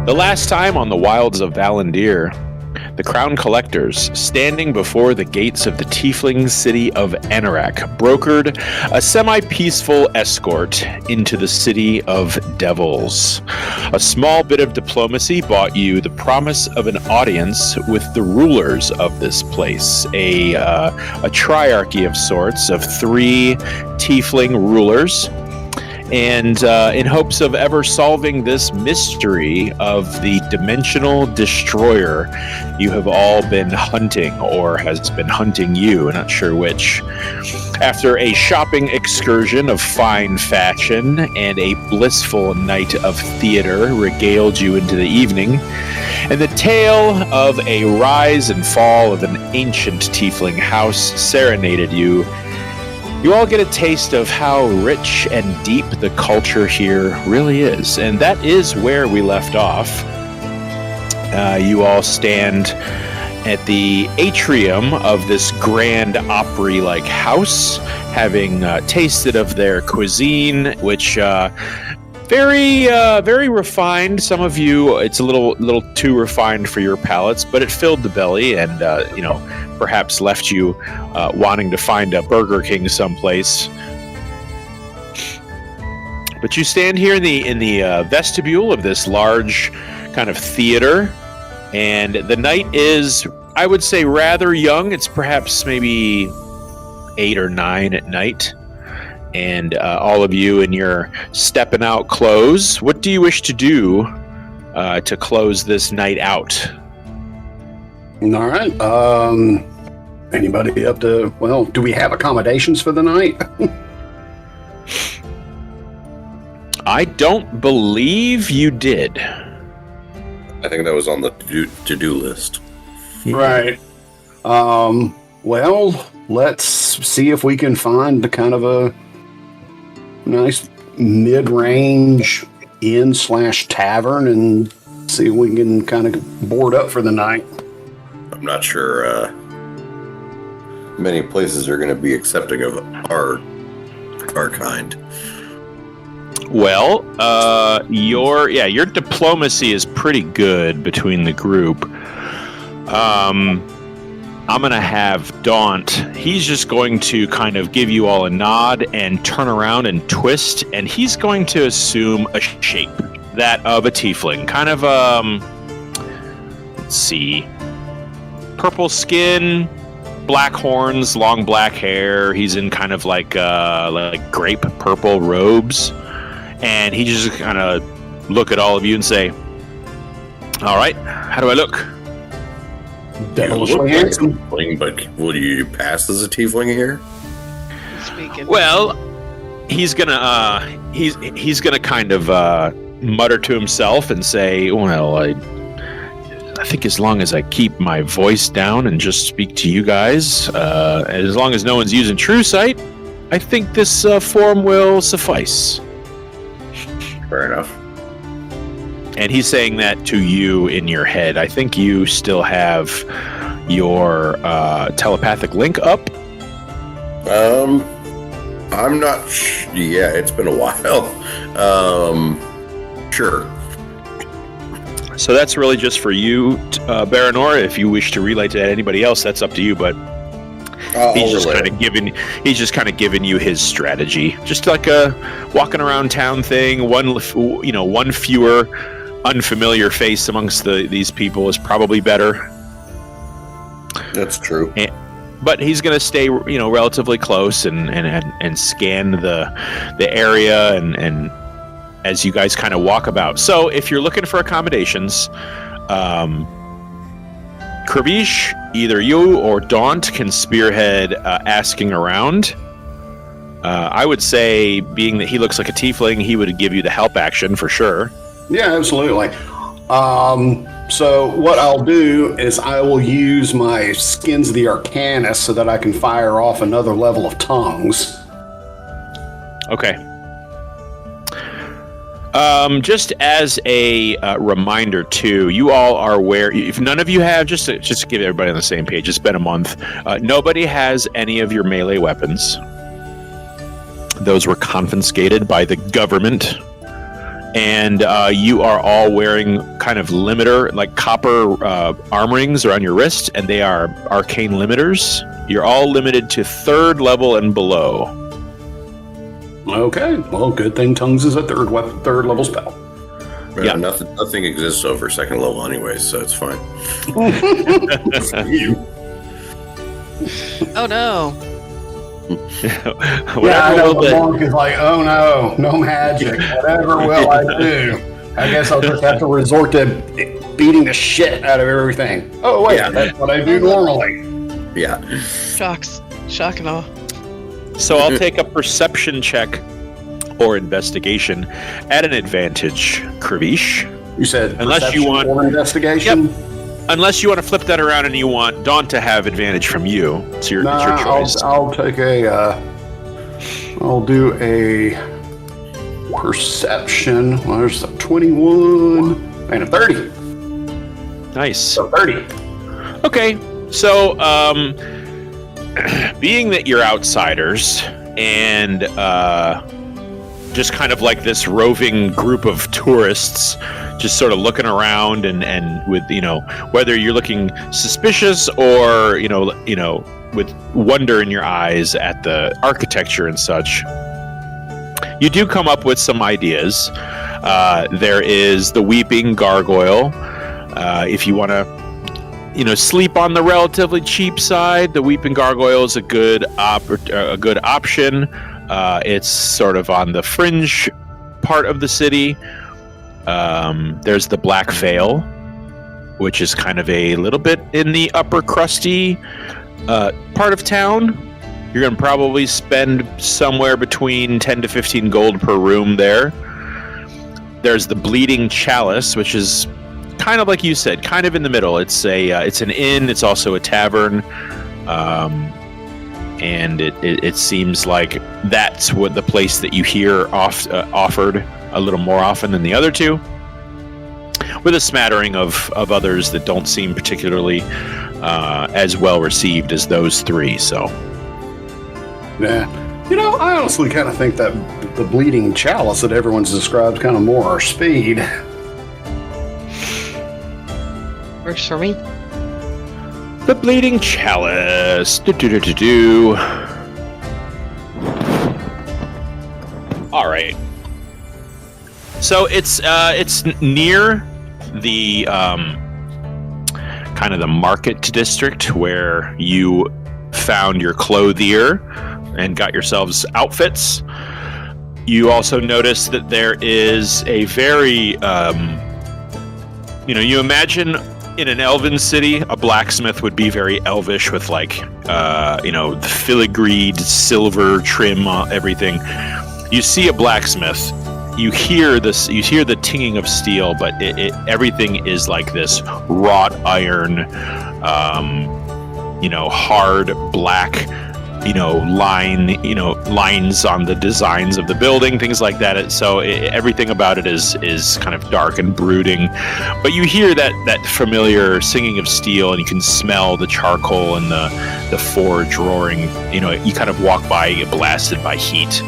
The last time on the wilds of Valandiir, the Crown Collectors, standing before the gates of the tiefling city of Anorak, brokered a semi-peaceful escort into the city of devils. A small bit of diplomacy bought you the promise of an audience with the rulers of this place, a triarchy of sorts of 3 tiefling rulers, and in hopes of ever solving this mystery of the dimensional destroyer you have all been hunting, or has been hunting you, not sure which. After a shopping excursion of fine fashion and a blissful night of theater regaled you into the evening, and the tale of a rise and fall of an ancient tiefling house serenaded you, you all get a taste of how rich and deep the culture here really is. And that is where we left off. You all stand at the atrium of this grand Opry-like house, having tasted of their cuisine, which very refined. Some of you, it's a little too refined for your palates, but it filled the belly and, perhaps left you wanting to find a Burger King someplace. But you stand here in the vestibule of this large kind of theater, and the night is, I would say, rather young. It's perhaps maybe 8 or 9 at night. And all of you in your stepping out clothes, what do you wish to do to close this night out? All right. Anybody up to, well, do we have accommodations for the night? I don't believe you did. I think that was on the to-do list. Right. Well, let's see if we can find the kind of a nice mid-range inn/tavern and see if we can kind of board up for the night. I'm not sure many places are going to be accepting of our kind. Well, your diplomacy is pretty good between the group. I'm going to have Daunt. He's just going to kind of give you all a nod and turn around and twist, and he's going to assume a shape, that of a tiefling. Kind of, let's see, purple skin, black horns, long black hair. He's in kind of like grape purple robes, and he just kind of look at all of you and say, "All right, how do I look?" Devilishly handsome. But will you pass as a tiefling here? Well, he's gonna kind of mutter to himself and say, "Well, I think as long as I keep my voice down and just speak to you guys, as long as no one's using true sight, I think this form will suffice." Fair enough. And he's saying that to you in your head. I think you still have your telepathic link up. I'm not. Yeah, it's been a while. Sure. So that's really just for you, Baranor. If you wish to relay to anybody else, that's up to you. But he's just kind of giving you his strategy, just like a walking around town thing. One fewer unfamiliar face amongst these people is probably better. That's true. But he's going to stay, relatively close and scan the area and as you guys kind of walk about. So if you're looking for accommodations, Kravish, either you or Daunt can spearhead asking around. I would say, being that he looks like a tiefling, he would give you the help action for sure. Yeah, absolutely. So what I'll do is I will use my Skins of the Arcanist so that I can fire off another level of tongues. Okay. Just as a reminder, too, you all are aware, if none of you have, just to get everybody on the same page, it's been a month, nobody has any of your melee weapons. Those were confiscated by the government. and you are all wearing kind of limiter, like copper arm rings around your wrist, and they are arcane limiters. You're all limited to 3rd level and below. Okay, well, good thing tongues is a third level spell. Yeah. Nothing exists over 2nd level anyway, so it's fine. Oh no. Yeah, I know the monk is like, oh no magic. Whatever will I do? I guess I'll just have to resort to beating the shit out of everything. Oh wait, that's what I do normally. Yeah. Shock and awe. So I'll take a perception check or investigation at an advantage, Krivish. You said unless you want or investigation. Yep. Unless you want to flip that around and you want Dawn to have advantage from you. It's your choice. I'll take I'll do a perception. Well, there's a 21 and a 30. Nice. So 30. Okay. So, being that you're outsiders and just kind of like this roving group of tourists, just sort of looking around and with, whether you're looking suspicious or, with wonder in your eyes at the architecture and such, you do come up with some ideas. There is the Weeping Gargoyle. If you want to, sleep on the relatively cheap side, the Weeping Gargoyle is a good option. It's sort of on the fringe part of the city. There's the Black Veil, which is kind of a little bit in the upper crusty part of town. You're going to probably spend somewhere between 10 to 15 gold per room there. There's the Bleeding Chalice, which is kind of like you said, kind of in the middle. It's an inn. It's also a tavern. And it seems like that's what the place that you hear offered a little more often than the other two, with a smattering of others that don't seem particularly as well received as those three. So, yeah, I honestly kind of think that the Bleeding Chalice that everyone's described kind of more our speed. Works for me. The Bleeding Chalice. All right. So it's near the kind of the market district where you found your clothier and got yourselves outfits. You also notice that there is a very, you imagine in an elven city, a blacksmith would be very elvish with the filigreed silver trim, everything. You see a blacksmith, you hear the tinging of steel, but everything is like this wrought iron, hard black, lines on the designs of the building, things like that. So everything about it is kind of dark and brooding, but you hear that familiar singing of steel, and you can smell the charcoal and the forge roaring. You kind of walk by, you get blasted by heat.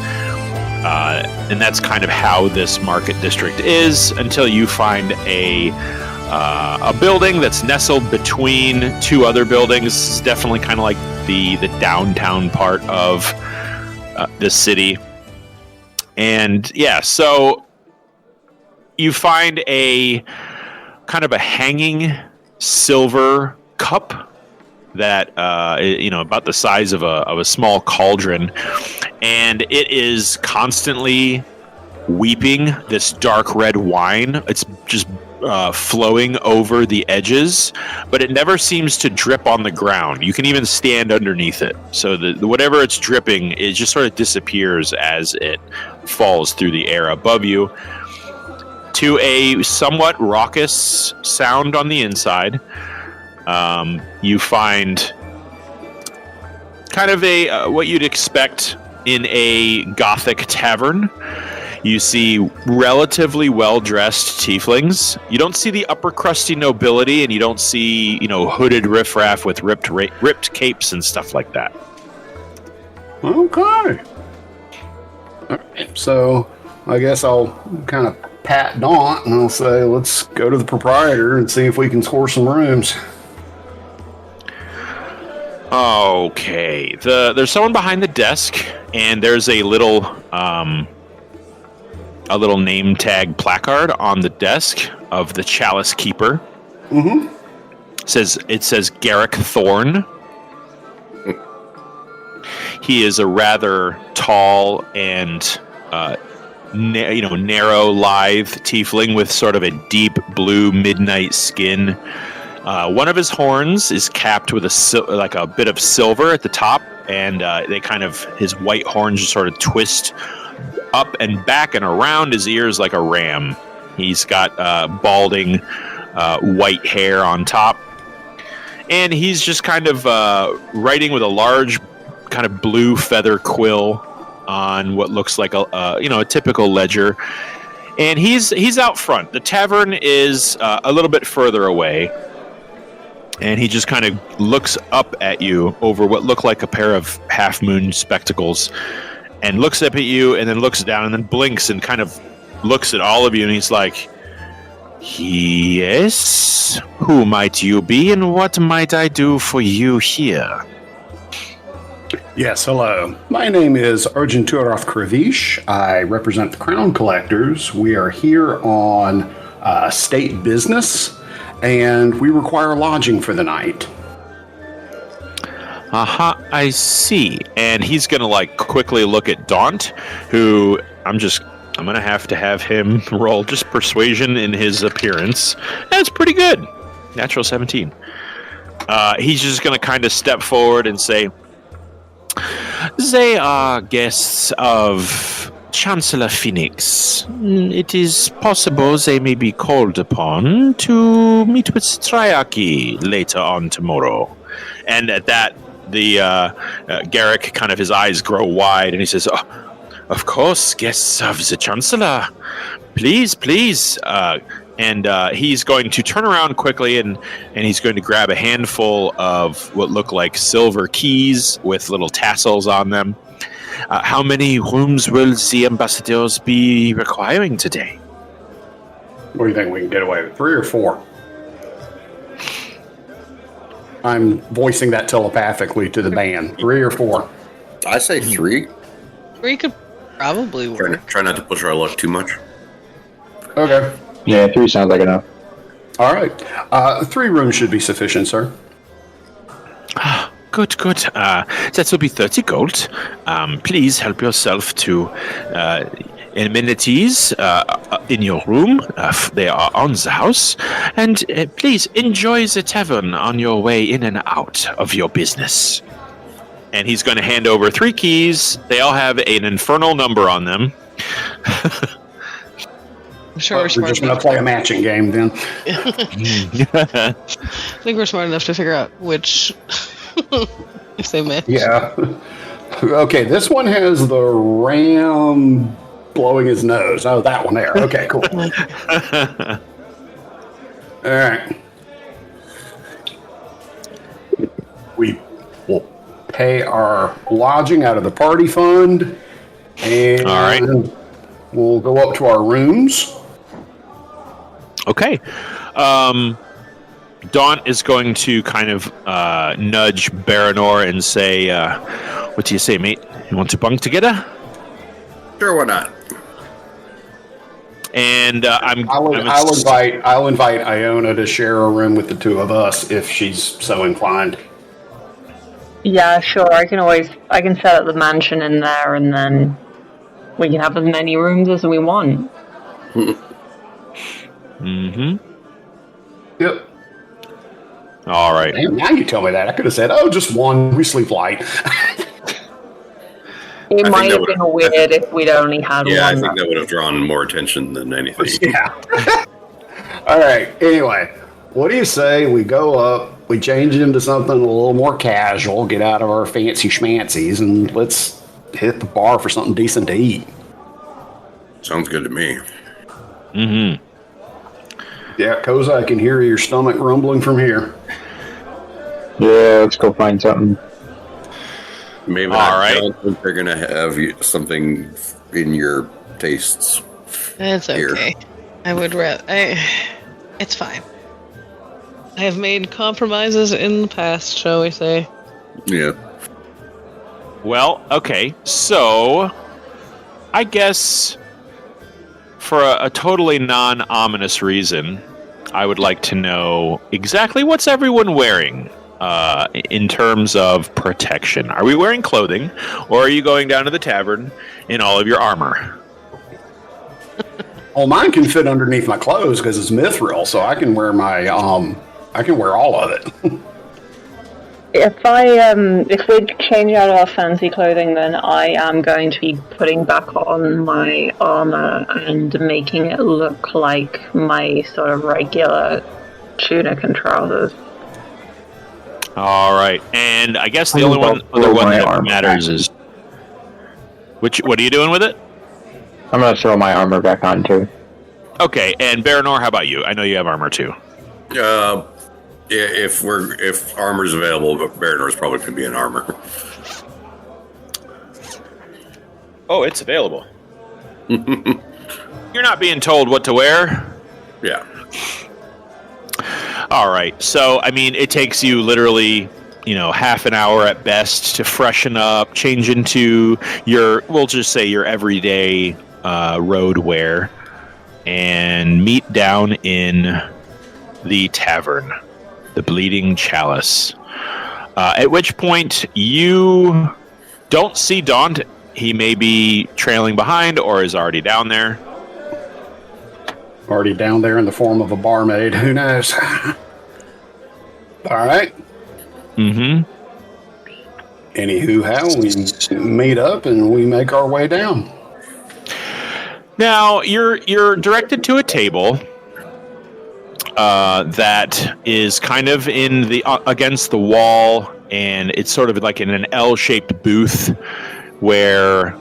And that's kind of how this market district is until you find a building that's nestled between two other buildings. It's definitely kind of like the downtown part of the city. And yeah, so you find a kind of a hanging silver cup that about the size of a small cauldron, and it is constantly weeping this dark red wine. It's just flowing over the edges, but it never seems to drip on the ground. You can even stand underneath it, so whatever it's dripping, it just sort of disappears as it falls through the air above you, to a somewhat raucous sound on the inside. You find kind of a what you'd expect in a Gothic tavern. You see relatively well-dressed tieflings. You don't see the upper crusty nobility, and you don't see, hooded riffraff with ripped capes and stuff like that. Okay. So I guess I'll kind of pat Daunt and I'll say, let's go to the proprietor and see if we can score some rooms. Okay. There's someone behind the desk, and there's a little name tag placard on the desk of the Chalice Keeper. Mm-hmm. It says Garrick Thorne. He is a rather tall and narrow, lithe tiefling with sort of a deep blue midnight skin. One of his horns is capped with a bit of silver at the top, and his white horns just sort of twist up and back and around his ears like a ram. He's got balding white hair on top, and he's just kind of writing with a large kind of blue feather quill on what looks like a typical ledger. And he's out front. The tavern is a little bit further away. And he just kind of looks up at you over what look like a pair of half-moon spectacles, and looks up at you, and then looks down, and then blinks, and kind of looks at all of you, and he's like, "Yes? Who might you be, and what might I do for you here?" Yes, hello. My name is Argenturoth Kravish. I represent the Crown Collectors. We are here on state business, and we require lodging for the night. Aha, I see. And he's gonna quickly look at Daunt, who I'm gonna have him roll just persuasion in his appearance. That's pretty good. Natural 17. He's just gonna kind of step forward and say, "They are guests of Chancellor Phoenix. It is possible they may be called upon to meet with Triarchy later on tomorrow." And at that, the Garrick, kind of his eyes grow wide, and he says, "Oh, of course, guests of the Chancellor. Please, please." And he's going to turn around quickly, and he's going to grab a handful of what look like silver keys with little tassels on them. How many rooms will the ambassadors be requiring today? What do you think we can get away with? 3 or 4? I'm voicing that telepathically to the band. 3 or 4? I say 3. 3 could probably work. Try not to push our luck too much. Okay. Yeah, 3 sounds like enough. All right. 3 rooms should be sufficient, sir. Good. That will be 30 gold. Please help yourself to amenities in your room. They are on the house. And please enjoy the tavern on your way in and out of your business. And he's going to hand over 3 keys. They all have an infernal number on them. I'm sure we're We're smart just going enough. to play a matching game then. I think we're smart enough to figure out which, if they match. Yeah. Okay, this one has the ram blowing his nose. Oh, that one there. Okay, cool. All right. We will pay our lodging out of the party fund, and All right. we'll go up to our rooms. Okay. Daunt is going to kind of nudge Baranor and say, "What do you say, mate? You want to bunk together?" Sure, why not? And I'll invite Iona to share a room with the 2 of us if she's so inclined. Yeah, sure. I can set up the mansion in there, and then we can have as many rooms as we want. Mm-hmm. Yep. All right. Damn, now you tell me that. I could have said, "Oh, just 1. We sleep light." It I might think have that been weird if we'd only had Yeah, I one. think that would have drawn more attention than anything. Yeah. All right. Anyway, what do you say we go up, we change into something a little more casual, get out of our fancy schmancies, and let's hit the bar for something decent to eat. Sounds good to me. Mm-hmm. Yeah, Koza, I can hear your stomach rumbling from here. Yeah, let's go find something. Maybe All not. right. I don't think they're going to have something in your tastes. That's Here. okay. I would rather. It's fine. I have made compromises in the past, shall we say? Yeah. Well, okay. So, I guess for a totally non-ominous reason, I would like to know exactly what's everyone wearing in terms of protection. Are we wearing clothing, or are you going down to the tavern in all of your armor? Well, mine can fit underneath my clothes because it's mithril, so I can wear my I can wear all of it. If we change out our fancy clothing, then I am going to be putting back on my armor and making it look like my sort of regular tunic and trousers. All right, and I guess the only other one that matters is which. What are you doing with it? I'm gonna throw my armor back on too. Okay, and Baranor, how about you? I know you have armor too. If armor's available, but Baranor's probably going to be in armor. Oh, it's available. You're not being told what to wear? Yeah. All right. So, I mean, it takes you literally, half an hour at best to freshen up, change into we'll just say your everyday road wear, and meet down in the tavern. The Bleeding Chalice. At which point you don't see Daunt. He may be trailing behind or is already down there. Already down there in the form of a barmaid. Who knows? All right. Mm-hmm. Anywho, we meet up and we make our way down. Now you're directed to a table that is kind of in the against the wall, and it's sort of like in an L-shaped booth where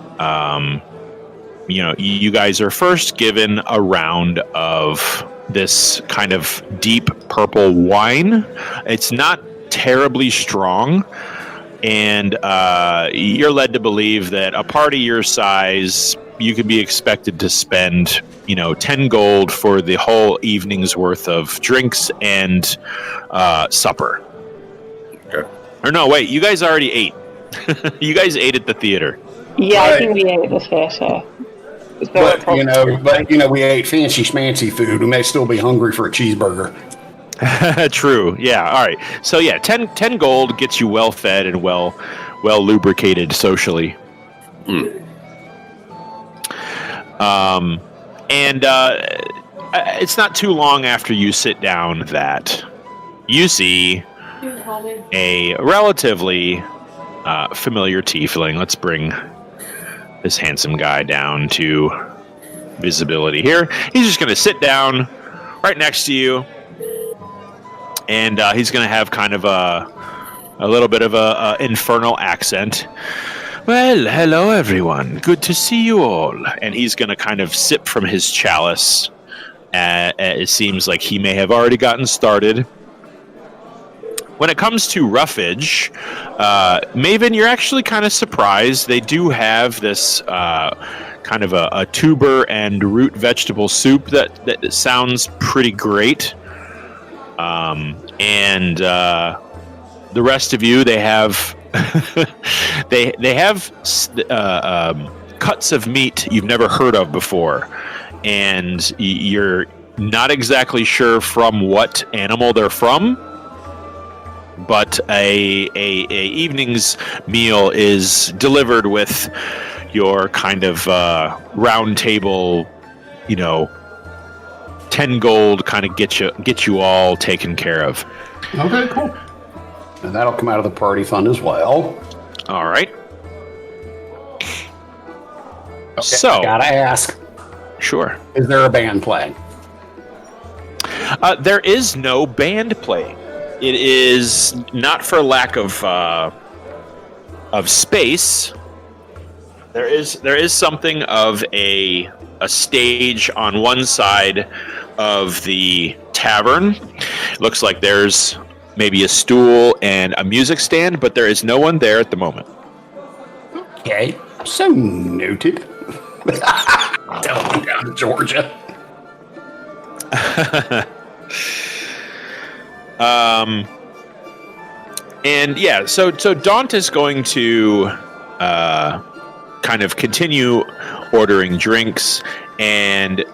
you guys are first given a round of this kind of deep purple wine. It's not terribly strong, and you're led to believe that a party your size, you could be expected to spend 10 gold for the whole evening's worth of drinks and supper. Okay. Or no, wait, you guys already ate. You guys ate at the theater. Yeah, Right. I think we ate this theatre. But we ate fancy schmancy food. We may still be hungry for a cheeseburger. True. Yeah. All right. So yeah, 10 gold gets you well fed and well lubricated socially. And it's not too long after you sit down that you see a relatively familiar tiefling. Let's bring this handsome guy down to visibility here. He's just going to sit down right next to you, and he's going to have kind of a little bit of a infernal accent. Well, hello everyone. Good to see you all. And he's going to kind of sip from his chalice. It seems like he may have already gotten started. When it comes to roughage, Maven, you're actually kind of surprised. They do have this kind of a tuber and root vegetable soup that sounds pretty great. And the rest of you, they have they have cuts of meat you've never heard of before, and you're not exactly sure from what animal they're from. But a evening's meal is delivered with your kind of round table, 10 gold kind of get you all taken care of. Okay, cool. And that'll come out of the party fund as well. All right. Okay, So, I gotta ask, sure. is there a band playing? There is no band playing. It is not for lack of space. There is something of a stage on one side of the tavern. Looks like there's maybe a stool and a music stand, but there is no one there at the moment. Okay, so noted. Tell them down to Georgia. And yeah, so Daunt is going to kind of continue ordering drinks and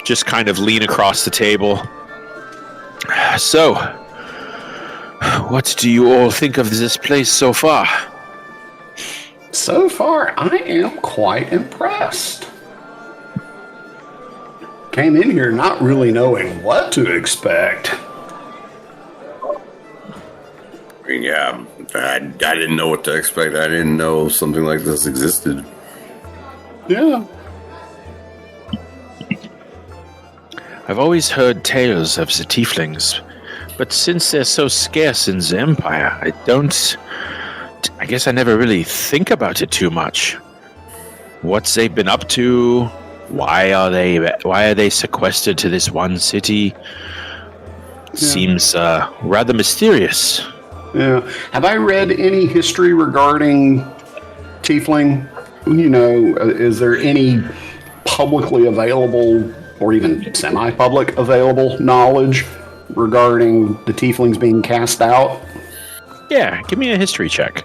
just kind of lean across the table. So, what do you all think of this place so far? So far, I am quite impressed. Came in here not really knowing what to expect. Yeah, I didn't know what to expect. I didn't know something like this existed. Yeah. I've always heard tales of the tieflings, but since they're so scarce in the Empire, I guess I never really think about it too much. What they've been up to, why are they sequestered to this one city? Seems rather mysterious. Yeah. Have I read any history regarding tiefling? You know, is there any publicly available or even semi-public available knowledge regarding the tieflings being cast out? Yeah, give me a history check.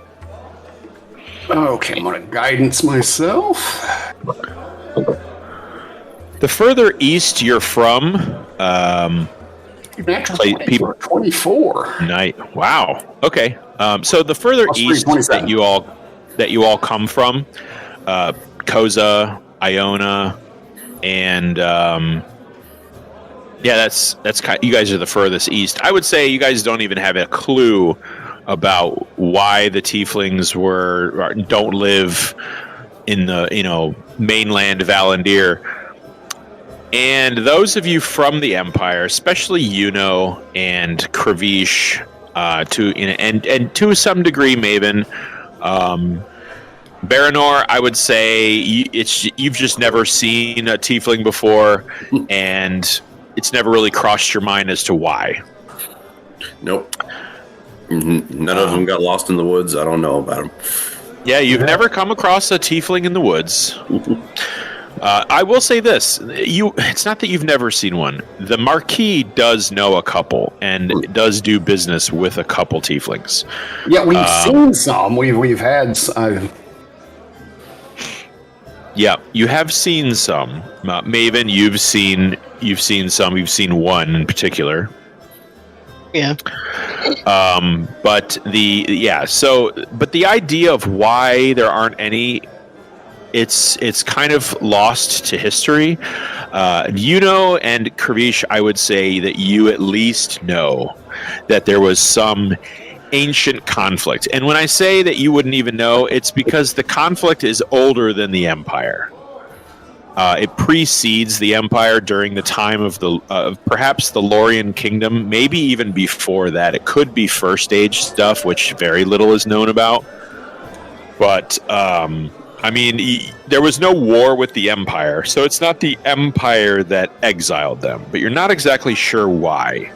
Okay, I'm going to guidance myself. The further east you're from, Natural 24. Night. Wow. Okay. So the further east that you all come from, Koza, Iona, and that's kind. You guys are the furthest east. I would say you guys don't even have a clue about why the tieflings don't live in the mainland Valandiir. And those of you from the Empire, especially Yuno and Kravish, and to some degree Maven, Baranor, I would say you've just never seen a tiefling before, and it's never really crossed your mind as to why. Nope. None of them got lost in the woods. I don't know about them. Yeah, you've never come across a tiefling in the woods. I will say this: it's not that you've never seen one. The Marquis does know a couple and does do business with a couple tieflings. Yeah, we've seen some. We've had. Yeah, you have seen some. Maven, you've seen some. You've seen one in particular. Yeah. But the idea of why there aren't any. It's kind of lost to history. Yuno and Kravish, I would say that you at least know that there was some ancient conflict. And when I say that you wouldn't even know, it's because the conflict is older than the Empire. It precedes the Empire during the time of perhaps the Lorien Kingdom, maybe even before that. It could be First Age stuff, which very little is known about. But I mean, there was no war with the Empire, so it's not the Empire that exiled them, but you're not exactly sure why.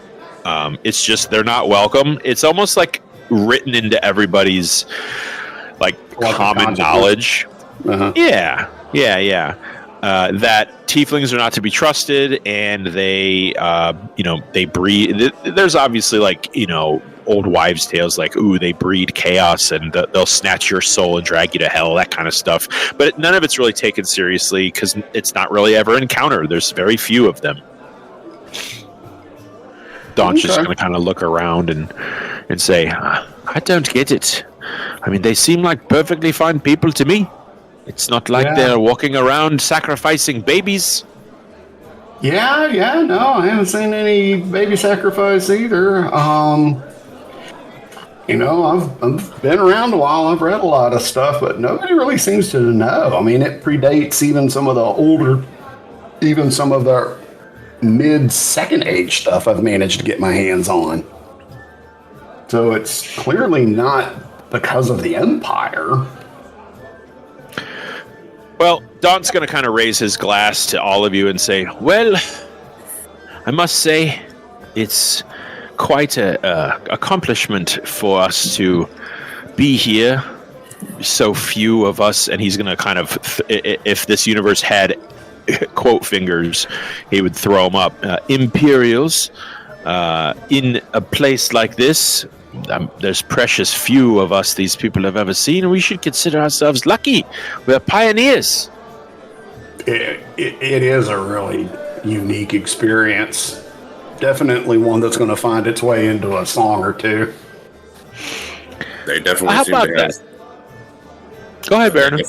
It's just they're not welcome. It's almost like written into everybody's common knowledge. Uh-huh. Yeah. That tieflings are not to be trusted, and they breed. There's obviously old wives' tales they breed chaos and they'll snatch your soul and drag you to hell, that kind of stuff. But none of it's really taken seriously because it's not really ever encountered. There's very few of them. Don's just going to kind of look around and say, I don't get it. I mean, they seem like perfectly fine people to me. It's not like they're walking around sacrificing babies. Yeah, no, I haven't seen any baby sacrifice either. I've been around a while. I've read a lot of stuff, but nobody really seems to know. I mean, it predates even some of the mid-second age stuff I've managed to get my hands on. So it's clearly not because of the Empire. Well, Don's going to kind of raise his glass to all of you and say, well, I must say it's quite a accomplishment for us to be here. So few of us, and he's going to kind of, if this universe had quote fingers, he would throw them up. Imperials, in a place like this, there's precious few of us these people have ever seen, and we should consider ourselves lucky. We're pioneers. It is a really unique experience. Definitely one that's going to find its way into a song or two. They definitely How seem about to that? have. Go ahead, Baron.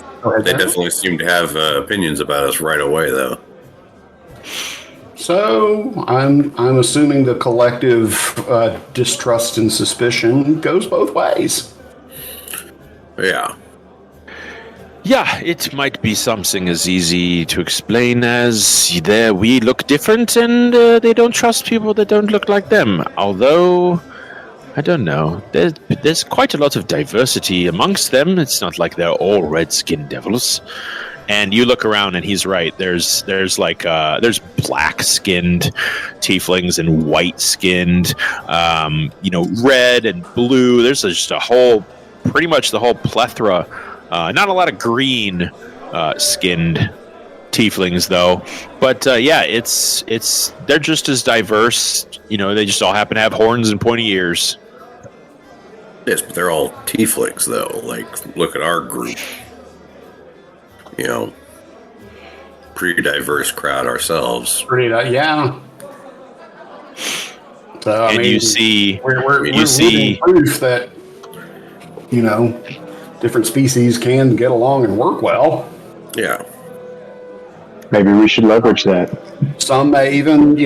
They definitely seem to have opinions about us right away, though. So I'm assuming the collective distrust and suspicion goes both ways. Yeah. Yeah, it might be something as easy to explain as we look different and they don't trust people that don't look like them. Although, I don't know, there's quite a lot of diversity amongst them. It's not like they're all red-skinned devils. And you look around and he's right. There's black-skinned tieflings and white-skinned, red and blue. There's just pretty much the whole plethora. Not a lot of green skinned tieflings though, but they're just as diverse. They just all happen to have horns and pointy ears. Yes, but they're all tieflings though. Like, look at our group. Pretty diverse crowd ourselves. Yeah. So And you see, we're living proof that different species can get along and work well. Yeah. Maybe we should leverage that. Some may even,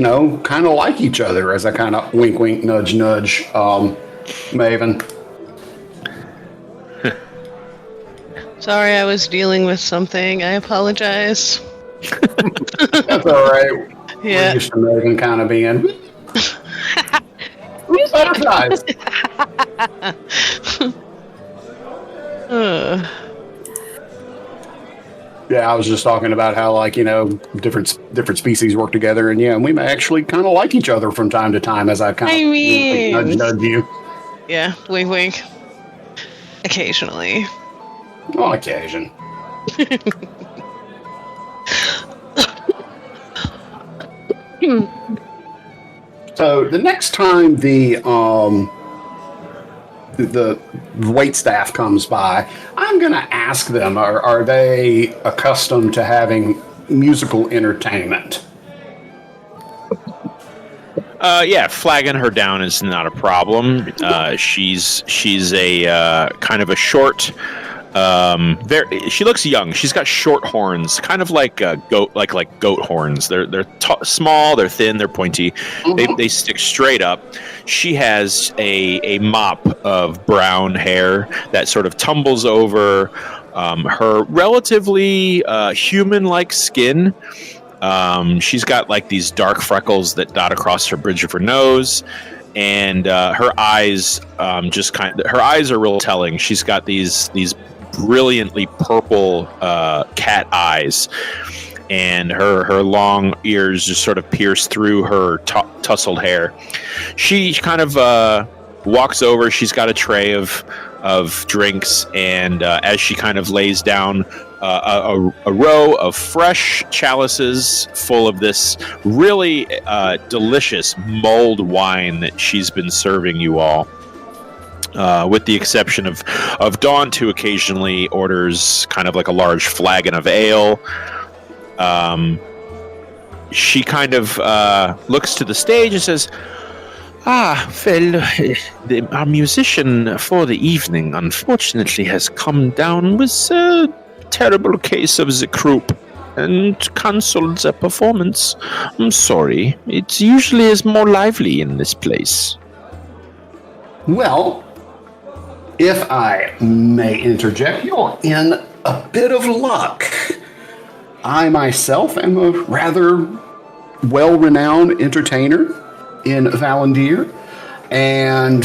kind of like each other, as I kind of wink, wink, nudge, nudge, Maven. Sorry, I was dealing with something. I apologize. That's all right. Yeah. We're used to Maven kind of being butterflies. Yeah, I was just talking about how, different species work together, and we may actually kind of like each other from time to time, as I kind of nudge you. Yeah, wink, wink. Occasionally. On occasion. So the next time the wait staff comes by, I'm going to ask them, are they accustomed to having musical entertainment? Yeah, flagging her down is not a problem. She's a kind of a short. She looks young. She's got short horns, kind of like goat, like goat horns. They're small, they're thin, they're pointy. They stick straight up. She has a mop of brown hair that sort of tumbles over her relatively human-like skin. She's got like these dark freckles that dot across her bridge of her nose. And her eyes, her eyes are real telling. She's got these brilliantly purple cat eyes, and her long ears just sort of pierce through her tousled hair. She kind of walks over. She's got a tray of drinks, and as she kind of lays down a row of fresh chalices full of this really delicious mulled wine that she's been serving you all. With the exception of Daunt, who occasionally orders kind of like a large flagon of ale. She kind of looks to the stage and says, our musician for the evening unfortunately has come down with a terrible case of the croup and cancelled the performance. I'm sorry. It usually is more lively in this place. Well, if I may interject, you're in a bit of luck. I myself am a rather well-renowned entertainer in Valandiir, and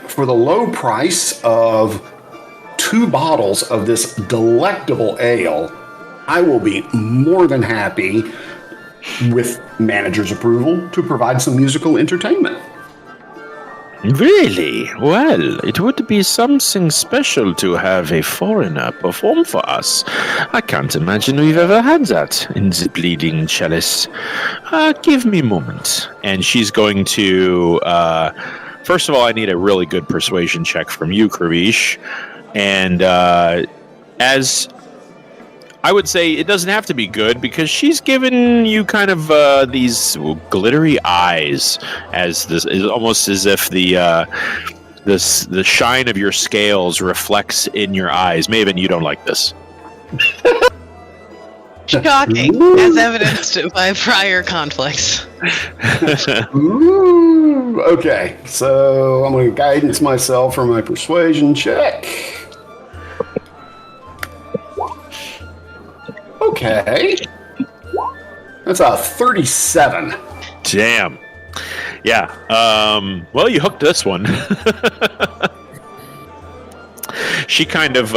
for the low price of 2 bottles of this delectable ale, I will be more than happy, with manager's approval, to provide some musical entertainment. Really? Well, it would be something special to have a foreigner perform for us. I can't imagine we've ever had that in the Bleeding Chalice. Give me a moment. And she's going to... first of all, I need a really good persuasion check from you, Kravish. And as... I would say it doesn't have to be good because she's given you kind of these glittery eyes, as this is almost as if the shine of your scales reflects in your eyes. Maven, you don't like this. Shocking, as evidenced by prior conflicts. Ooh, okay, so I'm going to guidance myself for my persuasion check. Okay. That's a 37. Damn. Yeah. Well, you hooked this one. She kind of...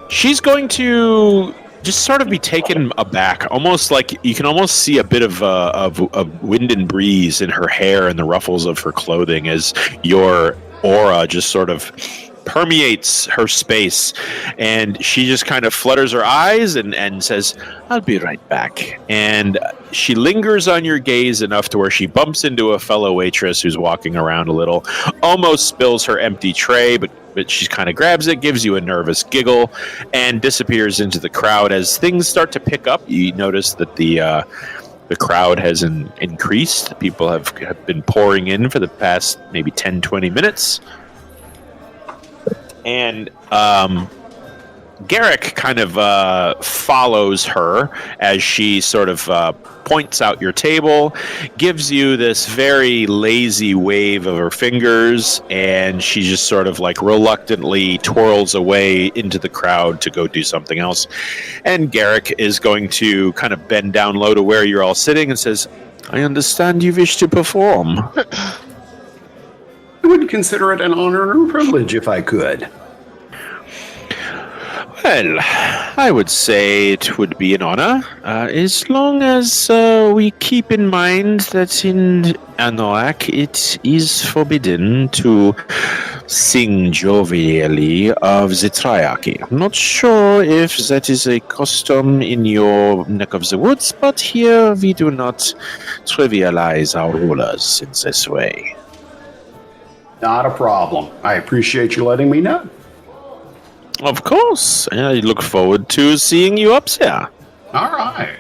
she's going to just sort of be taken aback, almost like you can almost see a bit of wind and breeze in her hair and the ruffles of her clothing as your aura just sort of permeates her space, and she just kind of flutters her eyes and says, "I'll be right back." And she lingers on your gaze enough to where she bumps into a fellow waitress who's walking around a little, almost spills her empty tray, but she kind of grabs it, gives you a nervous giggle, and disappears into the crowd. As things start to pick up, you notice that the crowd has increased. People have been pouring in for the past maybe 10-20 minutes. And Garrick kind of follows her as she sort of points out your table, gives you this very lazy wave of her fingers, and she just sort of like reluctantly twirls away into the crowd to go do something else. And Garrick is going to kind of bend down low to where you're all sitting and says, "I understand you wish to perform." I would consider it an honor and a privilege if I could. Well, I would say it would be an honor, as long as we keep in mind that in Anorak it is forbidden to sing jovially of the triarchy. I'm not sure if that is a custom in your neck of the woods, but here we do not trivialize our rulers in this way. Not a problem. I appreciate you letting me know. Of course. I look forward to seeing you up there. All right.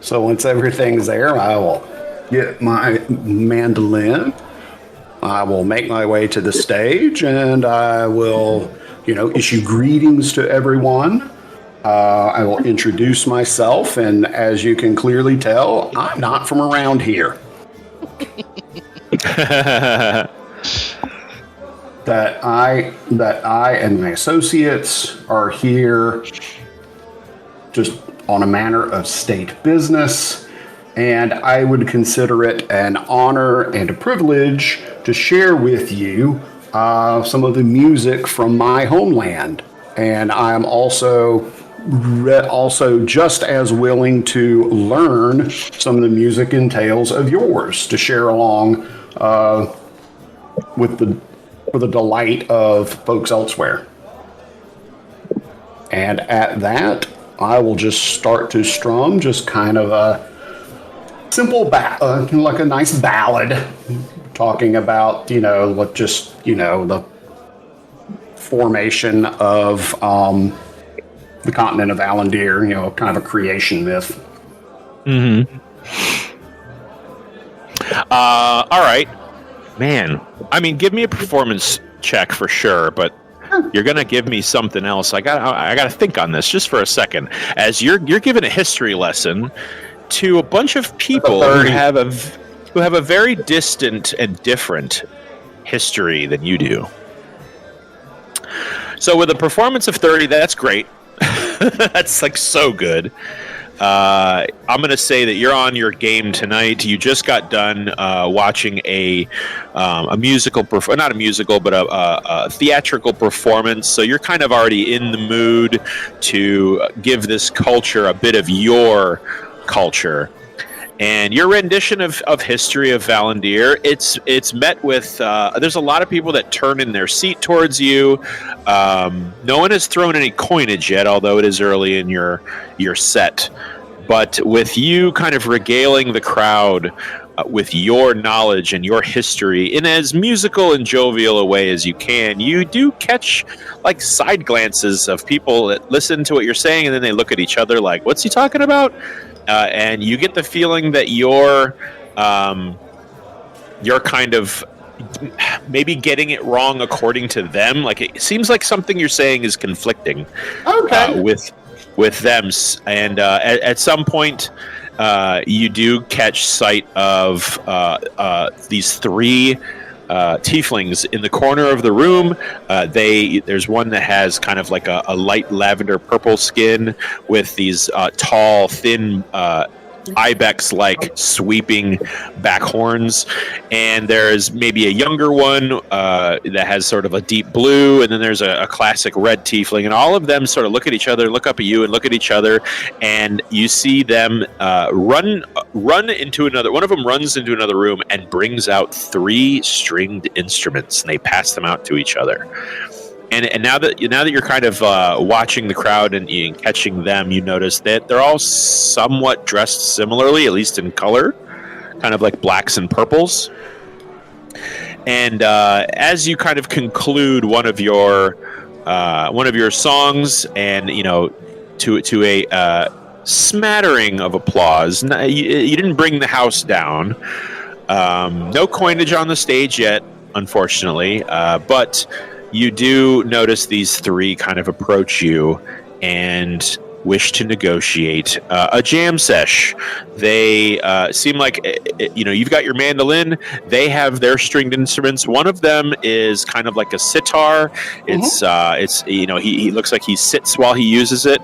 So once everything's there, I will get my mandolin. I will make my way to the stage, and I will, issue greetings to everyone. I will introduce myself, and as you can clearly tell, I'm not from around here. That I and my associates are here just on a matter of state business, and I would consider it an honor and a privilege to share with you some of the music from my homeland. And I'm also just as willing to learn some of the music and tales of yours to share along for the delight of folks elsewhere. And at that, I will just start to strum just kind of a simple, like a nice ballad, talking about, the formation of the continent of Valandiir, kind of a creation myth. Mm-hmm. All right. Man, I mean, give me a performance check for sure, but you're gonna give me something else. I gotta think on this just for a second. As you're giving a history lesson to a bunch of people who have a very distant and different history than you do. So with a performance of 30, that's great. That's like so good. I'm going to say that you're on your game tonight. You just got done watching a musical, not a musical, but a theatrical performance. So you're kind of already in the mood to give this culture a bit of your culture. And your rendition of history of Valandiir, it's met with there's a lot of people that turn in their seat towards you. No one has thrown any coinage yet, although it is early in your set. But with you kind of regaling the crowd with your knowledge and your history in as musical and jovial a way as you can, you do catch like side glances of people that listen to what you're saying, and then they look at each other like, "What's he talking about?" And you get the feeling that you're kind of maybe getting it wrong according to them. Like it seems like something you're saying is conflicting with them. And at some point, you do catch sight of these three tieflings in the corner of the room. There's one that has kind of like a light lavender purple skin with these tall, thin ibex-like sweeping back horns, and there's maybe a younger one that has sort of a deep blue, and then there's a classic red tiefling, and all of them sort of look at each other, look up at you, and look at each other, and you see them run into another. One of them runs into another room and brings out 3 stringed instruments, and they pass them out to each other. And now that you're kind of watching the crowd and catching them, you notice that they're all somewhat dressed similarly, at least in color, kind of like blacks and purples. And as you kind of conclude one of your songs, and to a smattering of applause, you didn't bring the house down. No coinage on the stage yet, unfortunately, but you do notice these 3 kind of approach you and wish to negotiate a jam sesh. They seem like, you've got your mandolin. They have their stringed instruments. One of them is kind of like a sitar. He looks like he sits while he uses it.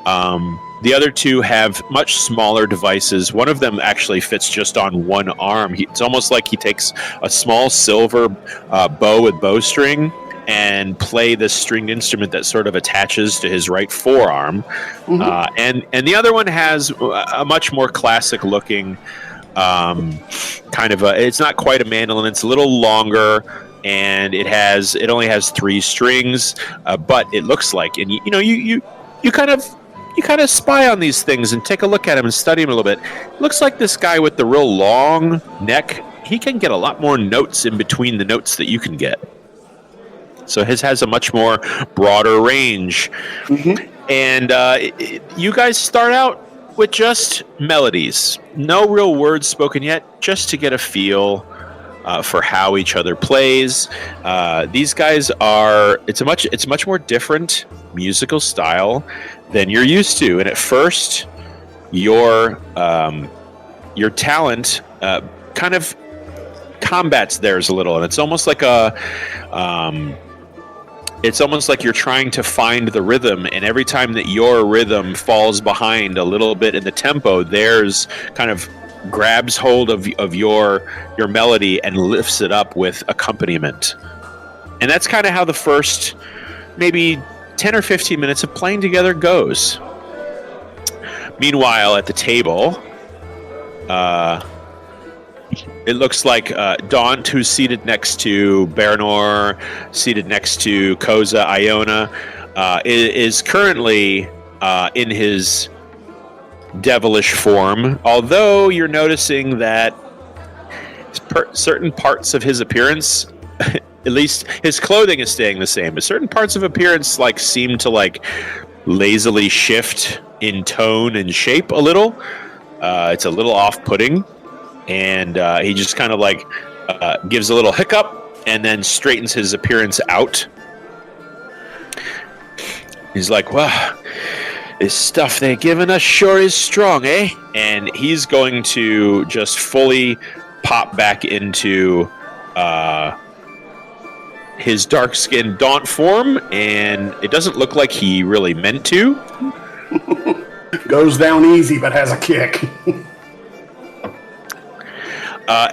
The other 2 have much smaller devices. One of them actually fits just on one arm. It's almost like he takes a small silver bow with bowstring and play this stringed instrument that sort of attaches to his right forearm. And the other one has a much more classic looking kind of it's not quite a mandolin, it's a little longer, and it only has 3 strings, but it looks like, and you kind of spy on these things and take a look at them and study them a little bit. It looks like this guy with the real long neck, he can get a lot more notes in between the notes that you can get. So his has a much more broader range. And you guys start out with just melodies. No real words spoken yet, just to get a feel for how each other plays. These guys it's a much more different musical style than you're used to. And at first, your talent kind of combats theirs a little, and it's almost like you're trying to find the rhythm, and every time that your rhythm falls behind a little bit in the tempo, theirs kind of grabs hold of your melody and lifts it up with accompaniment. And that's kind of how the first maybe 10 or 15 minutes of playing together goes. Meanwhile, at the table, it looks like Daunt, who's seated next to Baranor, seated next to Koza Iona, is currently in his devilish form, although you're noticing that certain parts of his appearance, at least his clothing is staying the same, but certain parts of appearance seem to lazily shift in tone and shape a little. It's a little off-putting. And he just kind of gives a little hiccup and then straightens his appearance out. He's like, "Well, this stuff they're giving us sure is strong, eh?" And he's going to just fully pop back into his dark-skinned Daunt form, and it doesn't look like he really meant to. Goes down easy, but has a kick.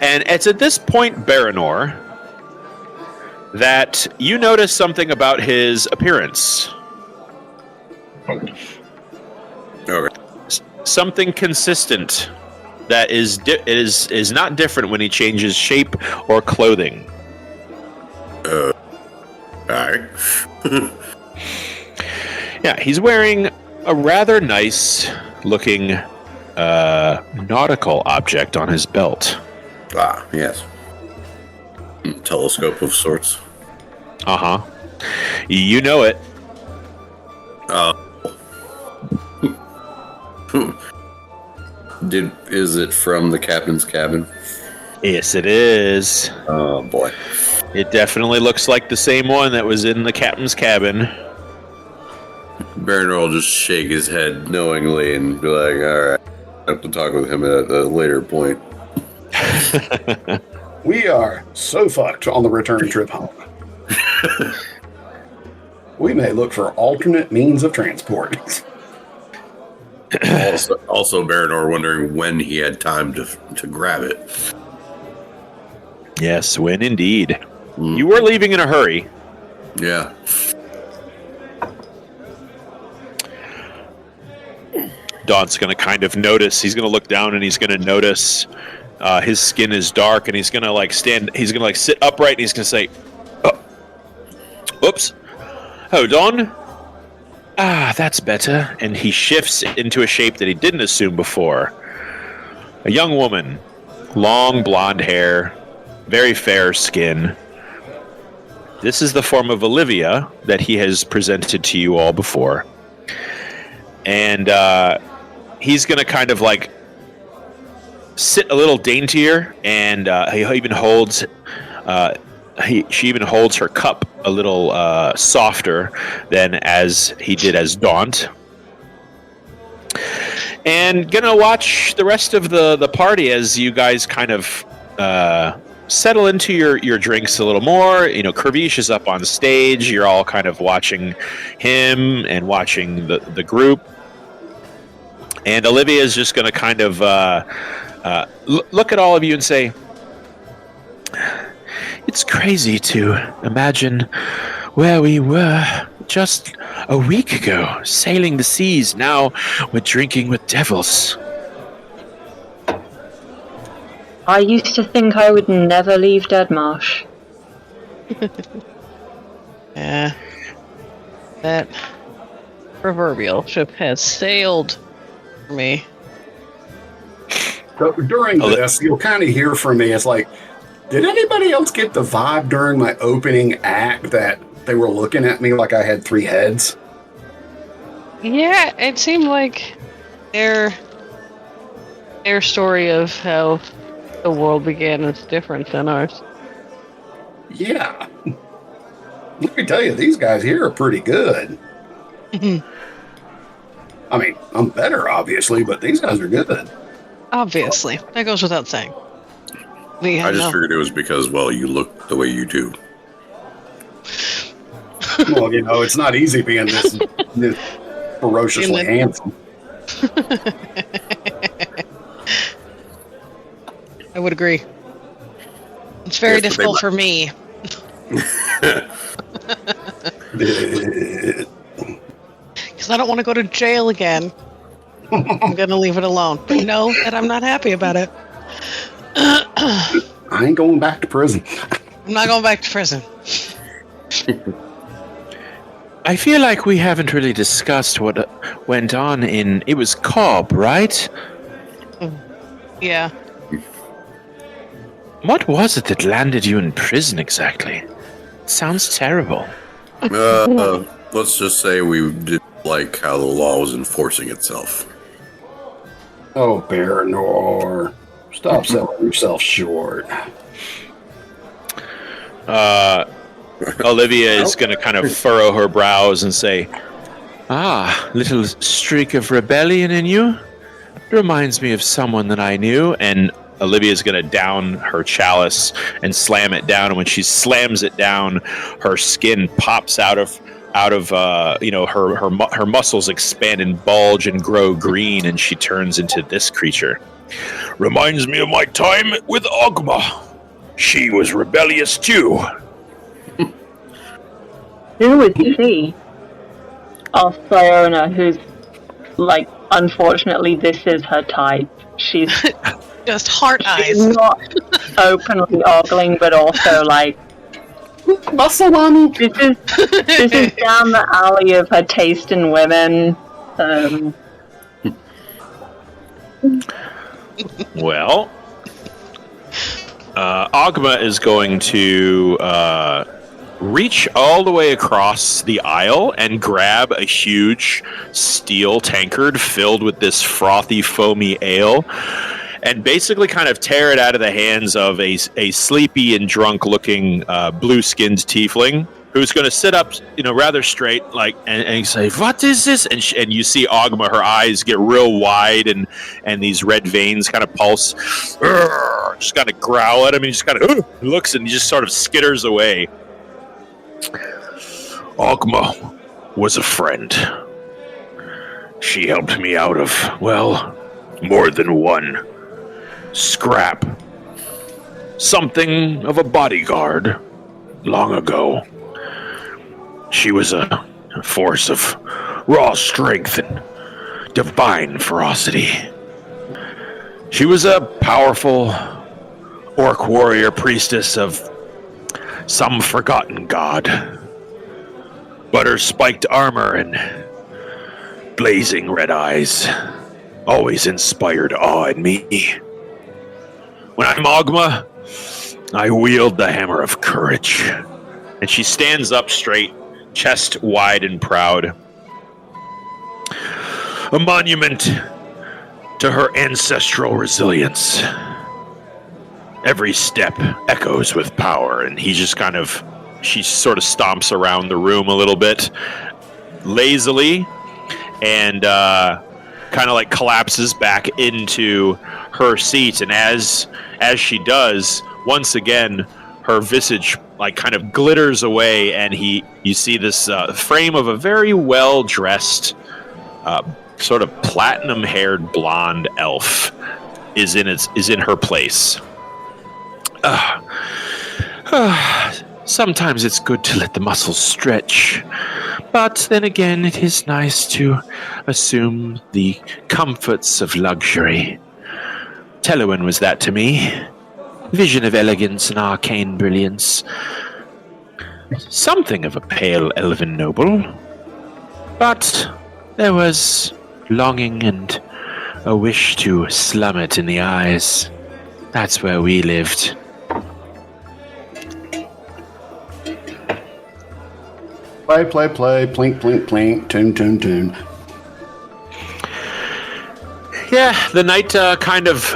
And it's at this point, Baranor, that you notice something about his appearance. Okay. Something consistent that is not different when he changes shape or clothing. All right. Yeah, he's wearing a rather nice looking nautical object on his belt. Ah, yes. Telescope of sorts. Uh-huh. You know it. Is it from the captain's cabin? Yes, it is. Oh boy. It definitely looks like the same one that was in the captain's cabin. Baron will just shake his head knowingly and be like, alright, I have to talk with him at a later point. We are so fucked on the return trip home. We may look for alternate means of transport. Also Baranor wondering when he had time to grab it. Yes, when indeed. You were leaving in a hurry. Yeah. Don's going to kind of notice. He's going to look down and he's going to notice his skin is dark, and he's going to like stand. He's going to like sit upright, and he's going to say, "Oh, oops, hold on. Ah, that's better." And he shifts into a shape that he didn't assume before. A young woman, long blonde hair, very fair skin. This is the form of Olivia that he has presented to you all before. And he's going to kind of like sit a little daintier, and he even holds she even holds her cup a little softer than as he did as Daunt. And gonna watch the rest of the party as you guys kind of settle into your drinks a little more. You know, Kervish is up on stage. You're all kind of watching him and watching the group. And Olivia is just going to kind of look at all of you and say, "It's crazy to imagine where we were just a week ago, sailing the seas. Now we're drinking with devils." I used to think I would never leave Deadmarsh. Yeah. That proverbial ship has sailed for me. So during this, you'll kind of hear from me. It's like, did anybody else get the vibe during my opening act that they were looking at me like I had 3 heads? Yeah, it seemed like their story of how the world began is different than ours. Yeah. Let me tell you, these guys here are pretty good. I mean, I'm better, obviously, but these guys are good. Obviously. That goes without saying. I just figured it was because, well, you look the way you do. Well, you know, it's not easy being this ferociously handsome. I would agree. It's very difficult for me. Because I don't want to go to jail again. I'm going to leave it alone. But know that I'm not happy about it. I ain't going back to prison. I'm not going back to prison. I feel like we haven't really discussed what went on in... It was Cobb, right? Yeah. What was it that landed you in prison exactly? It sounds terrible. Let's just say we didn't like how the law was enforcing itself. Oh, Baranor. Stop selling yourself short. Olivia is going to kind of furrow her brows and say, "Ah, little streak of rebellion in you? Reminds me of someone that I knew." And Olivia is going to down her chalice and slam it down. And when she slams it down, her skin pops out of her muscles expand and bulge and grow green, and she turns into this creature. "Reminds me of my time with Ogma. She was rebellious too." Who is she? Asks Fiona, who's like unfortunately, this is her type. She's Just heart eyes. not openly ogling, but also like Muscle mommy. this is down the alley of her taste in women. Well, Agma is going to reach all the way across the aisle and grab a huge steel tankard filled with this frothy, foamy ale, and basically kind of tear it out of the hands of a sleepy and drunk-looking blue-skinned tiefling who's going to sit up, rather straight, like, and say, "What is this?" And you see Agma, her eyes get real wide, and these red veins kind of pulse. Just kind of growl at him, and he just kind of looks, and he just sort of skitters away. Agma was a friend. She helped me out of, well, more than one scrap. Something of a bodyguard long ago. She was a force of raw strength and divine ferocity. She was a powerful orc warrior priestess of some forgotten god. But her spiked armor and blazing red eyes always inspired awe in me. When I'm Agma, I wield the hammer of courage. And she stands up straight, chest wide and proud. A monument to her ancestral resilience. Every step echoes with power, and he just she sort of stomps around the room a little bit lazily and kind of like collapses back into her seat. And as she does, once again, her visage like kind of glitters away, and you see this frame of a very well-dressed, sort of platinum-haired blonde elf is in her place. Sometimes it's good to let the muscles stretch, but then again, it is nice to assume the comforts of luxury. Teluan was that to me. Vision of elegance and arcane brilliance. Something of a pale elven noble. But there was longing and a wish to slum it in the eyes. That's where we lived. Play, play, play, plink, plink, plink, tune, tune, tune. Yeah, the night kind of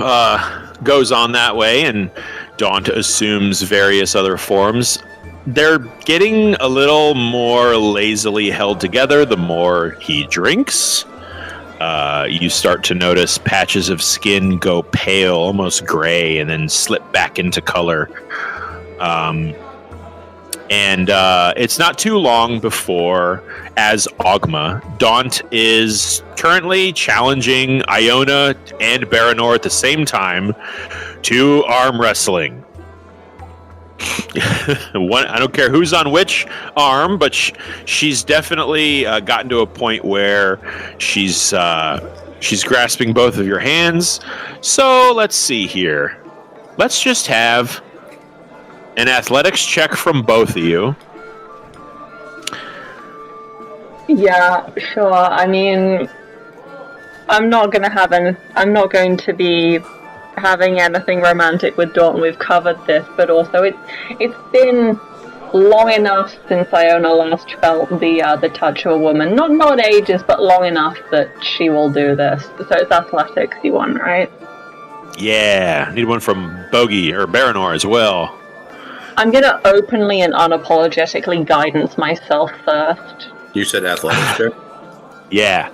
goes on that way, and Daunt assumes various other forms. They're getting a little more lazily held together the more he drinks. You start to notice patches of skin go pale, almost gray, and then slip back into color. And it's not too long before, as Agma, Daunt is currently challenging Iona and Baranor at the same time to arm wrestling. I don't care who's on which arm, but she's definitely gotten to a point where she's grasping both of your hands. So let's see here. Let's just have an athletics check from both of you. Yeah, sure. I mean, I'm not going to be having anything romantic with Dawn. We've covered this, but also it's been long enough since Iona last felt the touch of a woman. Not ages, but long enough that she will do this. So it's athletics you want, right? Yeah, need one from Bogey or Baranor as well. I'm going to openly and unapologetically guidance myself first. You said athletics, sir? Yeah.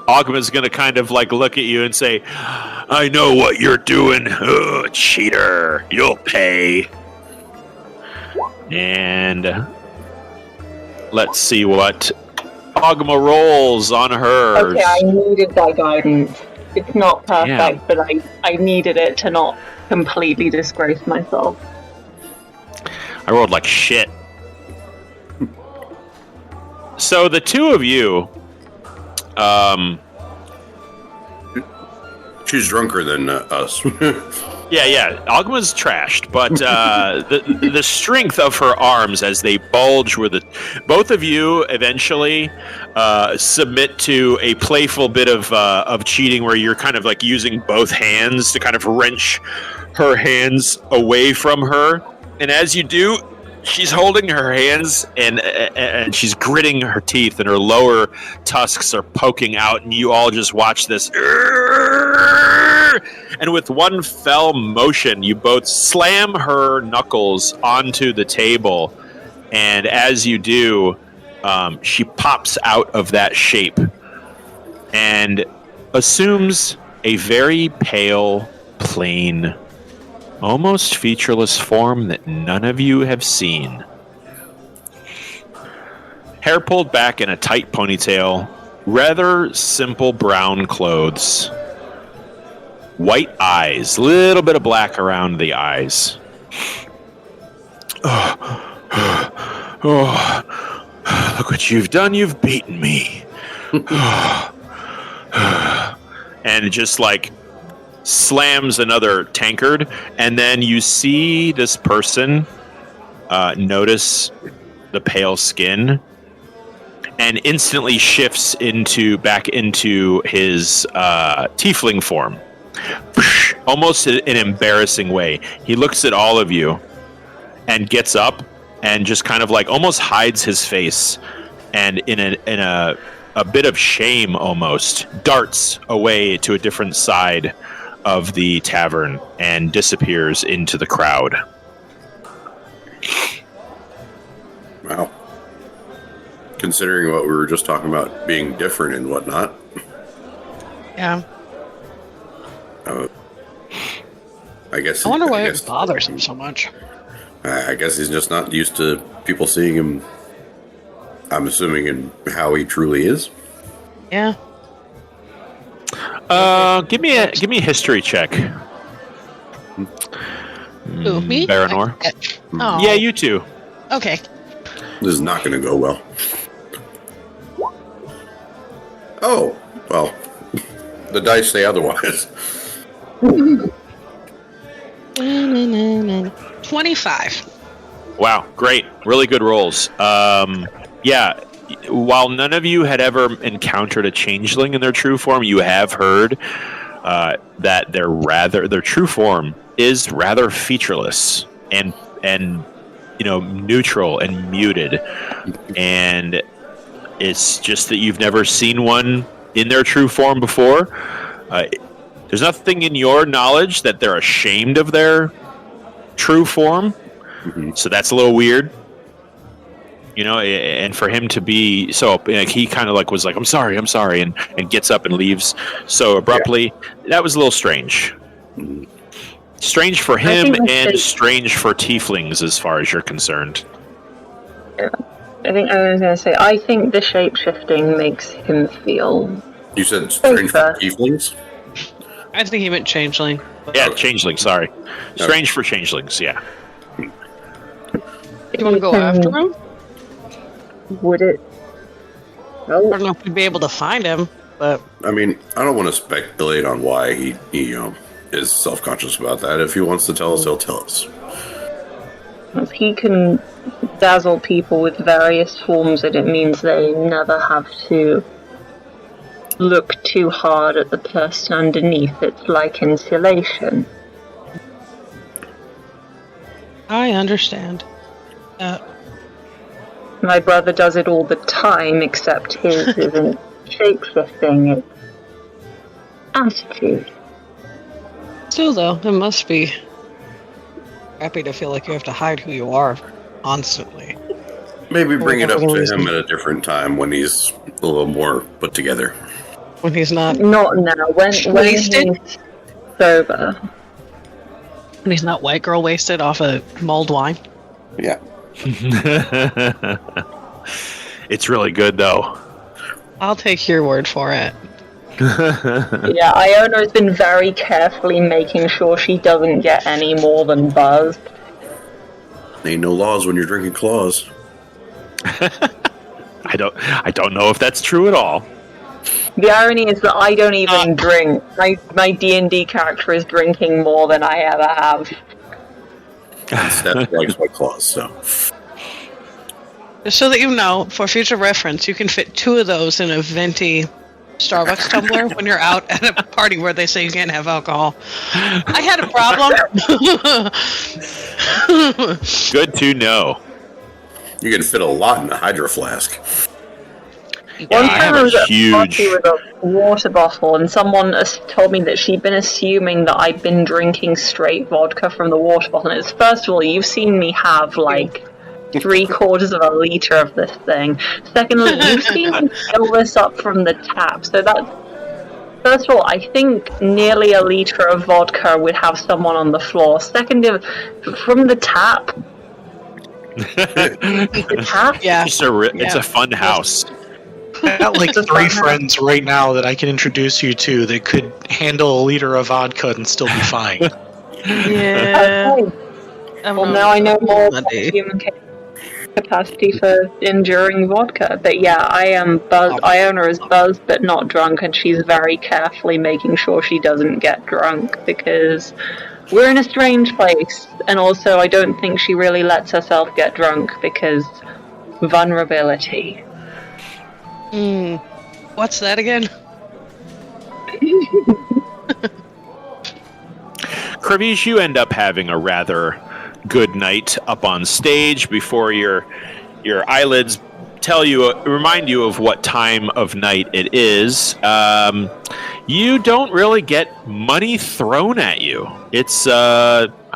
Agma's going to kind of like look at you and say, I know what you're doing. Ugh, cheater. You'll pay. And let's see what Agma rolls on hers. Okay, I needed that guidance. It's not perfect, Yeah. but I needed it to not completely disgrace myself. I rolled like shit. So the two of you She's drunker than us. Yeah. Ogma's trashed, but the strength of her arms as they bulge with both of you eventually submit to a playful bit of cheating where you're kind of like using both hands to kind of wrench her hands away from her. And as you do, she's holding her hands and she's gritting her teeth and her lower tusks are poking out, and you all just watch this. And with one fell motion, you both slam her knuckles onto the table. And as you do, she pops out of that shape and assumes a very pale, plain, almost featureless form that none of you have seen. Hair pulled back in a tight ponytail, rather simple brown clothes. White eyes, little bit of black around the eyes. Oh, look what you've done. You've beaten me. And just like slams another tankard. And then you see this person notice the pale skin and instantly shifts back into his tiefling form. Almost in an embarrassing way. He looks at all of you and gets up and just kind of like almost hides his face, and in a bit of shame almost darts away to a different side of the tavern and disappears into the crowd. Wow. Considering what we were just talking about being different and whatnot. Yeah. I guess. I wonder why it bothers him so much. I guess he's just not used to people seeing him. I'm assuming in how he truly is. Yeah. Give me a history check. Who, me? Baranor. Oh. Yeah, you too. Okay. This is not going to go well. Oh, well, the dice say otherwise. 25. Wow, great. Really good rolls. Yeah, while none of you had ever encountered a changeling in their true form, you have heard that their true form is rather featureless and neutral and muted. And it's just that you've never seen one in their true form before. There's nothing in your knowledge that they're ashamed of their true form. Mm-hmm. So that's a little weird. And for him to be so, he kind of like was like, I'm sorry, and gets up and leaves so abruptly. Yeah. That was a little strange. Mm-hmm. Strange for him and strange for tieflings as far as you're concerned. Yeah. I think I was going to say, I think the shape-shifting makes him feel... You said strange for tieflings? I think he meant changeling. Yeah, changeling, sorry. Strange for changelings, yeah. You want to go after him? Would it? I don't know if we'd be able to find him, but... I mean, I don't want to speculate on why he is self-conscious about that. If he wants to tell us, he'll tell us. He can dazzle people with various forms, and it means they never have to look too hard at the person underneath. It's like insulation. I understand. My brother does it all the time, except his isn't shape-shifting, it's attitude. Still, though, it must be happy to feel like you have to hide who you are constantly. Maybe bring it up to him at a different time when he's a little more put together. When he's not... Not now. When he's sober. When he's not white girl wasted off a mulled wine. Yeah. It's really good, though. I'll take your word for it. Yeah, Iona has been very carefully making sure she doesn't get any more than buzzed. Ain't no laws when you're drinking claws. I don't know if that's true at all. The irony is that I don't even drink. My D&D character is drinking more than I ever have. Steph likes my claws, so. Just so that you know, for future reference, you can fit 2 of those in a venti Starbucks tumbler when you're out at a party where they say you can't have alcohol. I had a problem. Good to know. You can fit a lot in a hydro flask. One I time have I a was at a huge- party with a water bottle, and someone told me that she'd been assuming that I'd been drinking straight vodka from the water bottle. And it's, first of all, you've seen me have, like, 3/4 of a liter of this thing. Secondly, you've seen me fill this up from the tap. So that's... First of all, I think nearly a liter of vodka would have someone on the floor. Second, from the tap... the tap? Yeah. It's a fun house. I got like 3 friends right now that I can introduce you to that could handle a liter of vodka and still be fine. Yeah. Okay. Well, now I know more about human capacity for enduring vodka. But yeah, I am buzzed. Iona is buzzed but not drunk, and she's very carefully making sure she doesn't get drunk because we're in a strange place. And also, I don't think she really lets herself get drunk because vulnerability. What's that again? Kravish, you end up having a rather good night up on stage before your eyelids remind you of what time of night it is. You don't really get money thrown at you. It's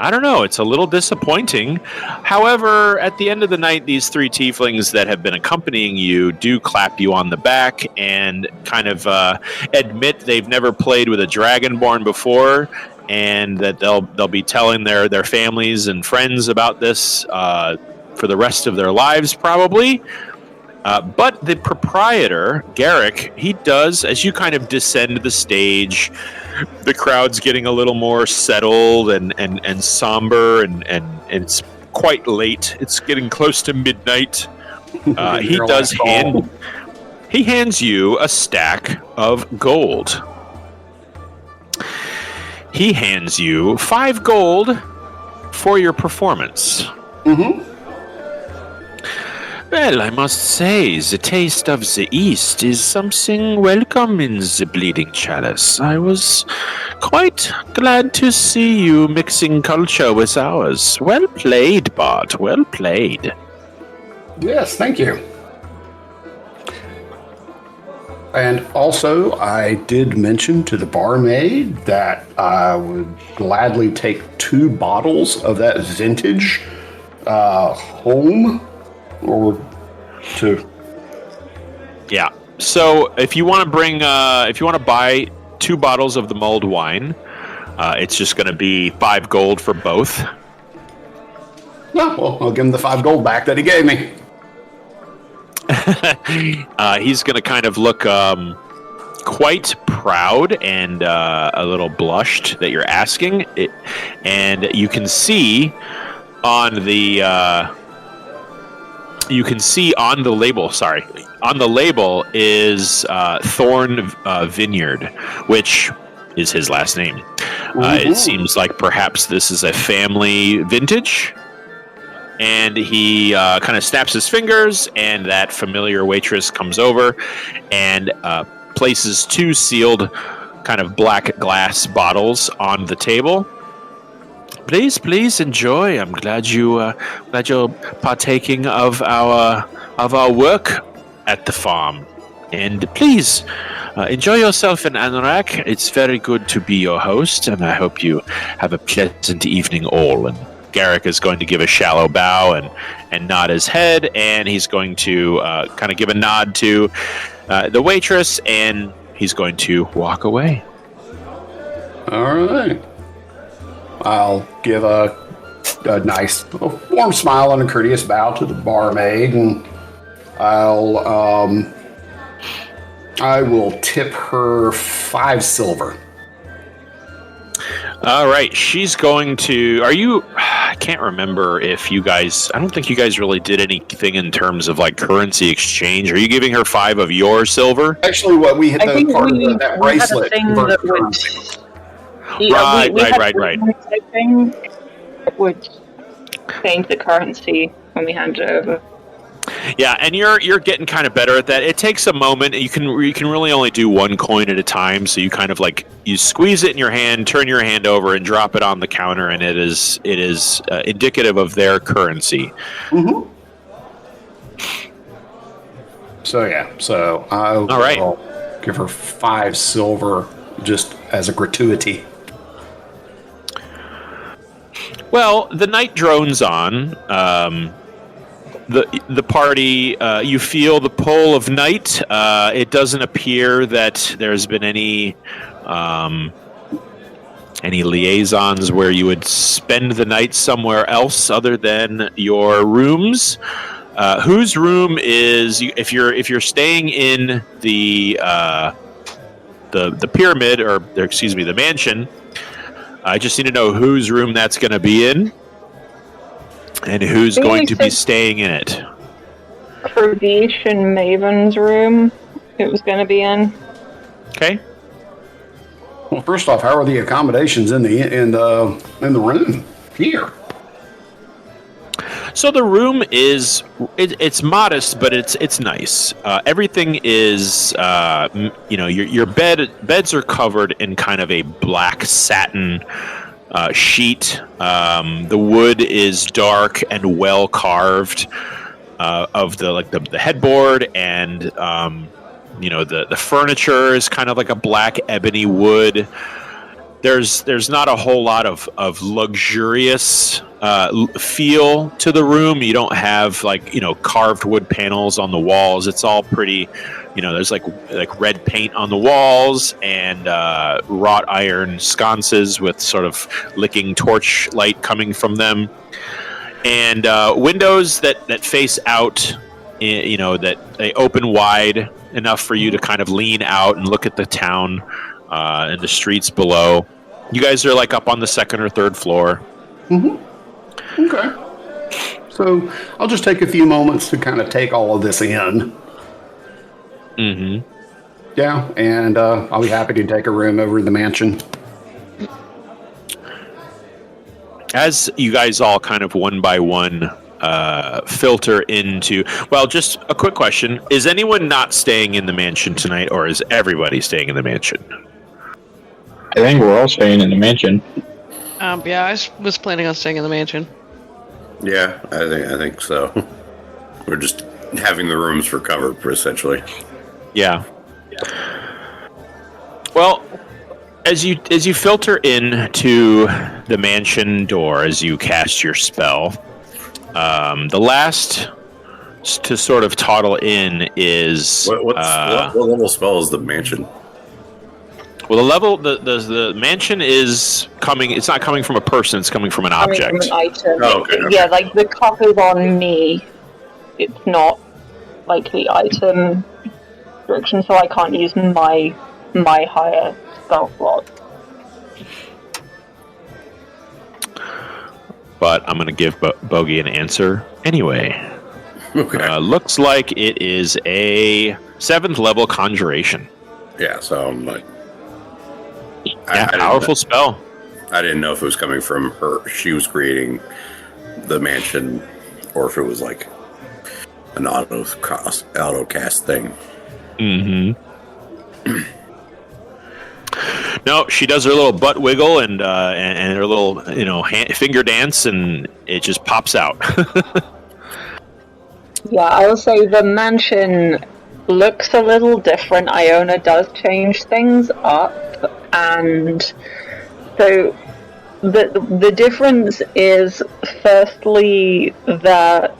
I don't know, it's a little disappointing. However, at the end of the night, these 3 tieflings that have been accompanying you do clap you on the back and kind of admit they've never played with a dragonborn before, and that they'll be telling their families and friends about this for the rest of their lives, probably. But the proprietor, Garrick, he does, as you kind of descend the stage, the crowd's getting a little more settled and somber, and it's quite late. It's getting close to midnight. He hands you a stack of gold. He hands you 5 gold for your performance. Mm-hmm. Well, I must say, the taste of the East is something welcome in the Bleeding Chalice. I was quite glad to see you mixing culture with ours. Well played, Bart. Well played. Yes, thank you. And also, I did mention to the barmaid that I would gladly take 2 bottles of that vintage home. Or 2. Yeah. So if you want to buy 2 bottles of the mulled wine, it's just going to be 5 gold for both. No, well, I'll give him the 5 gold back that he gave me. He's going to kind of look quite proud and a little blushed that you're asking it, and you can see on the label. Sorry, on the label is Thorn Vineyard, which is his last name. It seems like perhaps this is a family vintage. And he kind of snaps his fingers, and that familiar waitress comes over and places 2 sealed kind of black glass bottles on the table. Please enjoy. I'm glad you're partaking of our work at the farm. And please enjoy yourself in Anorak. It's very good to be your host, and I hope you have a pleasant evening all. And Garrick is going to give a shallow bow and nod his head, and he's going to kind of give a nod to the waitress, and he's going to walk away. All right. I'll give a nice, warm smile and a courteous bow to the barmaid, and I will tip her 5 silver. All right, she's going to. Are you? I can't remember if you guys. I don't think you guys really did anything in terms of like currency exchange. Are you giving her 5 of your silver? Actually, what we had I think part we, of that we had a bracelet. thing converted that would. currency. Yeah, we had Right. a thing that would change the currency when we hand it over. Yeah, and you're getting kind of better at that. It takes a moment. You can really only do 1 coin at a time. So you kind of like you squeeze it in your hand, turn your hand over, and drop it on the counter, and it is indicative of their currency. Mm-hmm. So I'll give her 5 silver just as a gratuity. Well, the night drones on. The party, you feel the pull of night. It doesn't appear that there's been any liaisons where you would spend the night somewhere else other than your rooms. Whose room is if you're staying in the pyramid or excuse me the mansion? I just need to know whose room that's going to be in. And who's going to be staying in it? Kurdish and Maven's room it was going to be in. Okay. Well, first off, how are the accommodations in the room here? So the room is it's modest, but it's nice. Everything is your beds are covered in kind of a black satin sheet. The wood is dark and well carved of the headboard, and the furniture is kind of like a black ebony wood. There's not a whole lot of luxurious feel to the room. You don't have carved wood panels on the walls. It's all pretty. There's like red paint on the walls and wrought iron sconces with sort of licking torch light coming from them, and windows that face out. That they open wide enough for you to kind of lean out and look at the town and the streets below. You guys are like up on the 2nd or 3rd floor. Mm-hmm. Okay. So I'll just take a few moments to kind of take all of this in. Mm-hmm. Yeah, and I'll be happy to take a room over in the mansion. As you guys all kind of one by one filter into... Well, just a quick question. Is anyone not staying in the mansion tonight, or is everybody staying in the mansion? I think we're all staying in the mansion. Yeah, I was planning on staying in the mansion. Yeah, I think so. We're just having the rooms for cover, essentially. Yeah. Well, as you filter in to the mansion door, as you cast your spell, the last to sort of toddle in is what level spell is the mansion? Well, the mansion is coming. It's not coming from a person. It's coming from an object. From an item. Oh, okay. Yeah, like the cup is on me. It's not like the item restriction, so I can't use my higher spell slot. But I'm going to give Bogey an answer anyway. Okay. Looks like it is a 7th level conjuration. Yeah, so I'm like... Powerful spell. I didn't know if it was coming from her. She was creating the mansion, or if it was like an auto cast thing. Mm-hmm. No, she does her little butt wiggle and her little finger dance, and it just pops out. Yeah, I will say the mansion looks a little different. Iona does change things up, and so the difference is firstly that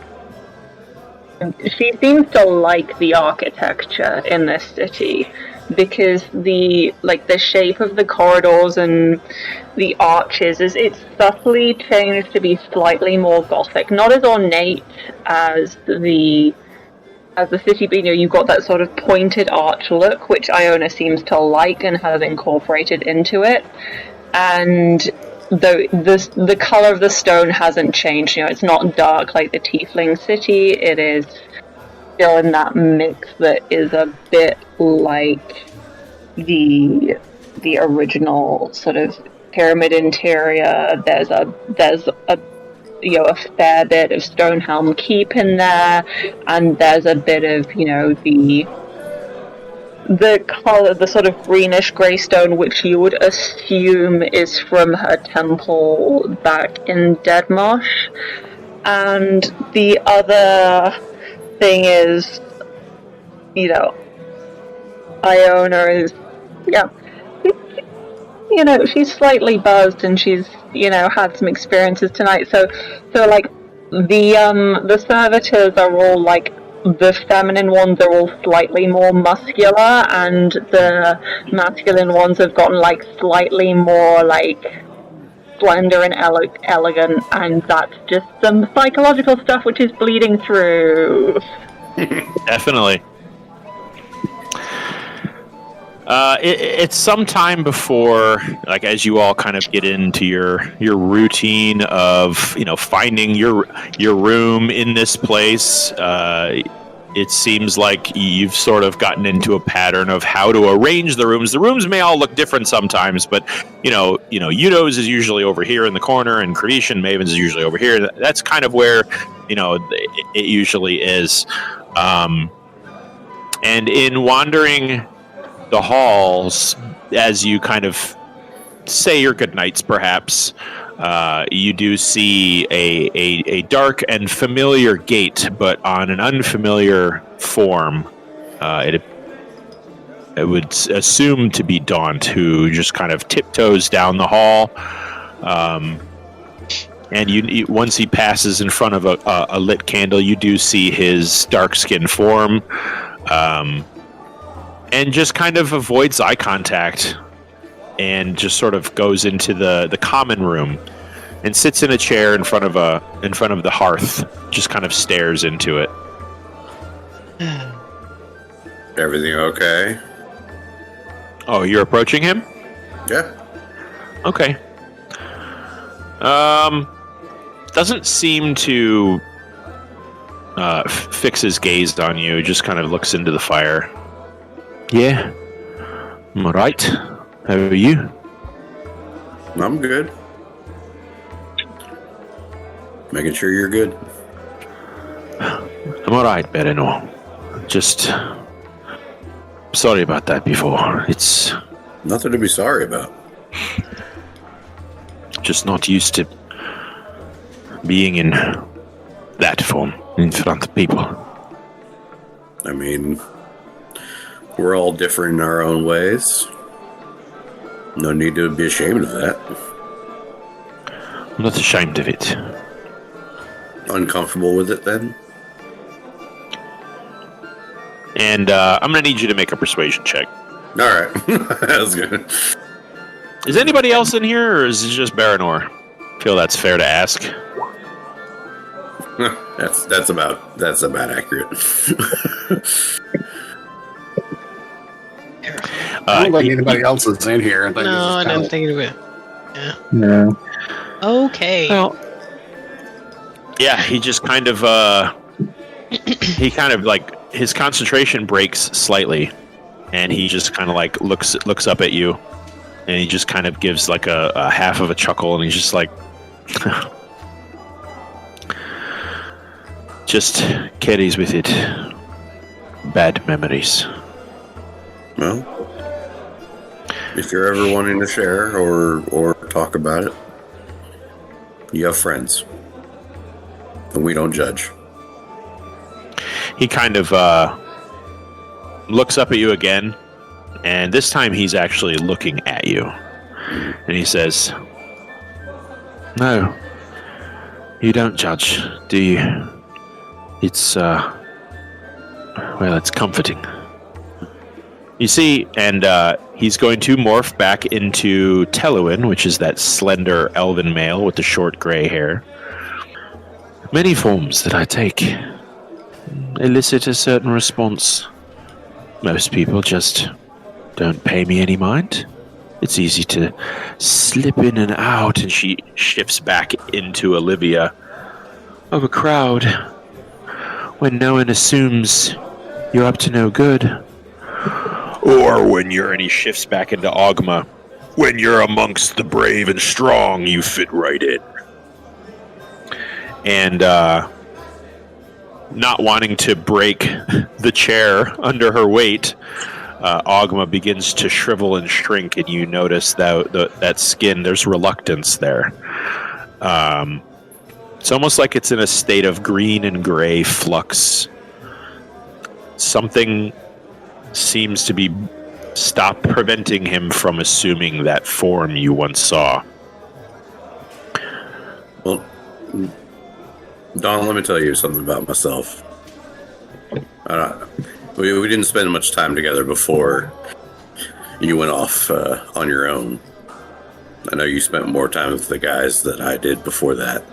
she seems to like the architecture in this city, because the shape of the corridors and the arches it's subtly changed to be slightly more gothic, not as ornate as the city, but you've got that sort of pointed arch look, which Iona seems to like and has incorporated into it. and the color of the stone hasn't changed. It's not dark like the Tiefling City. It is still in that mix that is a bit like the original sort of pyramid interior. There's a fair bit of Stonehelm Keep in there, and there's a bit of the color, the sort of greenish grey stone, which you would assume is from her temple back in Deadmarsh. And the other thing is, Iona is, she's slightly buzzed, and she's, had some experiences tonight. So like, the servitors are all like, the feminine ones are all slightly more muscular, and the masculine ones have gotten like slightly more like slender and elegant, and that's just some psychological stuff which is bleeding through. Definitely. It's some time before, like, as you all kind of get into your routine of, finding your room in this place. It seems like you've sort of gotten into a pattern of how to arrange the rooms. The rooms may all look different sometimes, but Udo's is usually over here in the corner, and Kradish and Maven's is usually over here. That's kind of where it usually is. And in wandering the halls, as you kind of say your goodnights, perhaps, you do see a dark and familiar gate, but on an unfamiliar form. It would assume to be Daunt, who just kind of tiptoes down the hall. And you once he passes in front of a lit candle, you do see his dark-skinned form. And just kind of avoids eye contact, and just sort of goes into the common room, and sits in a chair in front of the hearth. Just kind of stares into it. Everything okay? Oh, you're approaching him? Yeah. Okay. Doesn't seem to fix his gaze on you. Just kind of looks into the fire. Yeah, I'm alright. How are you? I'm good. Making sure you're good. I'm alright, Berenor. Just sorry about that before. It's nothing to be sorry about. Just not used to being in that form in front of people. I mean, we're all different in our own ways. No need to be ashamed of that. I'm not ashamed of it. Uncomfortable with it, then? And I'm going to need you to make a persuasion check. All right. That was good. Is anybody else in here, or is it just Baranor? I feel that's fair to ask. That's about accurate. I don't think anybody else is in here. I didn't think of it. Yeah. No. Okay. Well, yeah, he just kind of like his concentration breaks slightly, and he just kind of like looks up at you, and he just kind of gives like a half of a chuckle, and he's just like, just carries with it bad memories. Well, if you're ever wanting to share or talk about it, you have friends, and we don't judge. He kind of looks up at you again, and this time he's actually looking at you, and he says, "No, you don't judge, do you? It's it's comforting." You see, and he's going to morph back into Teluin, which is that slender elven male with the short gray hair. Many forms that I take elicit a certain response. Most people just don't pay me any mind. It's easy to slip in and out, and she shifts back into Olivia, of a crowd when no one assumes you're up to no good. Or when you're, and he shifts back into Ogma, when you're amongst the brave and strong, you fit right in. And not wanting to break the chair under her weight, Ogma begins to shrivel and shrink, and you notice that skin, there's reluctance there. It's almost like it's in a state of green and gray flux. Something seems to be preventing him from assuming that form you once saw. Well, Don, let me tell you something about myself. We didn't spend much time together before you went off on your own. I know you spent more time with the guys than I did before that.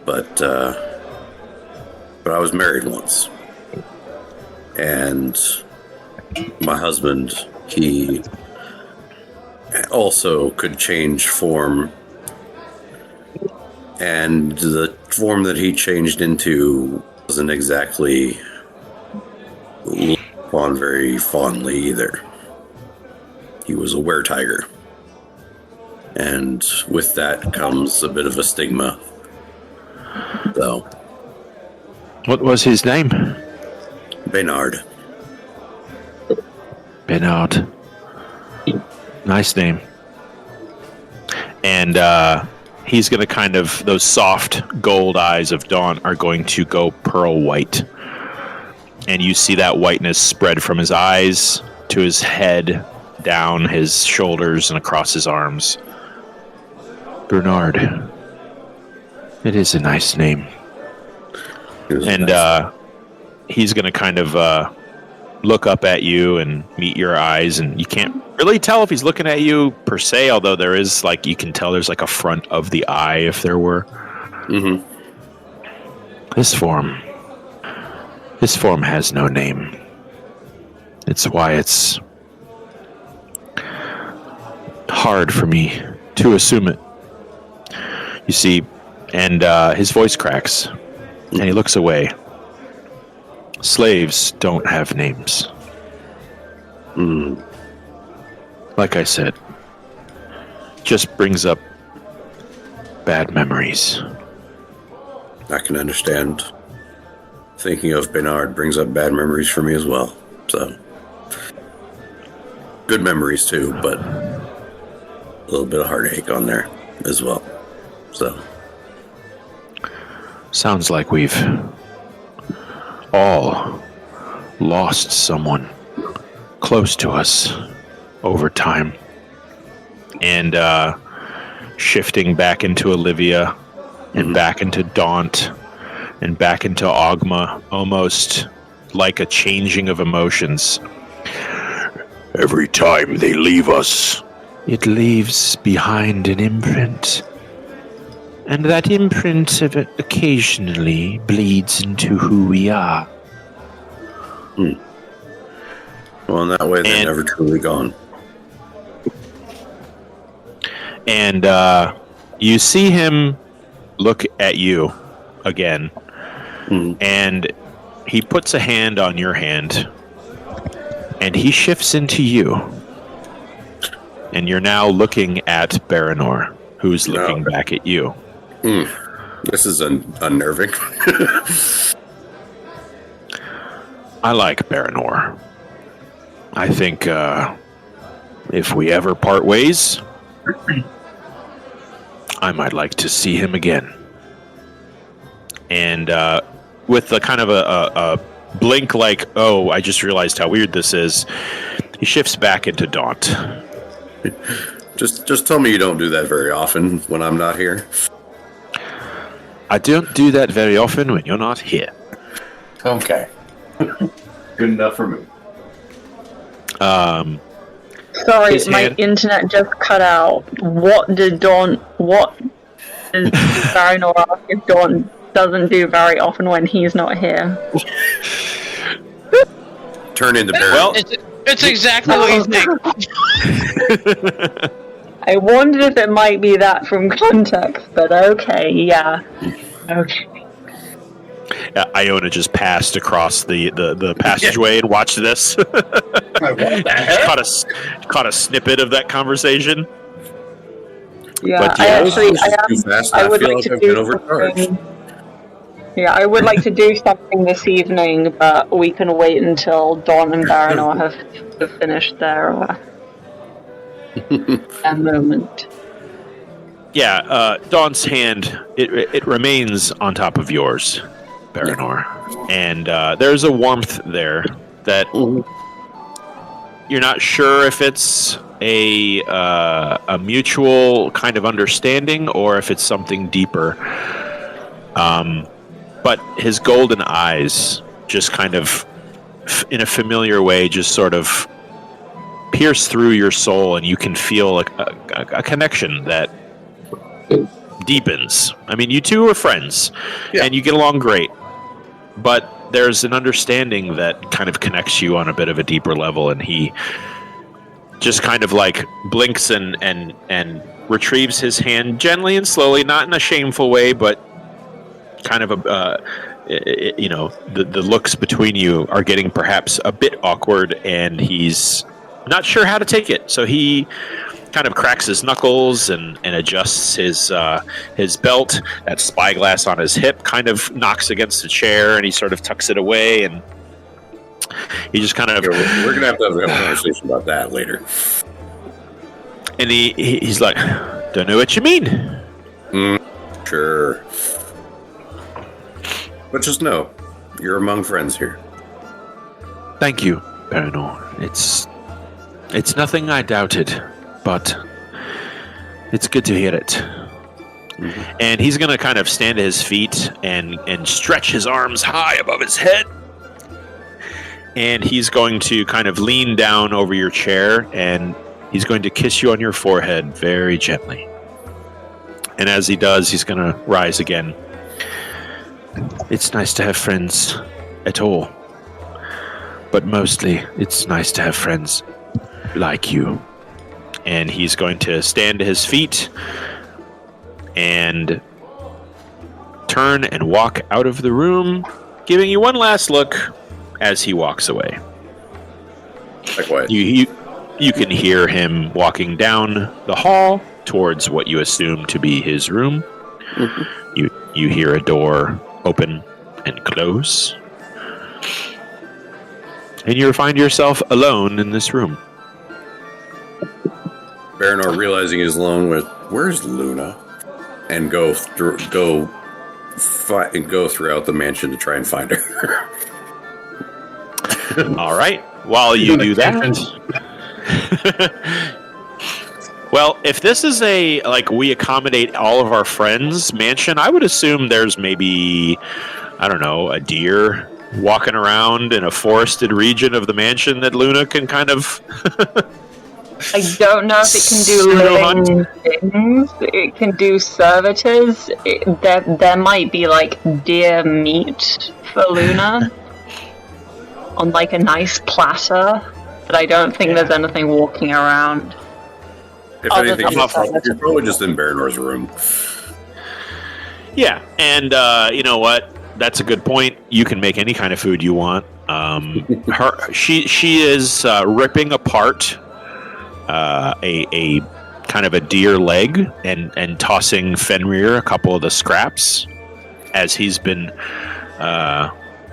But I was married once. And my husband, he also could change form. And the form that he changed into wasn't exactly looked upon very fondly either. He was a were-tiger. And with that comes a bit of a stigma. So, What was his name? Baynard. Bernard. Nice name. And he's going to kind of, those soft gold eyes of Dawn are going to go pearl white. And you see that whiteness spread from his eyes to his head, down his shoulders, and across his arms. Bernard. It is a nice name. And he's going to kind of look up at you and meet your eyes, and you can't really tell if he's looking at you per se, although there is, like, you can tell there's like a front of the eye if there were. Mm-hmm. This form has no name. It's why it's hard for me to assume it. You see, and his voice cracks, and he looks away. Slaves don't have names. Like I said, just brings up bad memories. I can understand. Thinking of Bernard brings up bad memories for me as well. So, good memories too, but a little bit of heartache on there as well. So, sounds like we've all lost someone close to us over time. And shifting back into Olivia and back into Daunt and back into Ogma, almost like a changing of emotions. Every time they leave us, it leaves behind an imprint. And that imprint occasionally bleeds into who we are. Well, in that way, they're never truly gone. And you see him look at you again. And he puts a hand on your hand. And he shifts into you. And you're now looking at Baranor, who's looking back at you. This is unnerving. I like Baranor. I think if we ever part ways, I might like to see him again. And with the kind of a blink like, oh, I just realized how weird this is, he shifts back into Daunt. Just tell me you don't do that very often when I'm not here. I don't do that very often when you're not here. Okay. Good enough for me. Sorry, my internet just cut out. What does Baranor ask if Dawn doesn't do very often when he's not here? Turn into Baranor. Well, It's exactly what you think. I wondered if it might be that from context, but okay, yeah. Okay. Iona just passed across the passageway and watched this. Caught a snippet of that conversation. Yeah, But I yeah, actually, too fast. I I would feel like like to I've been do overcharged. something. Yeah, I would like to do something this evening, but we can wait until Dawn and Baranor have finished their moment. Yeah, Dawn's hand, it remains on top of yours, Baranor. And there's a warmth there that you're not sure if it's a mutual kind of understanding or if it's something deeper. But his golden eyes just kind of, in a familiar way, just sort of pierce through your soul, and you can feel a connection that deepens. I mean, you two are friends, and you get along great, but there's an understanding that kind of connects you on a bit of a deeper level, and he just kind of like blinks and retrieves his hand gently and slowly, not in a shameful way, but kind of the looks between you are getting perhaps a bit awkward, and he's not sure how to take it. So he kind of cracks his knuckles and adjusts his belt. That spyglass on his hip kind of knocks against the chair, and he sort of tucks it away, and he just kind of... Yeah, we're going to have a conversation about that later. And he's like, don't know what you mean. Sure. But just know, you're among friends here. Thank you, Baranor. It's nothing I doubted, but it's good to hear it. Mm-hmm. And he's going to kind of stand to his feet and stretch his arms high above his head. And he's going to kind of lean down over your chair, and he's going to kiss you on your forehead very gently. And as he does, he's going to rise again. It's nice to have friends at all, but mostly it's nice to have friends like you. And he's going to stand to his feet and turn and walk out of the room, giving you one last look as he walks away. Like what? You can hear him walking down the hall towards what you assume to be his room. Mm-hmm. You hear a door open and close, and you find yourself alone in this room. Baranor, realizing he's alone with, where's Luna? And go throughout the mansion to try and find her. All right. While you do that, well, if this is a we accommodate all of our friends mansion, I would assume there's maybe, I don't know, a deer walking around in a forested region of the mansion that Luna can kind of. I don't know if it can do living things. It can do servitors. There might be deer meat for Luna on a nice platter, but I don't think there's anything walking around. If anything, you're probably just in Baranor's room. Yeah, and you know what? That's a good point. You can make any kind of food you want. She is ripping apart a kind of a deer leg and tossing Fenrir a couple of the scraps, as he's been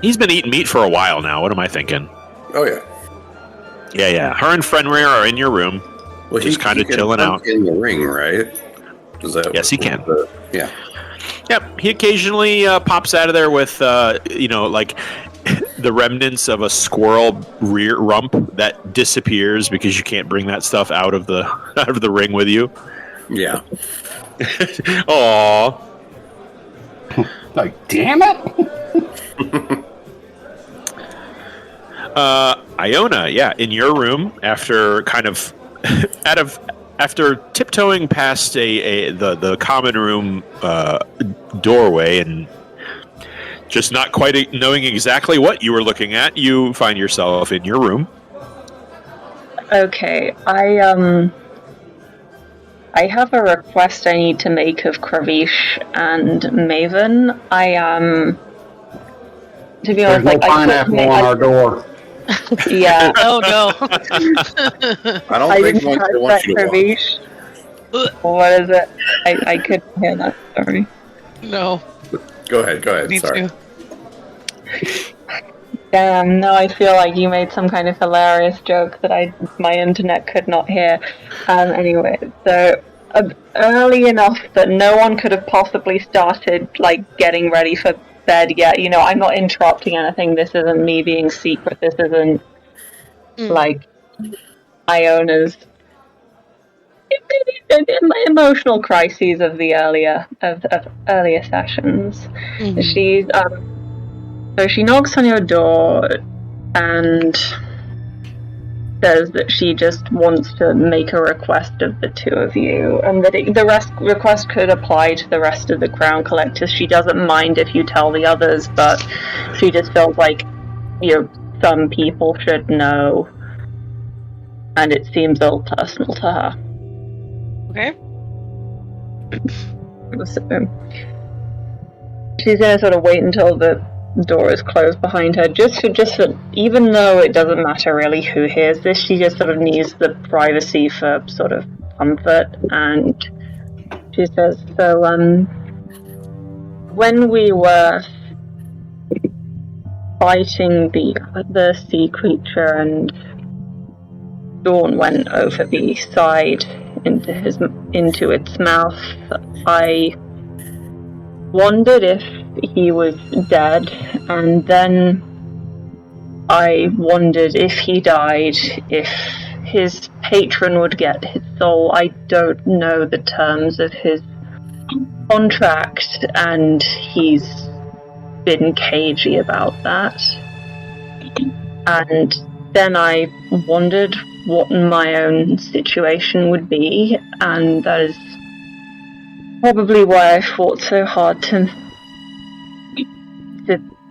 eating meat for a while now. What am I thinking? Oh yeah. Yeah. Her and Fenrir are in your room. Well, just kind of chilling out in the ring, right? Yes, he can. Yeah. Yep. He occasionally pops out of there with the remnants of a squirrel rear rump that disappears because you can't bring that stuff out of the ring with you. Yeah. Aww. Damn it! Iona, in your room, after kind of after tiptoeing past the common room doorway and just not quite knowing exactly what you were looking at, you find yourself in your room. Okay, I have a request I need to make of Kravish and Maven. To be There's honest, no like pineapple on our door. Yeah. Oh no. I don't think didn't catch they want you to walk. Kravish. What is it? I couldn't hear that. Sorry. No. Go ahead. Me Sorry. too. Damn, no, I feel like you made some kind of hilarious joke that my internet could not hear. Anyway, so early enough that no one could have possibly started, like, getting ready for bed yet. You know, I'm not interrupting anything. This isn't me being secret. This isn't, like, Iona's emotional crises of the earlier sessions. Mm-hmm. She's, so she knocks on your door and says that she just wants to make a request of the two of you, and that the request could apply to the rest of the crown collectors. She doesn't mind if you tell the others, but she just feels like, you know, some people should know, and it seems a little personal to her. Okay. So, she's gonna sort of wait until the door is closed behind her, just for even though it doesn't matter really who hears this, she just sort of needs the privacy for sort of comfort. And she says, so when we were fighting the sea creature and Dawn went over the side into its mouth, I wondered if he was dead, and then I wondered if he died, if his patron would get his soul. I don't know the terms of his contract, and he's been cagey about that. And then I wondered what my own situation would be, and that is probably why I fought so hard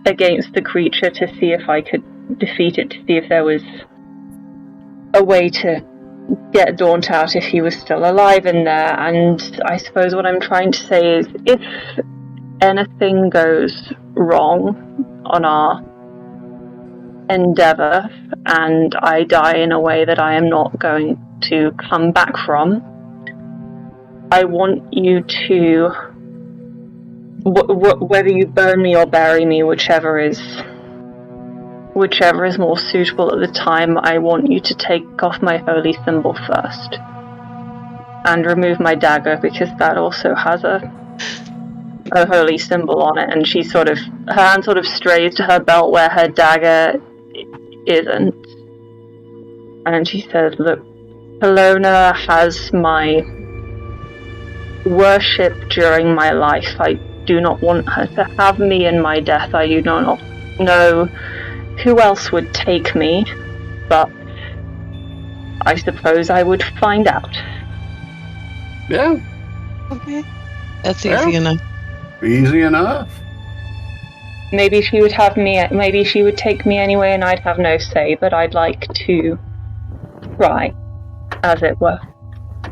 against the creature, to see if I could defeat it, to see if there was a way to get Daunt out if he was still alive in there. And I suppose what I'm trying to say is, if anything goes wrong on our endeavor and I die in a way that I am not going to come back from, I want you to, whether you burn me or bury me, whichever is more suitable at the time, I want you to take off my holy symbol first and remove my dagger, because that also has a holy symbol on it. And her hand sort of strays to her belt where her dagger isn't, and she says, look, Kelowna has my worship during my life. I do not want her to have me in my death. I do not know who else would take me, but I suppose I would find out. Yeah. Okay. That's easy enough. Easy enough. Maybe she would have me, maybe she would take me anyway and I'd have no say, but I'd like to try, as it were.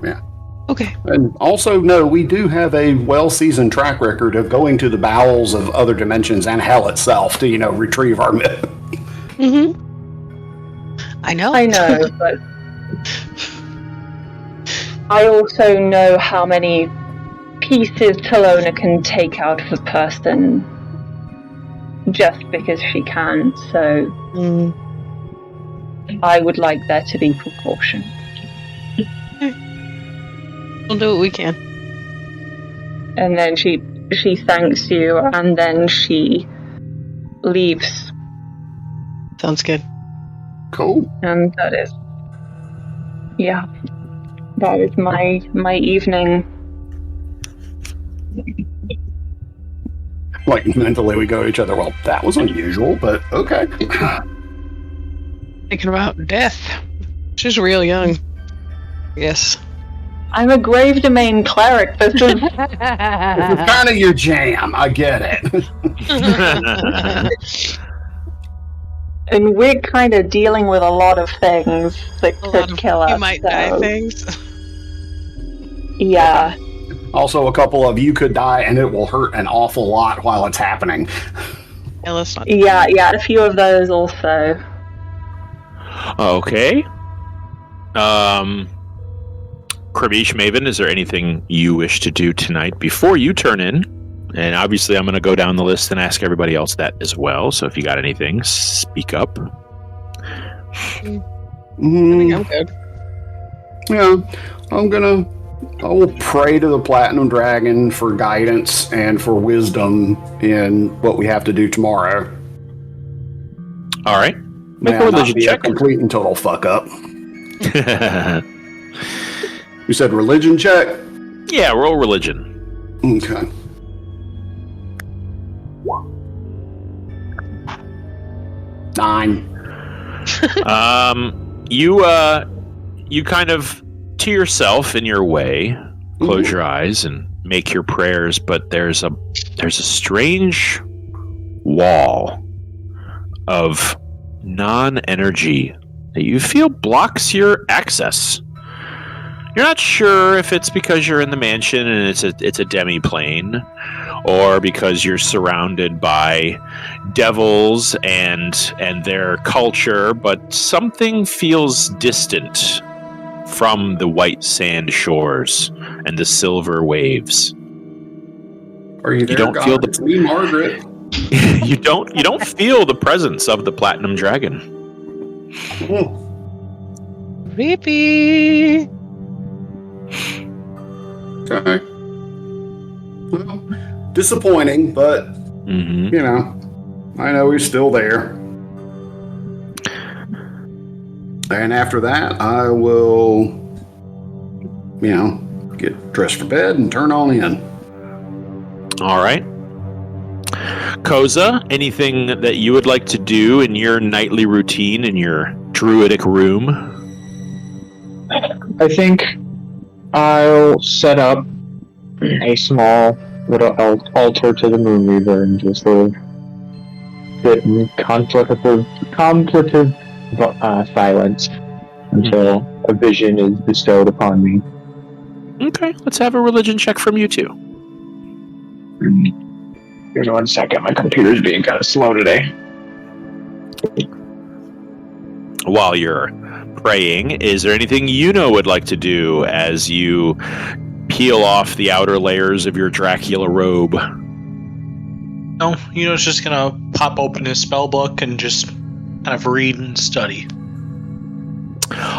Yeah. Okay. And also, no, we do have a well-seasoned track record of going to the bowels of other dimensions and hell itself to, retrieve our myth. Mm-hmm. I know, but I also know how many pieces Kelowna can take out of a person just because she can, so I would like there to be precaution. We'll do what we can. And then she thanks you, and then she leaves. Sounds good. Cool. And that is my evening. Like, mentally we go to each other, well, that was unusual, but okay. Thinking about death. She's real young. Yes. I'm a grave domain cleric. This is kind of your jam. I get it. And we're kind of dealing with a lot of things that A lot could of kill us. you might die things. Yeah. Also, a couple of you could die, and it will hurt an awful lot while it's happening. Yeah, let's not. Yeah, a few of those also. Okay. Krabish Maven, is there anything you wish to do tonight before you turn in? And obviously, I'm going to go down the list and ask everybody else that as well. So if you got anything, speak up. I think I'm good. Yeah, I will pray to the Platinum Dragon for guidance and for wisdom in what we have to do tomorrow. All right. Make a religion check. Complete and total fuck up. You said religion check? Yeah, roll religion. Okay. Nine. You kind of, to yourself in your way, close your eyes and make your prayers, but there's a strange wall of non-energy that you feel blocks your access. You're not sure if it's because you're in the mansion and it's a demi-plane, or because you're surrounded by devils and their culture, but something feels distant from the white sand shores and the silver waves. Are you there, you don't God? feel It's me, Margaret. you don't feel the presence of the Platinum Dragon. Creepy. Okay. Well, disappointing, but you know, I know he's still there. And after that, I will, get dressed for bed and turn on in. All right. Koza, anything that you would like to do in your nightly routine in your druidic room? I think I'll set up a small little altar to the Moon Reaver and just sort of sit in contemplative silence until a vision is bestowed upon me. Okay, let's have a religion check from you too. Here's 1 second. My computer's being kind of slow today. While you're praying, is there anything Yuno would like to do as you peel off the outer layers of your Dracula robe? No, Yuno's just gonna pop open his spell book and just kind of read and study.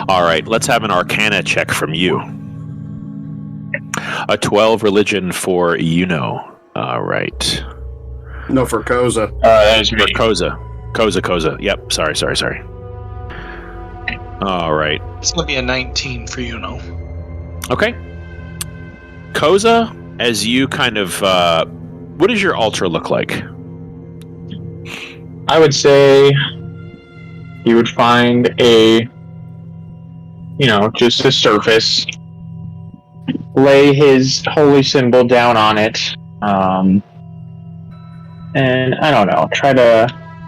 All right, let's have an Arcana check from you. A 12 religion for Yuno. All right. No, for Koza. That is me. For Koza. Koza. Yep, sorry. All right. It's gonna be a 19 for Yuno. Okay. Koza, as you kind of... what does your altar look like? I would say you would find just a surface, lay his holy symbol down on it, and I don't know, try to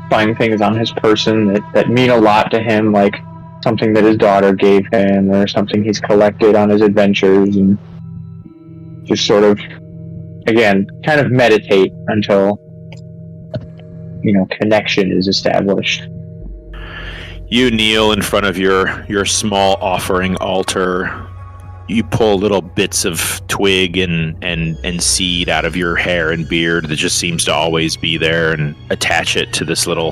find things on his person that mean a lot to him, like something that his daughter gave him or something he's collected on his adventures, and just sort of, again, kind of meditate until, connection is established. You kneel in front of your small offering altar. You pull little bits of twig and seed out of your hair and beard that just seems to always be there, and attach it to this little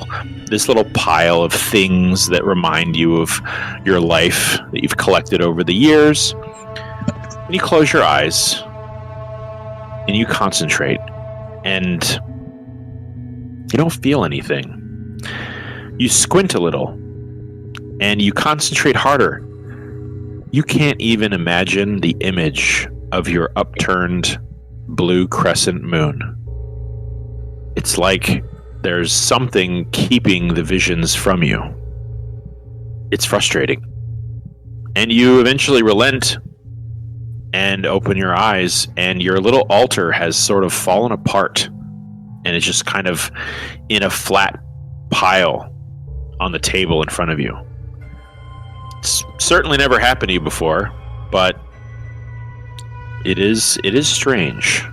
pile of things that remind you of your life that you've collected over the years. And you close your eyes and you concentrate, and you don't feel anything. You squint a little and you concentrate harder. You can't even imagine the image of your upturned blue crescent moon. It's like there's something keeping the visions from you. It's frustrating. And you eventually relent and open your eyes, and your little altar has sort of fallen apart, and it's just kind of in a flat pile on the table in front of you. It's certainly never happened to you before, but it is strange.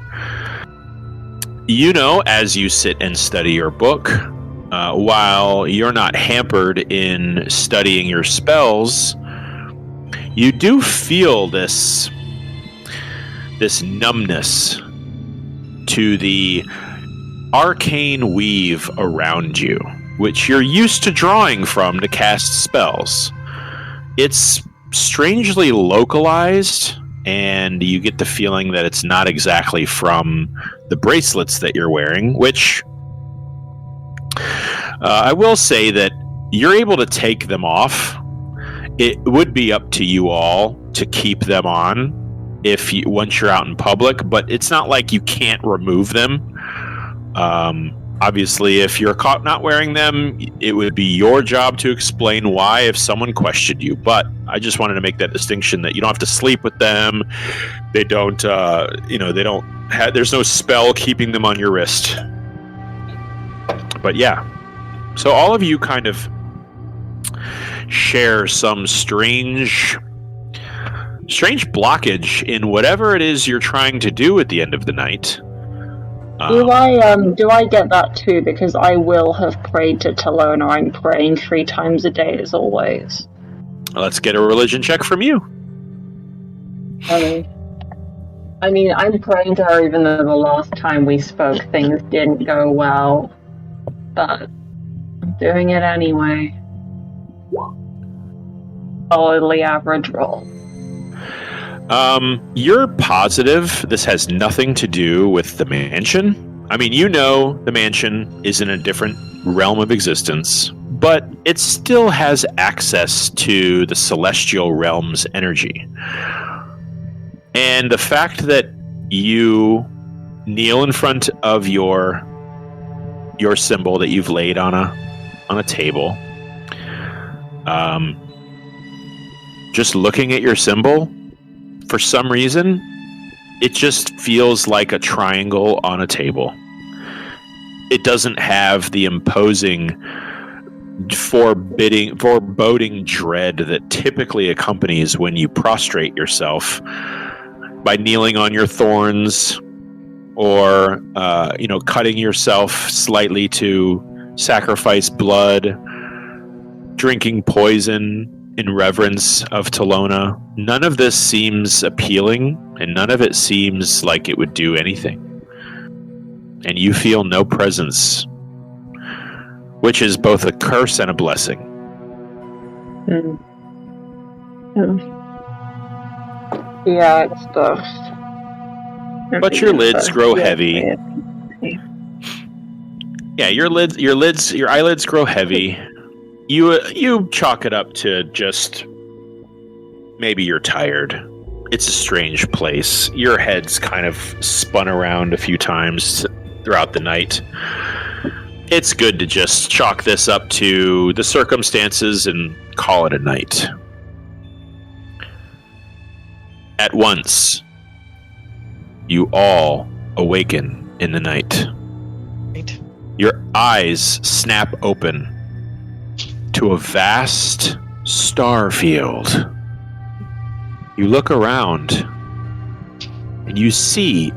You know, as you sit and study your book, while you're not hampered in studying your spells, you do feel this numbness to the arcane weave around you, which you're used to drawing from to cast spells. It's strangely localized, and you get the feeling that it's not exactly from the bracelets that you're wearing, which I will say that you're able to take them off. It would be up to you all to keep them on once you're out in public, but it's not like you can't remove them. Obviously, if you're caught not wearing them, it would be your job to explain why if someone questioned you. But I just wanted to make that distinction that you don't have to sleep with them. They don't, there's no spell keeping them on your wrist. But yeah, so all of you kind of share some strange blockage in whatever it is you're trying to do at the end of the night. Do I get that too? Because I will have prayed to Talona. I'm praying 3 times a day as always. Let's get a religion check from you. I mean, I'm praying to her even though the last time we spoke things didn't go well. But I'm doing it anyway. Solidly average roll. You're positive this has nothing to do with the mansion. I mean, you know the mansion is in a different realm of existence, but it still has access to the celestial realm's energy. And the fact that you kneel in front of your symbol that you've laid on a table, just looking at your symbol, for some reason, it just feels like a triangle on a table. It doesn't have the imposing, foreboding dread that typically accompanies when you prostrate yourself by kneeling on your thorns or, cutting yourself slightly to sacrifice blood, drinking poison in reverence of Talona. None of this seems appealing, and none of it seems like it would do anything. And you feel no presence, which is both a curse and a blessing. Yeah, it's tough. But your lids grow heavy. Yeah, your eyelids grow heavy. You chalk it up to just maybe you're tired. It's a strange place. Your head's kind of spun around a few times throughout the night. It's good to just chalk this up to the circumstances and call it a night. At once, you all awaken in the night. Your eyes snap open to a vast star field. You look around and you see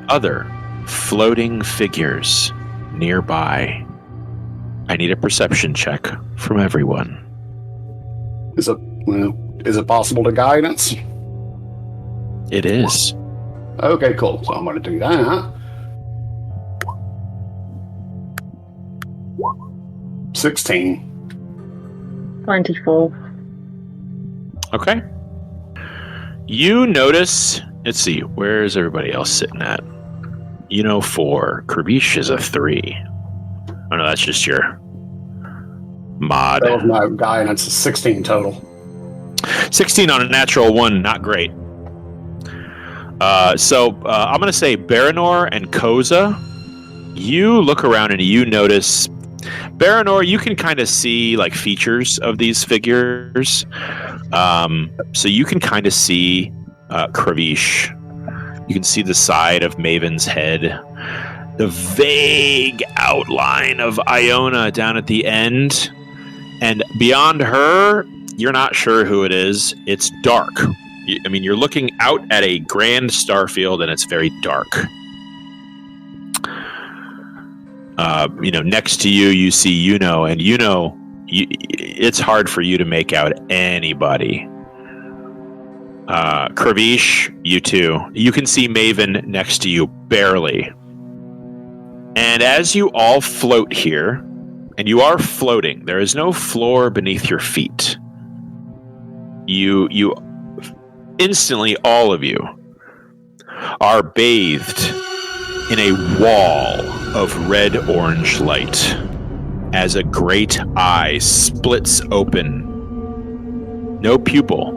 other floating figures nearby. I need a perception check from everyone. Is it possible to guidance? It is. Okay, cool. So I'm going to do that. 16. 24. Okay. You notice, let's see, where is everybody else sitting at? 4. Krabish is a 3. Oh no, that's just your mod. That was my guidance. 16 total. 16 on a natural 1, not great. So I'm going to say Baranor and Koza. You look around and you notice Baranor, you can kind of see like features of these figures. So you can kind of see Kravish. You can see the side of Maven's head. The vague outline of Iona down at the end. And beyond her, you're not sure who it is. It's dark. You're looking out at a grand starfield, and it's very dark. Next to you, you see Yuno, and it's hard for you to make out anybody. Kravish, you too. You can see Maven next to you, barely. And as you all float here, and you are floating, there is no floor beneath your feet. You instantly, all of you, are bathed in a wall of red-orange light as a great eye splits open. No pupil.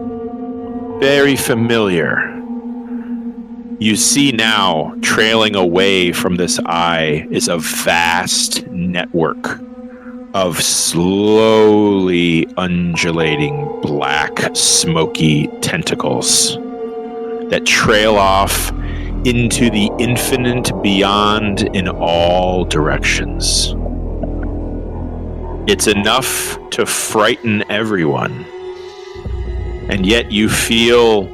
Very familiar. You see now, trailing away from this eye, is a vast network of slowly undulating black, smoky tentacles that trail off into the infinite beyond in all directions. It's enough to frighten everyone, and yet you feel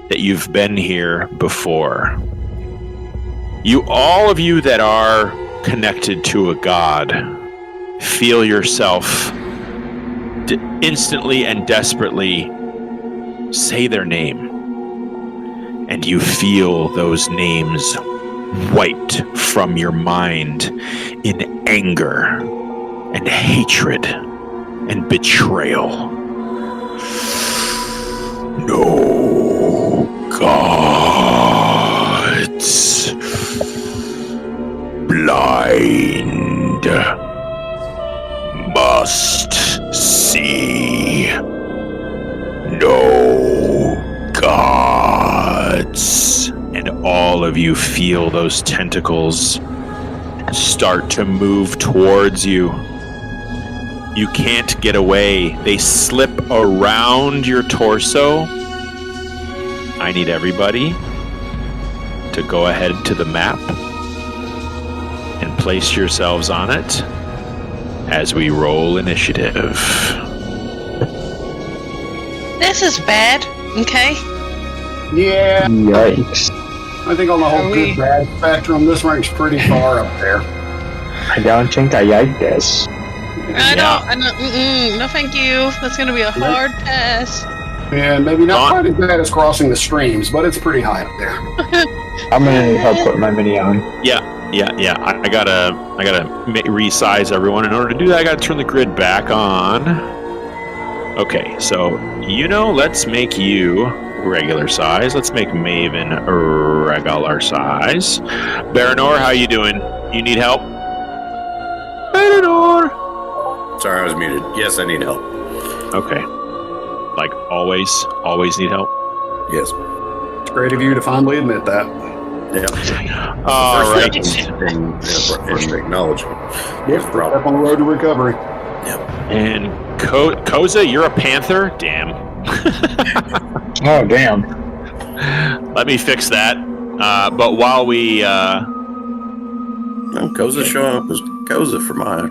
that you've been here before. All of you that are connected to a god, feel yourself instantly and desperately say their name. And you feel those names wiped from your mind in anger and hatred and betrayal. No gods. Blind. Must see. No gods. And all of you feel those tentacles start to move towards you. You can't get away. They slip around your torso. I need everybody to go ahead to the map and place yourselves on it as we roll initiative. This is bad, okay? Yeah. Yikes. I think on the whole good bad spectrum, this ranks pretty far up there. I don't think I like this. I don't, no thank you. That's going to be a hard pass. And maybe not quite as bad as crossing the streams, but it's pretty high up there. I'm gonna help put my mini on. Yeah. I gotta resize everyone. In order to do that, I gotta turn the grid back on. Okay, so let's make you regular size. Let's make Maven regular size. Baranor, how you doing? You need help? Baranor. Sorry, I was muted. Yes, I need help. Okay. Like always need help? Yes. It's great of you to finally admit that. Yeah. All right. In acknowledgement. Yep, up on the road to recovery. Yep. And Koza, you're a panther? Damn. Oh, damn. Let me fix that. But while we... Koza showing up as Koza for mine.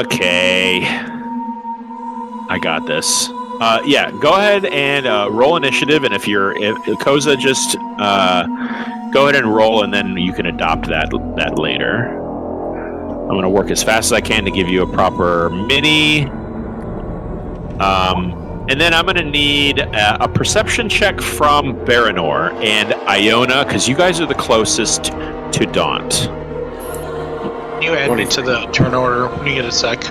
Okay. I got this. Go ahead and roll initiative, and if Koza, just go ahead and roll, and then you can adopt that later. I'm going to work as fast as I can to give you a proper mini. And then I'm going to need a perception check from Baranor and Iona, because you guys are the closest to Daunt. You add me to the turn order when you get a sec.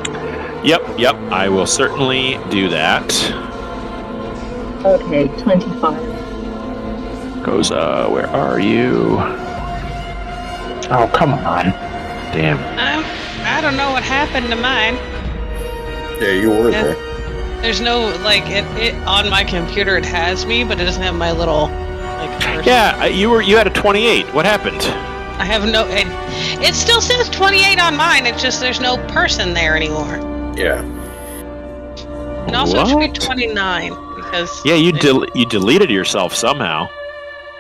Yep, I will certainly do that. Okay, 25. Koza, where are you? Oh, come on. Damn. I don't know what happened to mine. Yeah, you were there. There's no, it on my computer it has me, but it doesn't have my little, person. Yeah, you had a 28. What happened? I have no, it still says 28 on mine, it's just there's no person there anymore. Yeah. And also it should be 29, because... Yeah, you deleted yourself somehow.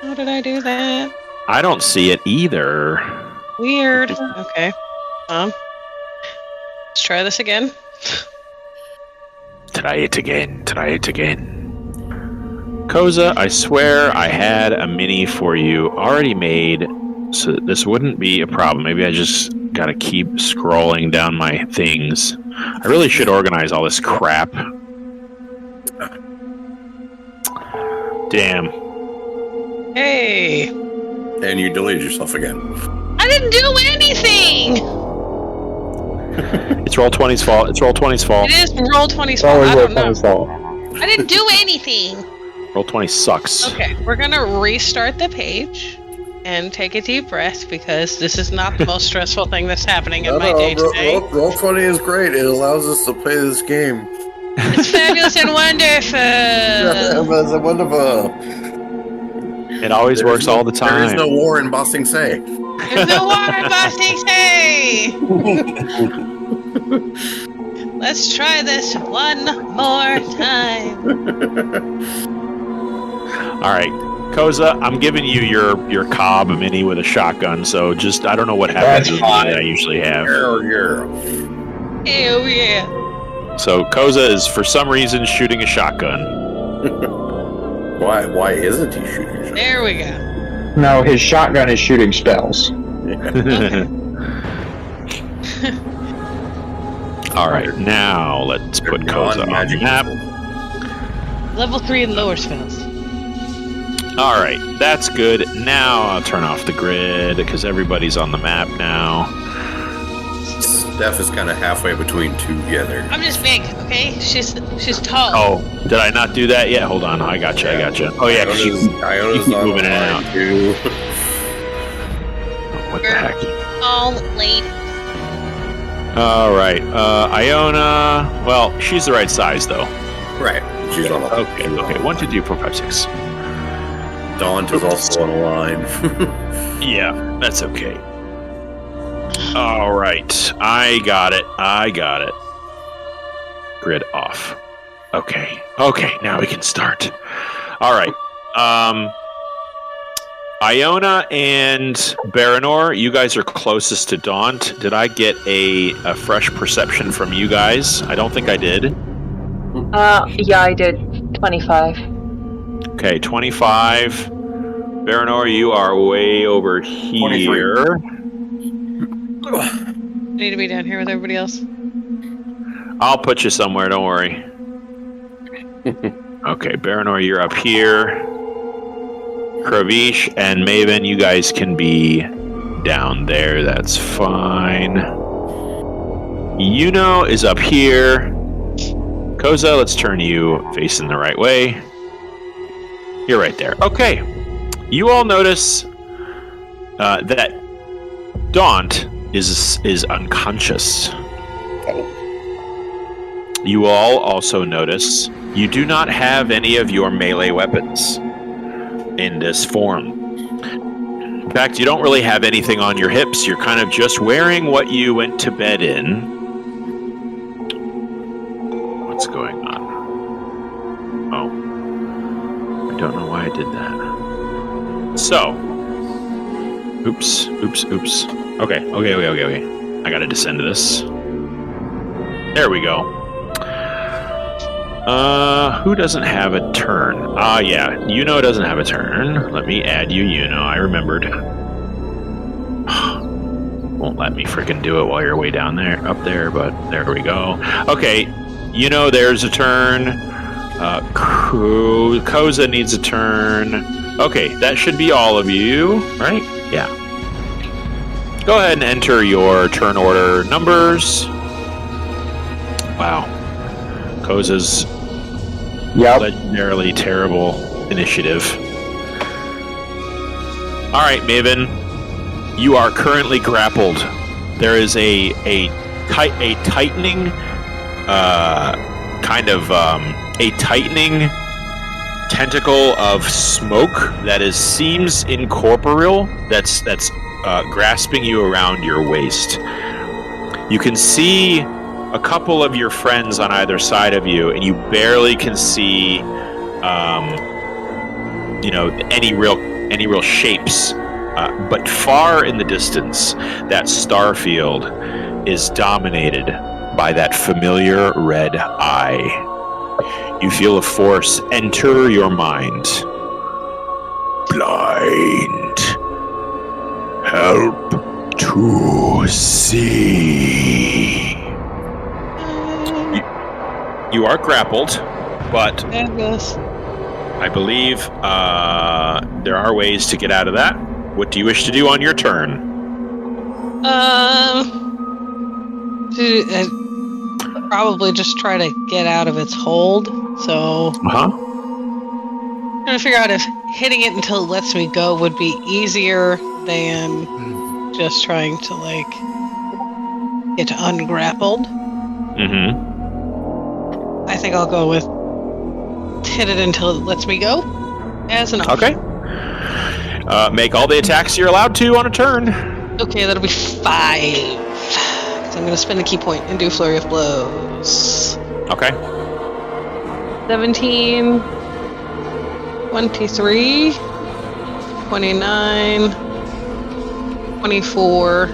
How did I do that? I don't see it either. Weird. Okay. Let's try this again. Try it again. Koza, I swear I had a mini for you already made, so that this wouldn't be a problem. Maybe I just gotta keep scrolling down my things. I really should organize all this crap. Damn. Hey. And you deleted yourself again. I didn't do anything! It's Roll20's fault. It is Roll20's It's fault. always I don't know. Roll20's fault. I didn't do anything. Roll20 sucks. Okay, we're gonna restart the page and take a deep breath because this is not the most stressful thing that's happening in my day today. Roll20 is great. It allows us to play this game. It's fabulous and wonderful. It's wonderful. It always works all the time. There is no war in Bossing Say. There's no water busting say. Let's try this one more time. All right, Koza, I'm giving you your Cobb mini with a shotgun. So just I don't know what happens That's fine. that I usually have. Hell yeah. So Koza is for some reason shooting a shotgun. Why isn't he shooting your shot? There we go. No, his shotgun is shooting spells. All right, now let's put Koza on the map. Level 3 and lower spells. All right, that's good. Now I'll turn off the grid because everybody's on the map now. Steph is kind of halfway between two together. I'm just big, okay? She's tall. Oh, did I not do that yet? Hold on, I got you. Oh yeah, 'cause you Iona's keep on moving in and line, out. too. What the heck? All late. All right, Iona. Well, she's the right size though. Right. She's on the Okay. 1, 2, 3, 4, 5, 6. Daunt is also on the line. Yeah, that's okay. All right, I got it. Grid off. Okay, now we can start. All right. Iona and Baranor, you guys are closest to Daunt. Did I get a fresh perception from you guys? I don't think I did. Yeah, I did 25. Okay, 25. Baranor, you are way over here. Need to be down here with everybody else. I'll put you somewhere, don't worry. Okay, Baranor, you're up here. Kravish and Maven, you guys can be down there. That's fine. Yuno is up here. Koza, let's turn you facing the right way. You're right there. Okay. You all notice that Daunt is unconscious. You all also notice you do not have any of your melee weapons in this form. In fact, you don't really have anything on your hips. You're kind of just wearing what you went to bed in. What's going on? Oh. I don't know why I did that. So. Oops. Okay. I gotta descend to this. There we go. Who doesn't have a turn? Yeah, Yuno doesn't have a turn. Let me add you, Yuno. I remembered. Won't let me freaking do it while you're way down there, up there, but there we go. Okay, Yuno, there's a turn. Koza needs a turn. Okay, that should be all of you, right? Yeah. Go ahead and enter your turn order numbers. Wow. Koza's legendarily terrible initiative. All right, Maven. You are currently grappled. There is a tightening, a tightening tentacle of smoke that seems incorporeal. That's grasping you around your waist. You can see a couple of your friends on either side of you, and you barely can see, any real shapes. But far in the distance, that star field is dominated by that familiar red eye. You feel a force enter your mind. Blind. Help to see. You are grappled, but I believe there are ways to get out of that. What do you wish to do on your turn? Probably just try to get out of its hold. So, I'm trying to figure out if hitting it until it lets me go would be easier than just trying to get ungrappled. I think I'll go with hit it until it lets me go as an option. Okay. Make all the attacks you're allowed to on a turn. Okay, that'll be 5. Because I'm going to spend a key point and do Flurry of Blows. Okay. 17, 23, 29, 24,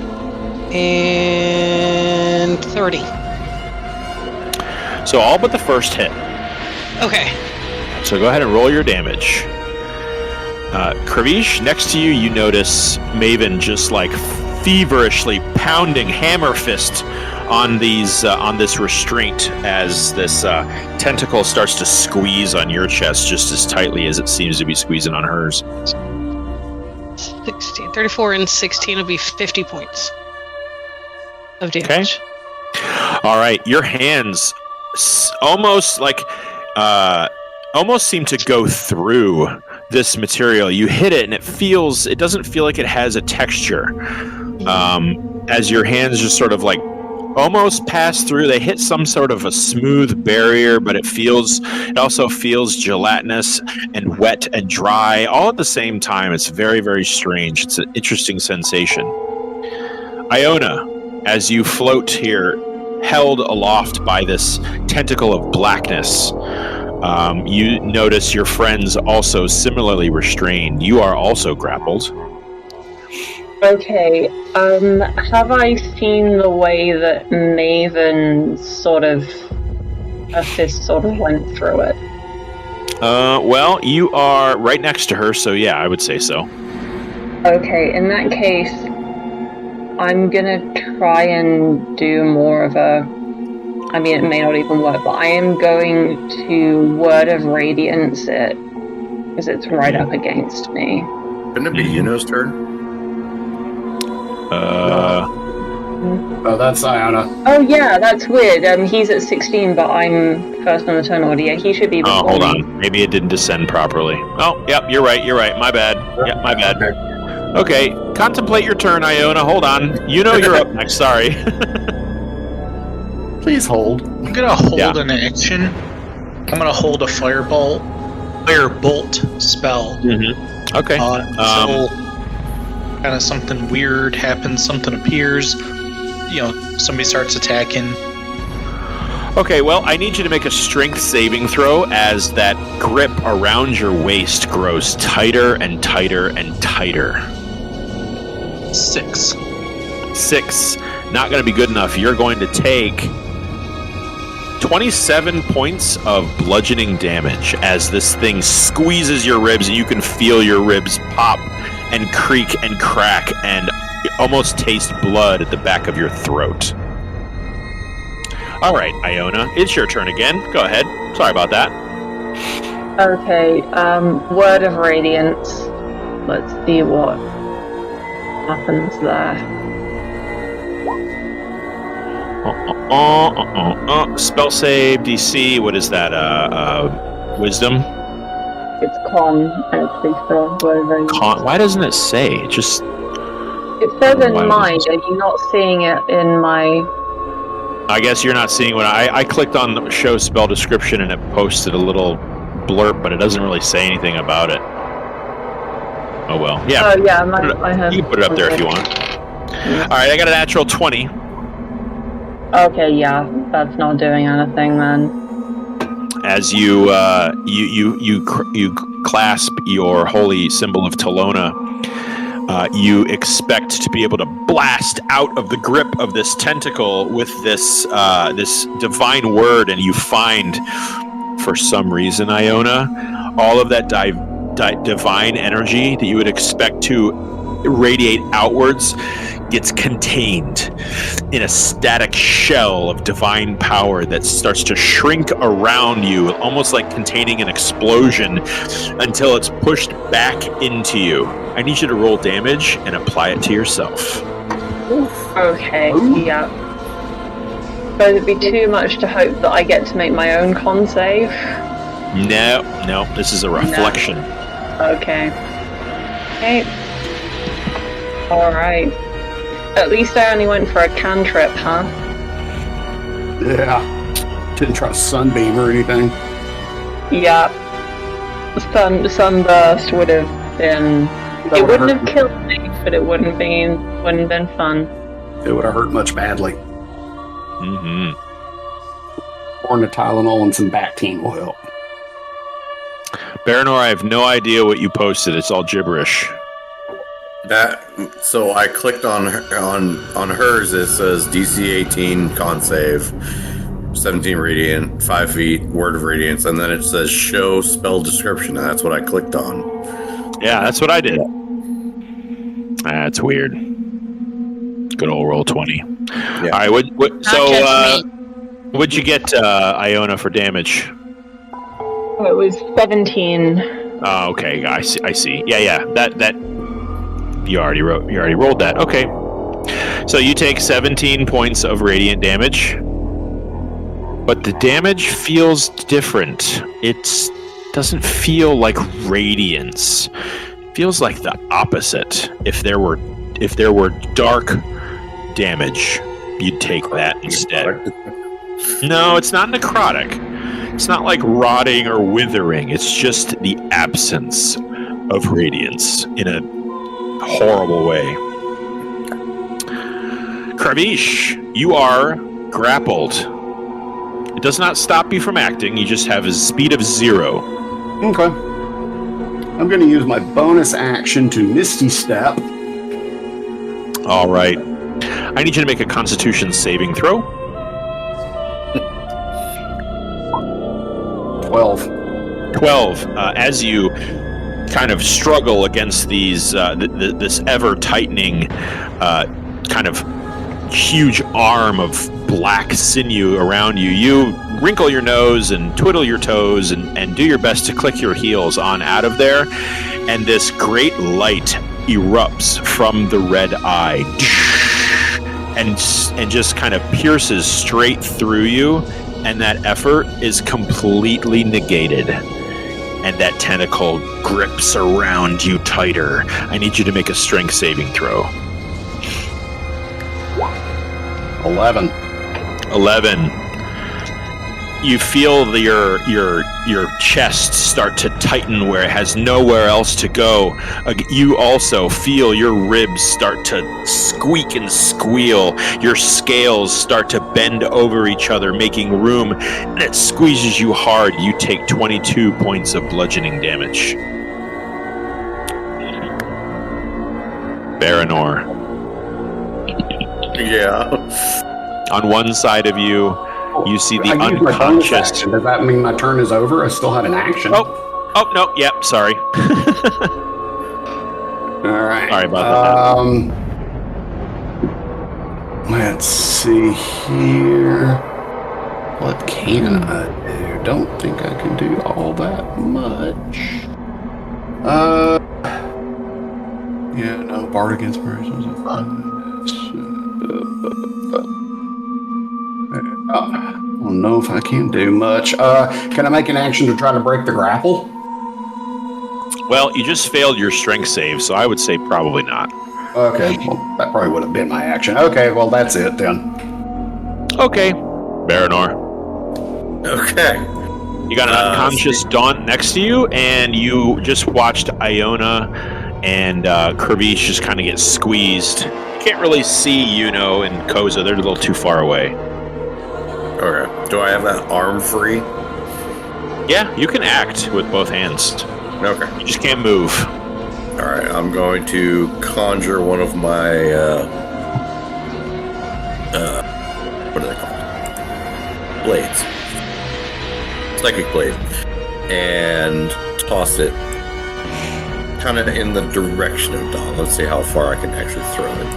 and 30. So all but the first hit. Okay. So go ahead and roll your damage. Kravish, next to you, you notice Maven just feverishly pounding hammer fist on this restraint as this tentacle starts to squeeze on your chest just as tightly as it seems to be squeezing on hers. 16, 34 and 16 will be 50 points of damage. Okay. All right, your hands almost seem to go through this material. You hit it and it doesn't feel like it has a texture. As your hands just sort of almost pass through, they hit some sort of a smooth barrier, but it also feels gelatinous and wet and dry all at the same time. It's very, very strange. It's an interesting sensation. Iona, as you float here, held aloft by this tentacle of blackness, you notice your friends also similarly restrained. You are also grappled. Okay, have I seen the way that Maven a fist sort of went through it? Well, you are right next to her, so yeah, I would say so. Okay, in that case, I'm gonna try and do more of it may not even work, but I am going to Word of Radiance it, because it's right up against me. Couldn't it be Yuno's turn? Oh, that's Iona. Oh yeah, that's weird. He's at 16, but I'm first on the turn order. Yeah, he should be before hold me. on. Maybe it didn't descend properly. Oh, yep, you're right. My bad. Yep, my bad. Okay, contemplate your turn, Iona. Hold on. You're up next. Sorry. Please hold. I'm gonna hold an action. I'm gonna hold a firebolt spell. Mm-hmm. Okay. Until kind of something weird happens, something appears. Somebody starts attacking. Okay, well, I need you to make a strength saving throw as that grip around your waist grows tighter and tighter and tighter. 6. 6. Not going to be good enough. You're going to take 27 points of bludgeoning damage as this thing squeezes your ribs, and you can feel your ribs pop and creak and crack and almost taste blood at the back of your throat. All right, Iona, it's your turn again. Go ahead. Sorry about that. Okay, Word of Radiance. Let's see what happens there. Spell save, DC, what is that? Wisdom? It's Con, actually, for Word of Radiance. Con? Why doesn't it say? It just... It says in mine, and you're not seeing it in my... I guess you're not seeing what I clicked on the show spell description and it posted a little blurb, but it doesn't really say anything about it. Oh well. Yeah. Oh yeah, I have. You can put it up there if you want. Yeah. Alright, I got a natural 20. Okay, yeah, that's not doing anything then. As you clasp your holy symbol of Talona, You expect to be able to blast out of the grip of this tentacle with this divine word, and you find, for some reason, Iona, all of that divine energy that you would expect to radiate outwards gets contained in a static shell of divine power that starts to shrink around you, almost like containing an explosion, until it's pushed back into you. I need you to roll damage and apply it to yourself. Okay, yeah. So it'd be too much to hope that I get to make my own con save? No, this is a reflection. No. Okay. Alright. At least I only went for a cantrip, huh? Yeah. Didn't try sunbeam or anything. Yeah. Sunburst would have been... It wouldn't have killed me, but it wouldn't have been fun. It would have hurt much badly. Mm-hmm. Or a Tylenol and some Bactine will help. Baranor, I have no idea what you posted. It's all gibberish. So I clicked on hers. It says DC 18 con save, 17 radiant, 5 feet, word of radiance, and then it says show spell description, and that's what I clicked on. Yeah, that's what I did. That's weird. Good old roll 20. Yeah. All right, what'd you get, Iona, for damage? Oh, it was 17. Oh, okay. I see. Yeah. That you already rolled that. Okay. So you take 17 points of radiant damage, but the damage feels different. It doesn't feel like radiance. It feels like the opposite. If there were dark damage, you'd take that instead. No, it's not necrotic. It's not like rotting or withering. It's just the absence of radiance in a horrible way. Kravish, you are grappled. It does not stop you from acting. You just have a speed of 0. Okay. I'm going to use my bonus action to Misty Step. All right. I need you to make a Constitution saving throw. 12. As you kind of struggle against these this ever tightening kind of huge arm of black sinew around you, you wrinkle your nose and twiddle your toes and do your best to click your heels on out of there, and this great light erupts from the red eye and just kind of pierces straight through you, and that effort is completely negated. And that tentacle grips around you tighter. I need you to make a strength saving throw. 11. You feel your chest start to tighten where it has nowhere else to go. You also feel your ribs start to squeak and squeal. Your scales start to bend over each other, making room, and it squeezes you hard. You take 22 points of bludgeoning damage. Baranor. Yeah. On one side of you, you see the unconscious. Does that mean my turn is over? I still had an action. Oh no. Yep. Sorry. All right. Sorry about that. Let's see here. What can I do? Don't think I can do all that much. Yeah, no. Bardic inspirations. I don't know if I can do much. Can I make an action to try to break the grapple? Well, you just failed your strength save, so I would say probably not. Okay, well, that probably would have been my action. Okay, well, that's it then. Okay. Baranor. Okay. You got an unconscious Daunt next to you, and you just watched Iona and Kravish just kind of get squeezed. You can't really see Yuno and Koza. They're a little too far away. Okay. Do I have that arm free? Yeah, you can act with both hands. Okay. You just can't move. All right, I'm going to conjure one of my what are they called? Blades. Psychic blade, and toss it kind of in the direction of Dawn. Let's see how far I can actually throw it.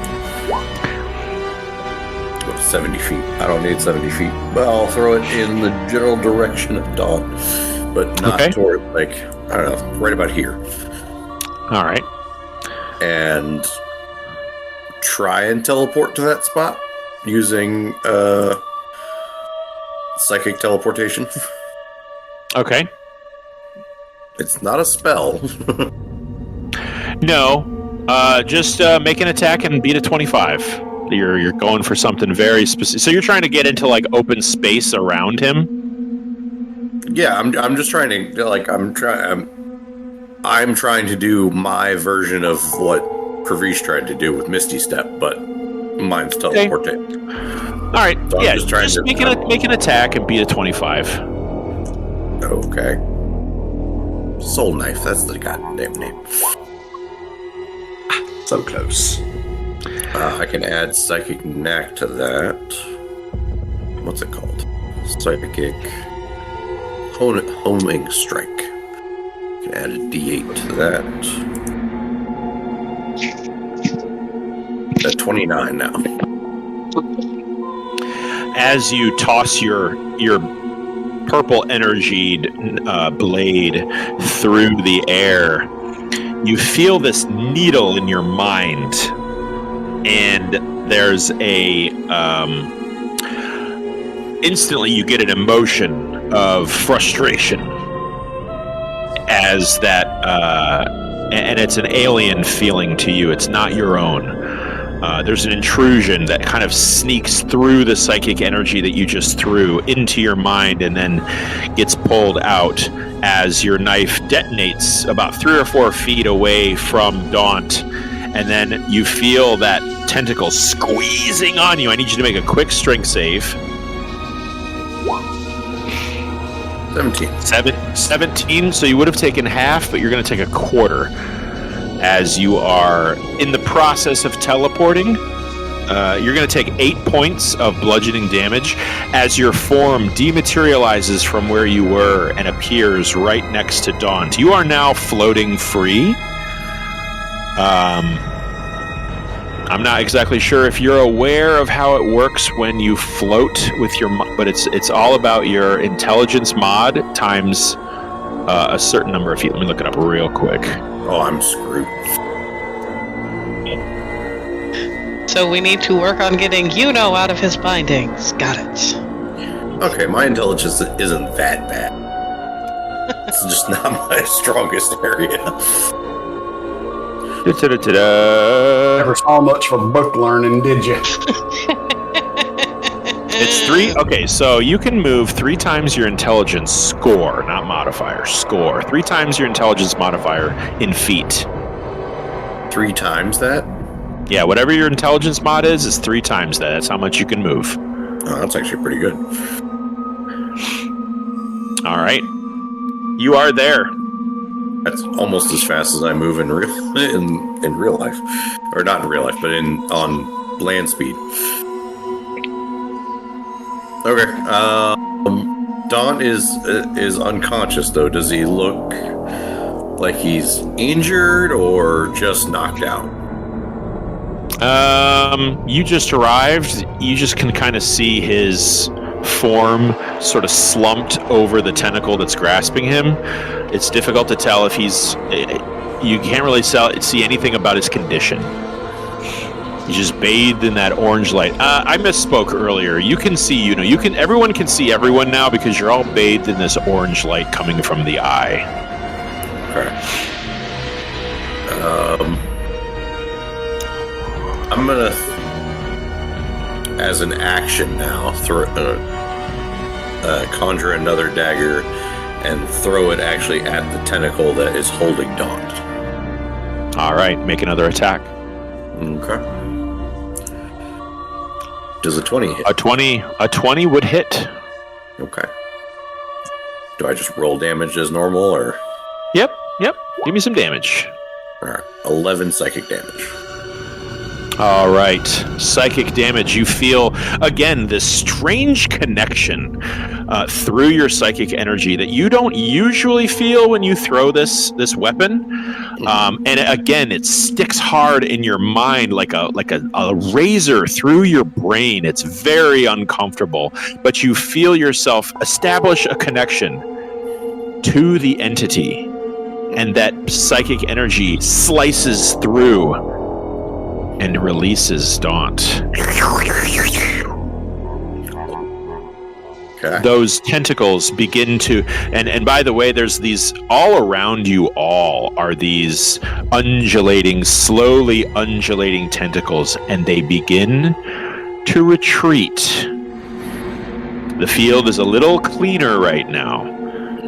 70 feet. I don't need 70 feet, but I'll throw it in the general direction of Dawn, but not toward, like, I don't know, right about here. All right. And try and teleport to that spot using psychic teleportation. Okay. It's not a spell. No. Just make an attack and beat a 25. You're going for something very specific. So you're trying to get into like open space around him? Yeah, I'm just trying to, like, I'm trying to do my version of what Pravish tried to do with Misty Step, but mine's teleportation. All right. So yeah, just make an attack and beat a 25. Okay. Soul Knife, that's the goddamn name. So close. I can add Psychic Knack to that. What's it called? Psychic Homing Strike. I can add a D8 to that. At 29 now. As you toss your purple energied blade through the air, you feel this needle in your mind. And there's instantly you get an emotion of frustration as that, and it's an alien feeling to you. It's not your own. There's an intrusion that kind of sneaks through the psychic energy that you just threw into your mind and then gets pulled out as your knife detonates about 3 or 4 feet away from Daunt. And then you feel that tentacle squeezing on you. I need you to make a quick strength save. 17. So you would have taken half, but you're going to take a quarter as you are in the process of teleporting. You're going to take 8 points of bludgeoning damage as your form dematerializes from where you were and appears right next to Daunt. You are now floating free. I'm not exactly sure if you're aware of how it works when you float with your, but it's all about your intelligence mod times a certain number of feet. Let me look it up real quick. Oh, I'm screwed. So we need to work on getting out of his bindings. Got it. Okay, my intelligence isn't that bad. It's just not my strongest area. Never saw much for book learning, did you? It's 3. Okay, so you can move 3 times your intelligence score, not modifier, score. 3 times your intelligence modifier in feet. 3 times that? Yeah, whatever your intelligence mod is 3 times that. That's how much you can move. Oh, that's actually pretty good. All right. You are there. That's almost as fast as I move in real life, or not in real life, but on land speed. Okay. Don is unconscious though. Does he look like he's injured or just knocked out? You just arrived. You just can kind of see his form sort of slumped over the tentacle that's grasping him. It's difficult to tell if he's... You can't really see anything about his condition. He's just bathed in that orange light. I misspoke earlier. You can see, everyone can see everyone now because you're all bathed in this orange light coming from the eye. Okay. I'm gonna, as an action now, conjure another dagger and throw it actually at the tentacle that is holding Daunt. All right, make another attack. Okay. Does a 20 hit? A 20 would hit. Okay. Do I just roll damage as normal, or? Yep. Give me some damage. All right. 11 psychic damage. All right. Psychic damage. You feel, again, this strange connection through your psychic energy that you don't usually feel when you throw this weapon. And again, it sticks hard in your mind like a razor through your brain. It's very uncomfortable, but you feel yourself establish a connection to the entity, and that psychic energy slices through and releases Daunt. Okay. Those tentacles begin to, and by the way, there's these all around you. All are these slowly undulating tentacles, and they begin to retreat. The field is a little cleaner right now,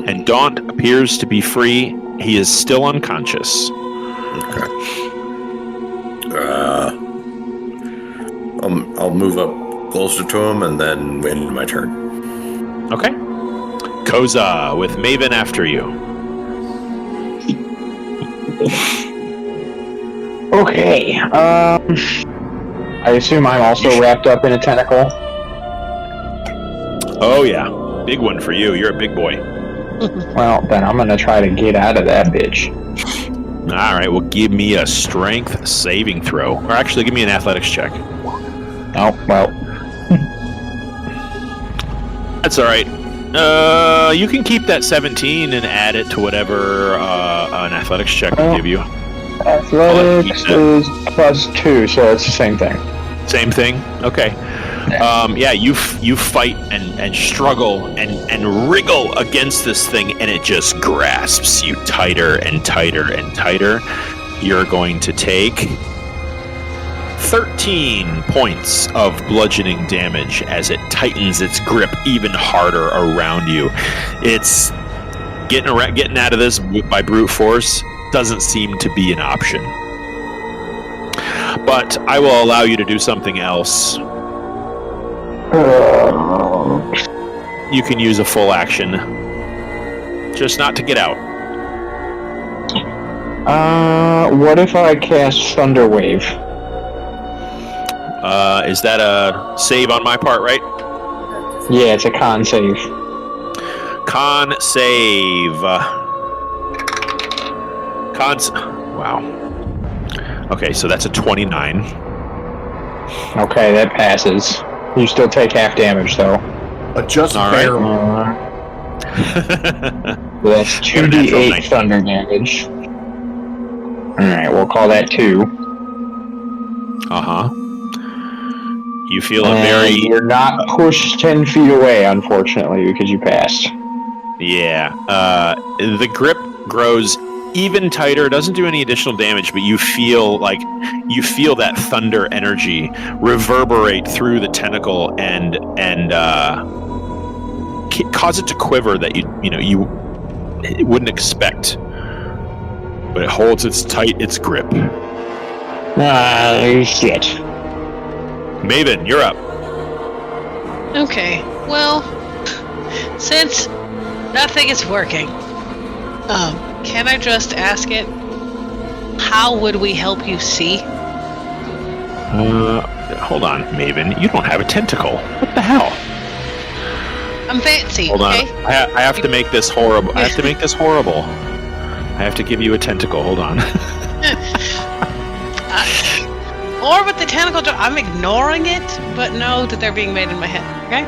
and Daunt appears to be free. He is still unconscious. Okay. I'll move up closer to him and then end my turn. Okay. Koza with Maven after you. Okay. I assume I'm also wrapped up in a tentacle. Oh yeah, big one for you. You're a big boy. Well, then I'm gonna try to get out of that bitch. All right. Well, give me a strength saving throw, or actually, give me an athletics check. Oh well. That's all right. You can keep that 17 and add it to whatever an athletics check will give you. Athletics is +2, so it's the same thing. Same thing. Okay. Yeah, you fight and struggle and wriggle against this thing, and it just grasps you tighter and tighter and tighter. You're going to take 13 points of bludgeoning damage as it tightens its grip even harder around you. It's getting out of this by brute force doesn't seem to be an option. But I will allow you to do something else. You can use a full action, just not to get out. What if I cast Thunder Wave? Is that a save on my part, right? Yeah, it's a con save. Con save. Wow. Okay, so that's a 29. Okay, that passes. You still take half damage, though. But just All right. barely. That's 2d8 thunder damage. Alright, we'll call that 2. Uh-huh. You feel a very... You're not pushed 10 feet away, unfortunately, because you passed. Yeah. The grip grows even tighter. Doesn't do any additional damage, but you feel that thunder energy reverberate through the tentacle and cause it to quiver that you wouldn't expect. But it holds its grip. Shit. Maven, you're up. Okay, well, since nothing is working, can I just ask it, how would we help you see? Hold on, Maven. You don't have a tentacle. What the hell? I'm fancy, Hold on. okay? I have to make this horrible. I have to make this horrible. I have to give you a tentacle. Hold on. Or with the tentacle, I'm ignoring it, but know that they're being made in my head, okay?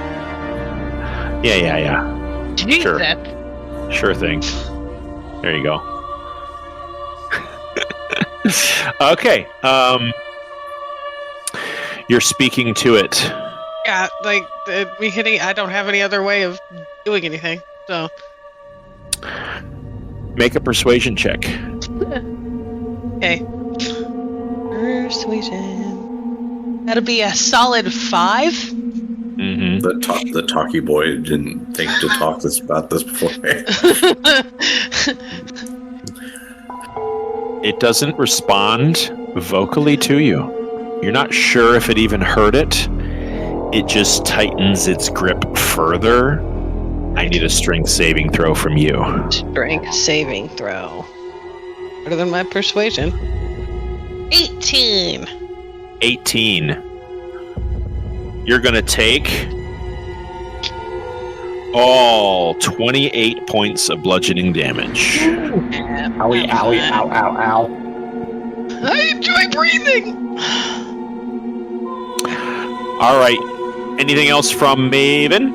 Yeah. Jesus. Sure. Sure thing. There you go. Okay. You're speaking to it. Yeah, like, I don't have any other way of doing anything, so... Make a persuasion check. Okay. Persuasion. That'll be a solid 5. Mm-hmm. The talkie boy didn't think to talk about this before. It doesn't respond vocally to you. You're not sure if it even heard it. It just tightens its grip further. I need a strength saving throw from you. Strength saving throw. Better than my persuasion. 18. 18. You're going to take all 28 points of bludgeoning damage. Owie, owie, ow, ow, ow. I enjoy breathing. All right. Anything else from Maven?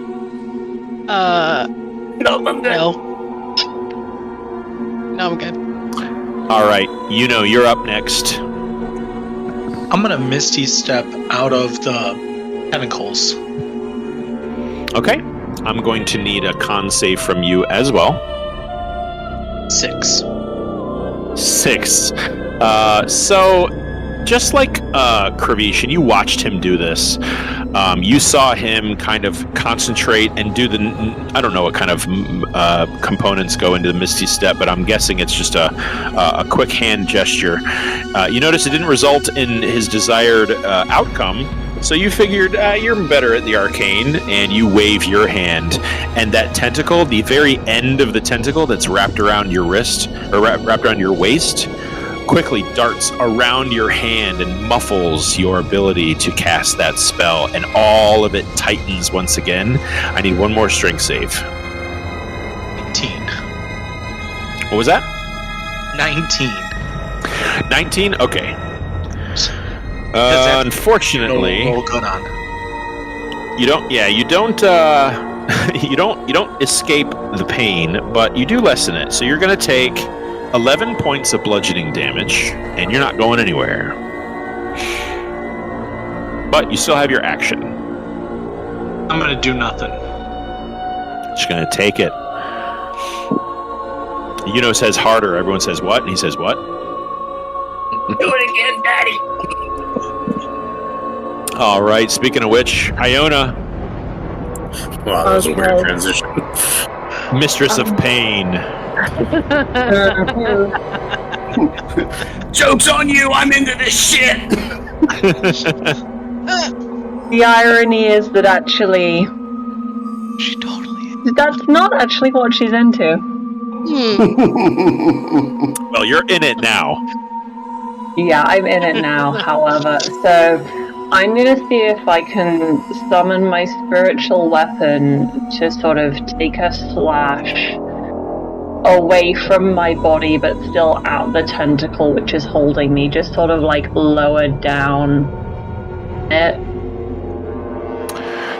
No, I'm good. No, I'm good. All right. You're up next. I'm gonna Misty Step out of the tentacles. Okay. I'm going to need a con save from you as well. 6. 6. So, just like Kravish, and you watched him do this, you saw him kind of concentrate and do I don't know what kind of components go into the Misty Step, but I'm guessing it's just a quick hand gesture. You notice it didn't result in his desired outcome, so you figured you're better at the arcane, and you wave your hand, and that tentacle, the very end of the tentacle that's wrapped around your wrist, or wrapped around your waist, quickly darts around your hand and muffles your ability to cast that spell, and all of it tightens once again. I need one more strength save. 19. What was that? 19. 19? Okay. Unfortunately, Roll good on. you don't you don't escape the pain, but you do lessen it. So you're going to take 11 points of bludgeoning damage, and you're not going anywhere. But you still have your action. I'm gonna do nothing. Just going to take it. Says harder. Everyone says what? And he says what? Do it again, Daddy. All right. Speaking of which, Iona, Wow, that was a weird transition. Mistress of Pain. Joke's on you, I'm into this shit. The irony is that actually, She totally is. that's not actually what she's into. Well, you're in it now. Yeah, I'm in it now, however. So I'm going to see if I can summon my spiritual weapon to sort of take a slash away from my body, but still out the tentacle which is holding me, just sort of like lower down it.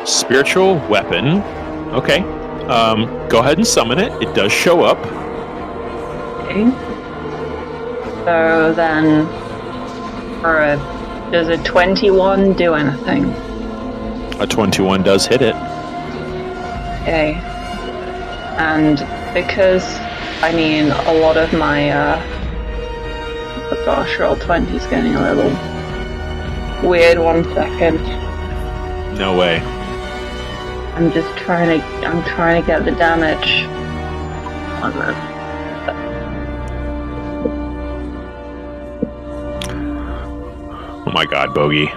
Spiritual weapon. Okay. Go ahead and summon it. It does show up. Okay. So then, does a 21 do anything? A 21 does hit it. Okay. And because, a lot of my, oh gosh, roll 20 is getting a little weird. 1 second. No way. I'm trying to get the damage on that. Oh my god, Bogey.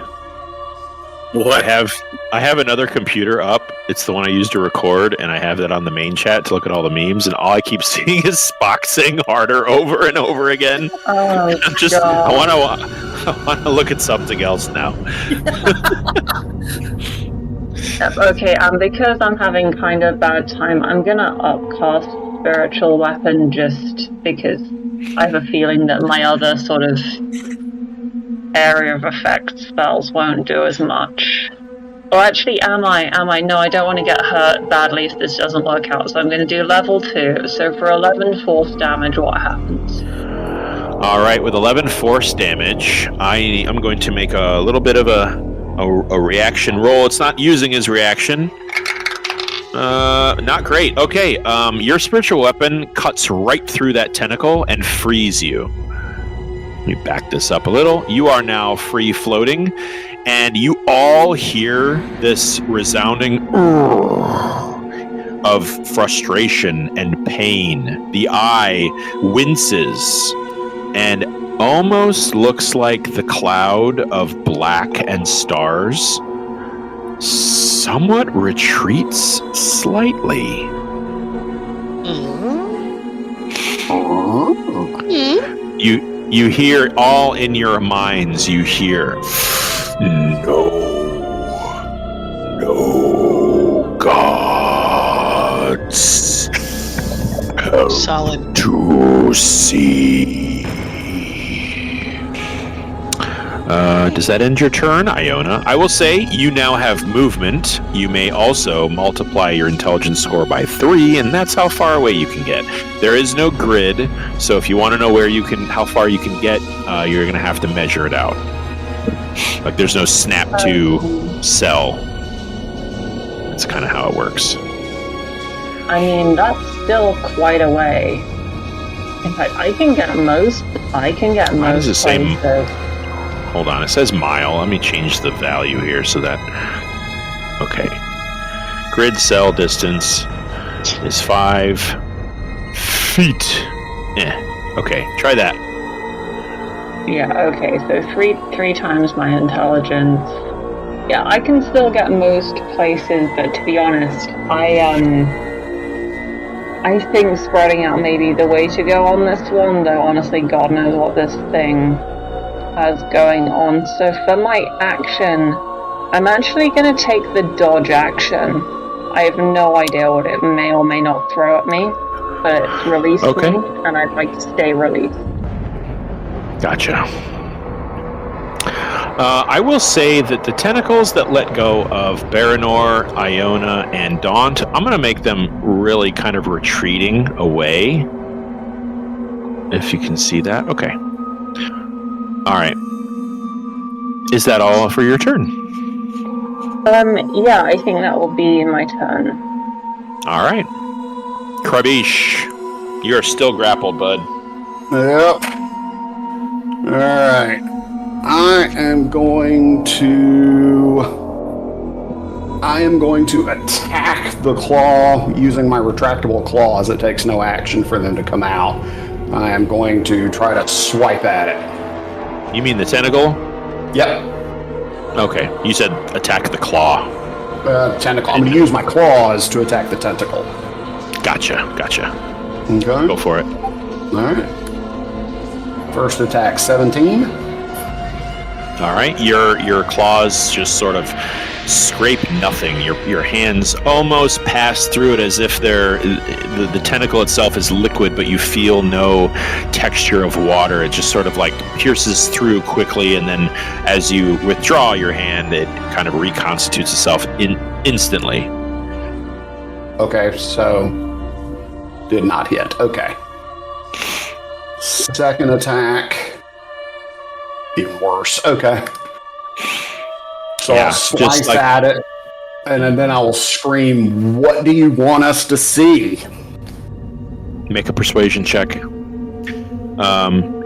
What? I have another computer up. It's the one I use to record, and I have that on the main chat to look at all the memes, and all I keep seeing is Spock saying harder over and over again. Oh, I'm just God. I want to look at something else now. Okay, because I'm having kind of bad time, I'm gonna upcast spiritual weapon just because I have a feeling that my other sort of area of effect spells won't do as much. Or actually, am I? No, I don't want to get hurt badly if this doesn't work out, so I'm going to do level 2. So for 11 force damage, what happens? Alright, with 11 force damage, I'm going to make a little bit of a reaction roll. It's not using his reaction. Not great. Okay, your spiritual weapon cuts right through that tentacle and frees you. Let me back this up a little. You are now free floating, and you all hear this resounding of frustration and pain. The eye winces and almost looks like the cloud of black and stars somewhat retreats slightly. You hear all in your minds. You hear, no gods Solid. to see. Does that end your turn, Iona? I will say you now have movement. You may also multiply your intelligence score by 3, and that's how far away you can get. There is no grid, so if you want to know how far you can get, you're going to have to measure it out. Like there's no snap to cell. That's kind of how it works. I mean, that's still quite a way. In fact, I can get most does it say places. Hold on, it says mile. Let me change the value here so that... Okay. Grid cell distance is 5 feet. Okay, try that. Yeah, okay, so three times my intelligence. Yeah, I can still get most places, but to be honest, I think spreading out may be the way to go on this one, though honestly God knows what this thing has going on. So for my action, I'm actually going to take the dodge action. I have no idea what it may or may not throw at me, but it's released me, and I'd like to stay released. Gotcha. I will say that the tentacles that let go of Baranor, Iona, and Daunt, I'm going to make them really kind of retreating away. If you can see that. Okay. All right. Is that all for your turn? Yeah, I think that will be my turn. All right. Krabish, you're still grappled, bud. Yep. All right. I am going to attack the claw using my retractable claws. It takes no action for them to come out. I am going to try to swipe at it. You mean the tentacle? Yep. Okay. You said attack the claw. Tentacle. I'm going to use my claws to attack the tentacle. Gotcha. Okay. Go for it. All right. First attack, 17. All right. Your claws just sort of scrape nothing. Your hands almost pass through it as if the tentacle itself is liquid, but you feel no texture of water. It just sort of like pierces through quickly, and then as you withdraw your hand, it kind of reconstitutes itself instantly. Okay, so did not hit. Okay. Second attack. Even worse. Okay. So Yeah, I'll slice just like- at it, and then I will scream, "What do you want us to see?" Make a persuasion check.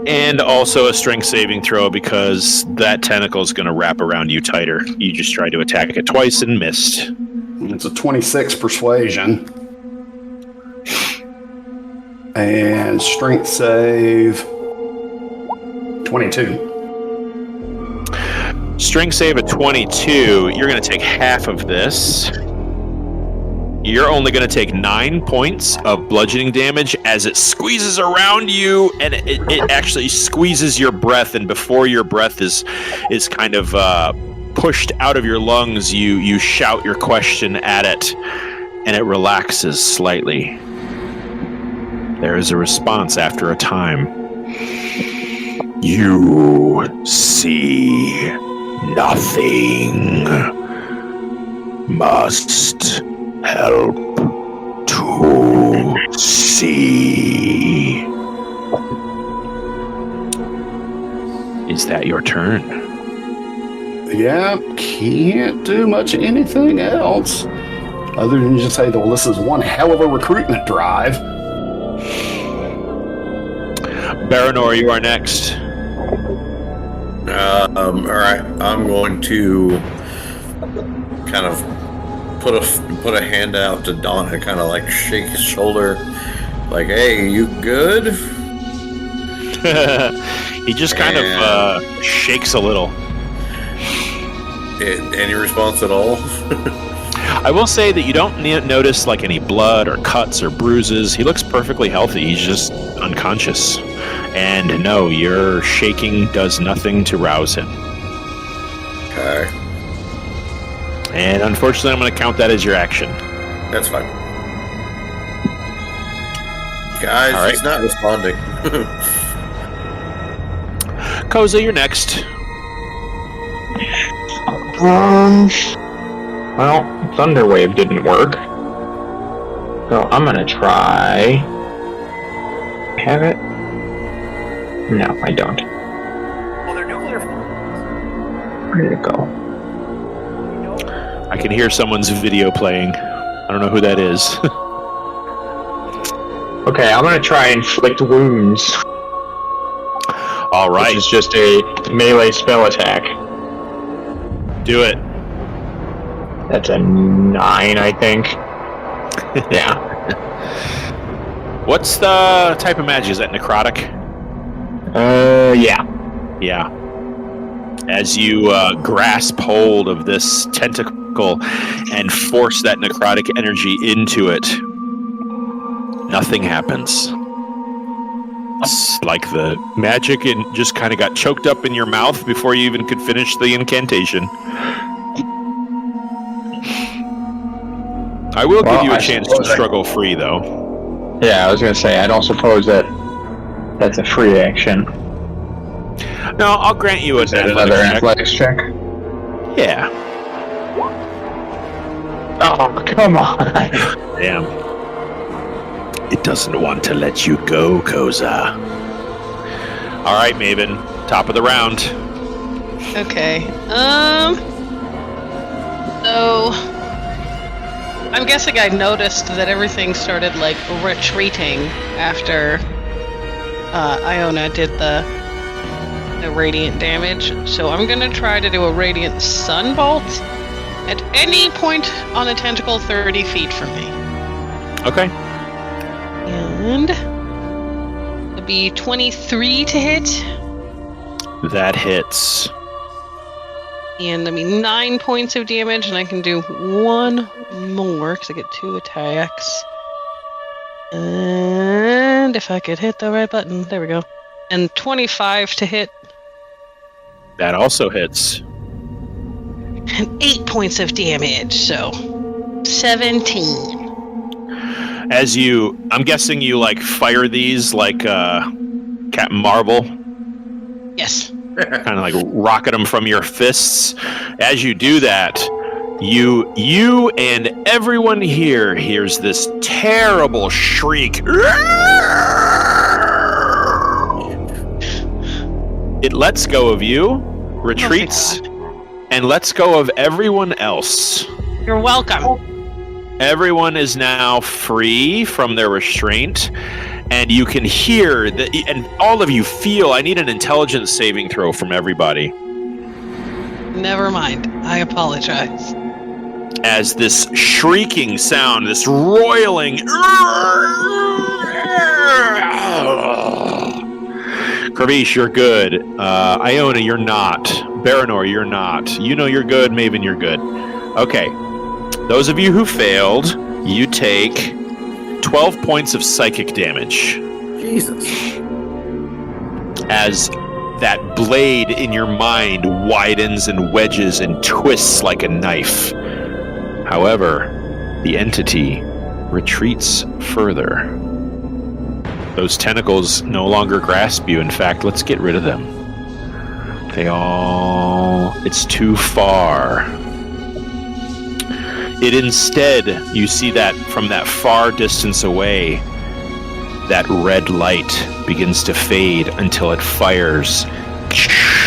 And also a strength saving throw, because that tentacle is going to wrap around you tighter. You just tried to attack it twice and missed. It's a 26 persuasion. And strength save 22. Strength save at 22. You're going to take half of this. You're only going to take 9 points of bludgeoning damage as it squeezes around you, and it actually squeezes your breath, and before your breath is kind of pushed out of your lungs, you shout your question at it, and it relaxes slightly. There is a response after a time. You see nothing. Must help to see. Is that your turn? Yeah, can't do much anything else other than just say, well, this is one hell of a recruitment drive. Baranor, you are next. All right, I'm going to kind of put a hand out to Don and kind of like shake his shoulder, like, "Hey, you good?" He just kind of shakes a little. Any response at all? I will say that you don't notice like any blood or cuts or bruises. He looks perfectly healthy. He's just unconscious. And no, your shaking does nothing to rouse him. Okay. And unfortunately, I'm going to count that as your action. That's fine. Guys, All right. he's not responding. Koza, you're next. Well, Thunderwave didn't work. So I'm gonna try... Have it? No, I don't. Well, they're nuclear. Where did it go? I can hear someone's video playing. I don't know who that is. Okay, I'm gonna try Inflict Wounds. All right. Which is just a melee spell attack. Do it. That's a 9, I think. Yeah. What's the type of magic? Is that necrotic? Yeah. Yeah. As you grasp hold of this tentacle and force that necrotic energy into it, nothing happens. It's like the magic and just kind of got choked up in your mouth before you even could finish the incantation. I will give you a chance to struggle free, though. Yeah, I was gonna say, I don't suppose that's a free action. No, I'll grant you an Another athletics check. Yeah. Oh, come on. Damn. It doesn't want to let you go, Koza. All right, Maven. Top of the round. Okay. So I'm guessing I noticed that everything started like retreating after Iona did the radiant damage. So I'm gonna try to do a radiant sunbolt at any point on the tentacle 30 feet from me. Okay. And it'll be 23 to hit. That hits. And I mean 9 points of damage, and I can do one more because I get 2 attacks. And if I could hit the right button, there we go. And 25 to hit. That also hits. And 8 points of damage, so 17. As you, I'm guessing you like fire these like Captain Marvel. Yes. Kind of like rocket them from your fists. As you do that, you and everyone here hears this terrible shriek. It lets go of you, retreats, and lets go of everyone else. You're welcome. Everyone is now free from their restraint, and you can hear that, and all of you feel. I need an intelligence saving throw from everybody. Never mind. I apologize. As this shrieking sound, this roiling, Kravish, you're good. Iona, you're not. Baranor, you're not. You know you're good. Maven, you're good. Okay. Those of you who failed, you take 12 points of psychic damage. Jesus. As that blade in your mind widens and wedges and twists like a knife. However, the entity retreats further. Those tentacles no longer grasp you. In fact, let's get rid of them. It's too far. It instead, you see that from that far distance away, that red light begins to fade until it fires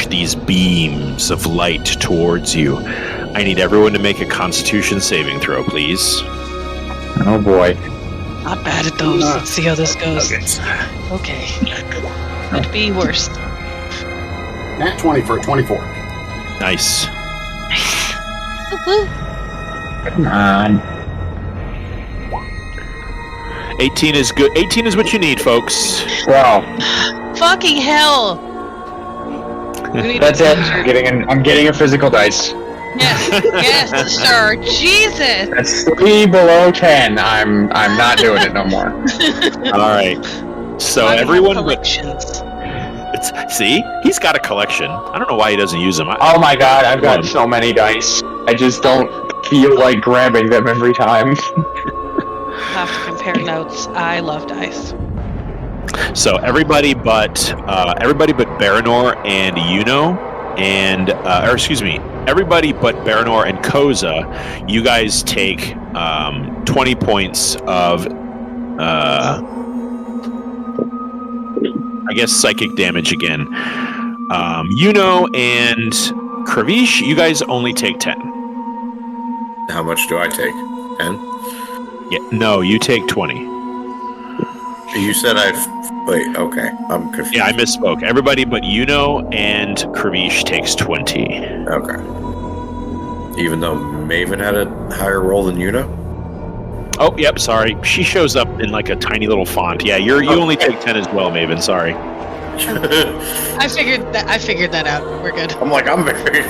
these beams of light towards you. I need everyone to make a Constitution saving throw, please. Oh boy. Not bad at those. Let's see how this goes. Okay. Could be worse. Nat 20 for a 24. Nice. Woo-hoo. Come on. 18 is good. 18 is what you need, folks. Wow. Fucking hell! We need That's a it. t-shirt. I'm getting a physical dice. Yes, sir. Jesus! That's 3 below 10. I'm not doing it no more. All right. So I have everyone but collections. See? He's got a collection. I don't know why he doesn't use them. Oh my god, I've got so many dice. I just don't feel like grabbing them every time. I'll have to compare notes. I love dice. So everybody but Baranor and Yuno, and everybody but Baranor and Koza, you guys take 20 points of I guess psychic damage again. Yuno and Kravish, you guys only take 10. How much do I take? 10? Yeah, no, you take 20. You said wait, okay. I'm confused. Yeah, I misspoke. Everybody but Yuno and Kravish takes 20. Okay. Even though Maven had a higher roll than Yuno? Oh, yep, sorry. She shows up in like a tiny little font. Yeah, you only take 10 as well, Maven, sorry. I figured that out. We're good. I'm very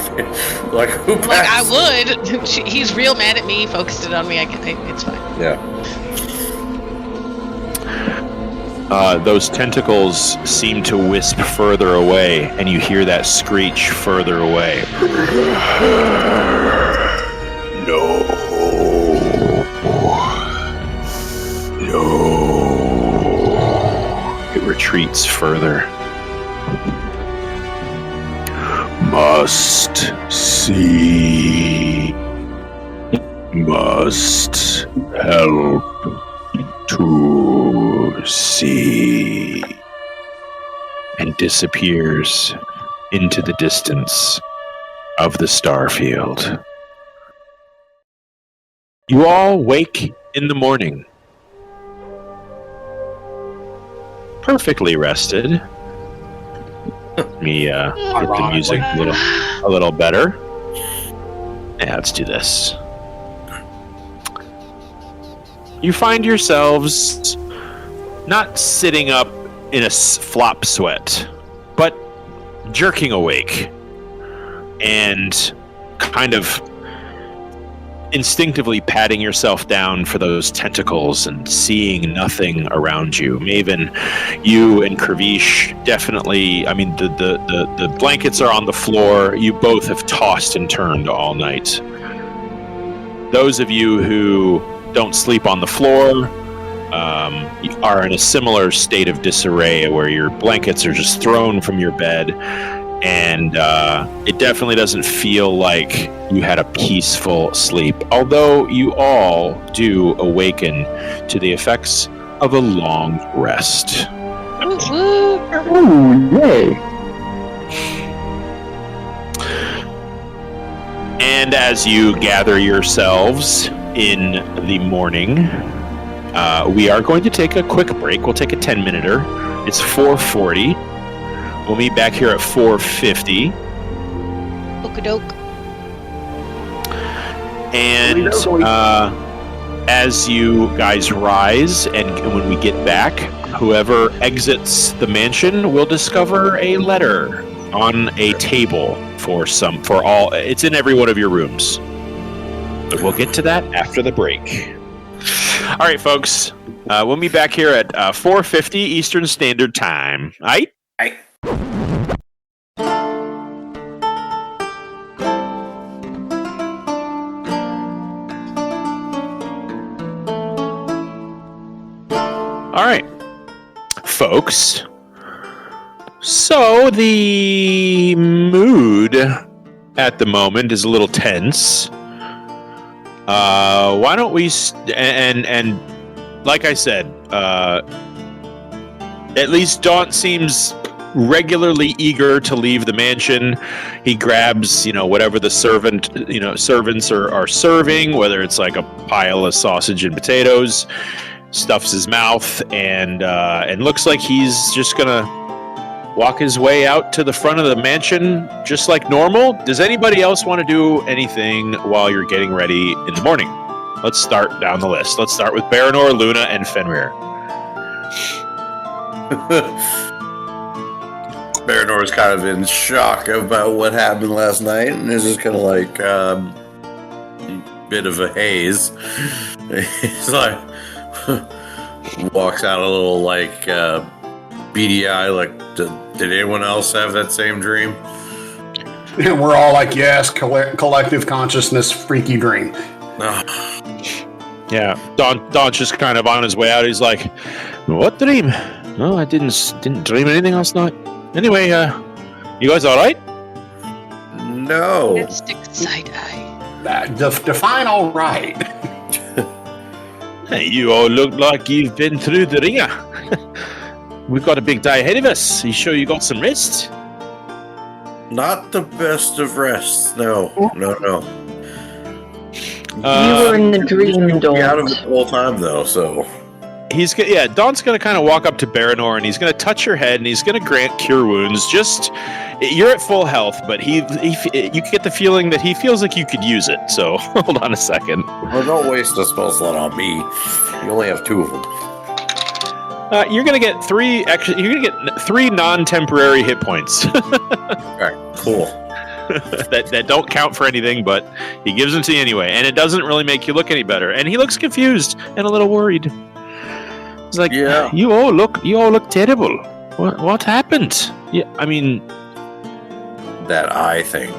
like who passed? Like I would. He's real mad at me. Focused it on me. It's fine. Yeah. Those tentacles seem to wisp further away, and you hear that screech further away. No. It retreats further. Must see. Must help to see. And disappears into the distance of the starfield. You all wake in the morning. Perfectly rested. Let me get the music a little better. Yeah, let's do this. You find yourselves not sitting up in a flop sweat, but jerking awake and kind of instinctively patting yourself down for those tentacles and seeing nothing around you. Maven, you and Kravish definitely, I mean, the blankets are on the floor. You both have tossed and turned all night. Those of you who don't sleep on the floor are in a similar state of disarray where your blankets are just thrown from your bed, and it definitely doesn't feel like you had a peaceful sleep, although you all do awaken to the effects of a long rest. Ooh, yay! And as you gather yourselves in the morning, we are going to take a quick break. We'll take a 10-minuter. It's 4:40. We'll meet back here at 4:50. Okie-doke. And as you guys rise, and when we get back, whoever exits the mansion will discover a letter on a table for all. It's in every one of your rooms. But we'll get to that after the break. All right, folks. We'll meet back here at 4:50 Eastern Standard Time. All right? All right, folks. So the mood at the moment is a little tense. Why don't we? And like I said, at least Daunt seems regularly eager to leave the mansion. He grabs, whatever the servants are serving, whether it's like a pile of sausage and potatoes, stuffs his mouth, and looks like he's just gonna walk his way out to the front of the mansion just like normal. Does anybody else want to do anything while you're getting ready in the morning? Let's start down the list. Let's start with Baranor, Luna, and Fenrir. Baranor is kind of in shock about what happened last night, and is just kind of like a bit of a haze. He's like walks out a little like beady eye, like Did anyone else have that same dream? And we're all like, yes, collective consciousness, freaky dream. Yeah, Don's just kind of on his way out. He's like, "What dream? No, I didn't dream anything last night. Anyway, you guys all right?" No. Stick side eye. Define all right. Hey, you all look like you've been through the ringer. We've got a big day ahead of us. You sure you got some rest? Not the best of rests. No. You were in the dream, Dawn. Out of it the whole time, though, so... Dawn's going to kind of walk up to Baranor, and he's going to touch your head, and he's going to grant cure wounds. Just, you're at full health, but you get the feeling that he feels like you could use it. So, hold on a second. Well, don't waste a spell slot on me. You only have 2 of them. You're going to get 3. Actually, you're going to get 3 non-temporary hit points. All right, cool. that don't count for anything, but he gives them to you anyway, and it doesn't really make you look any better. And he looks confused and a little worried. He's like, "Yeah, you all look terrible. What happened?" Yeah, I mean, that eye thing.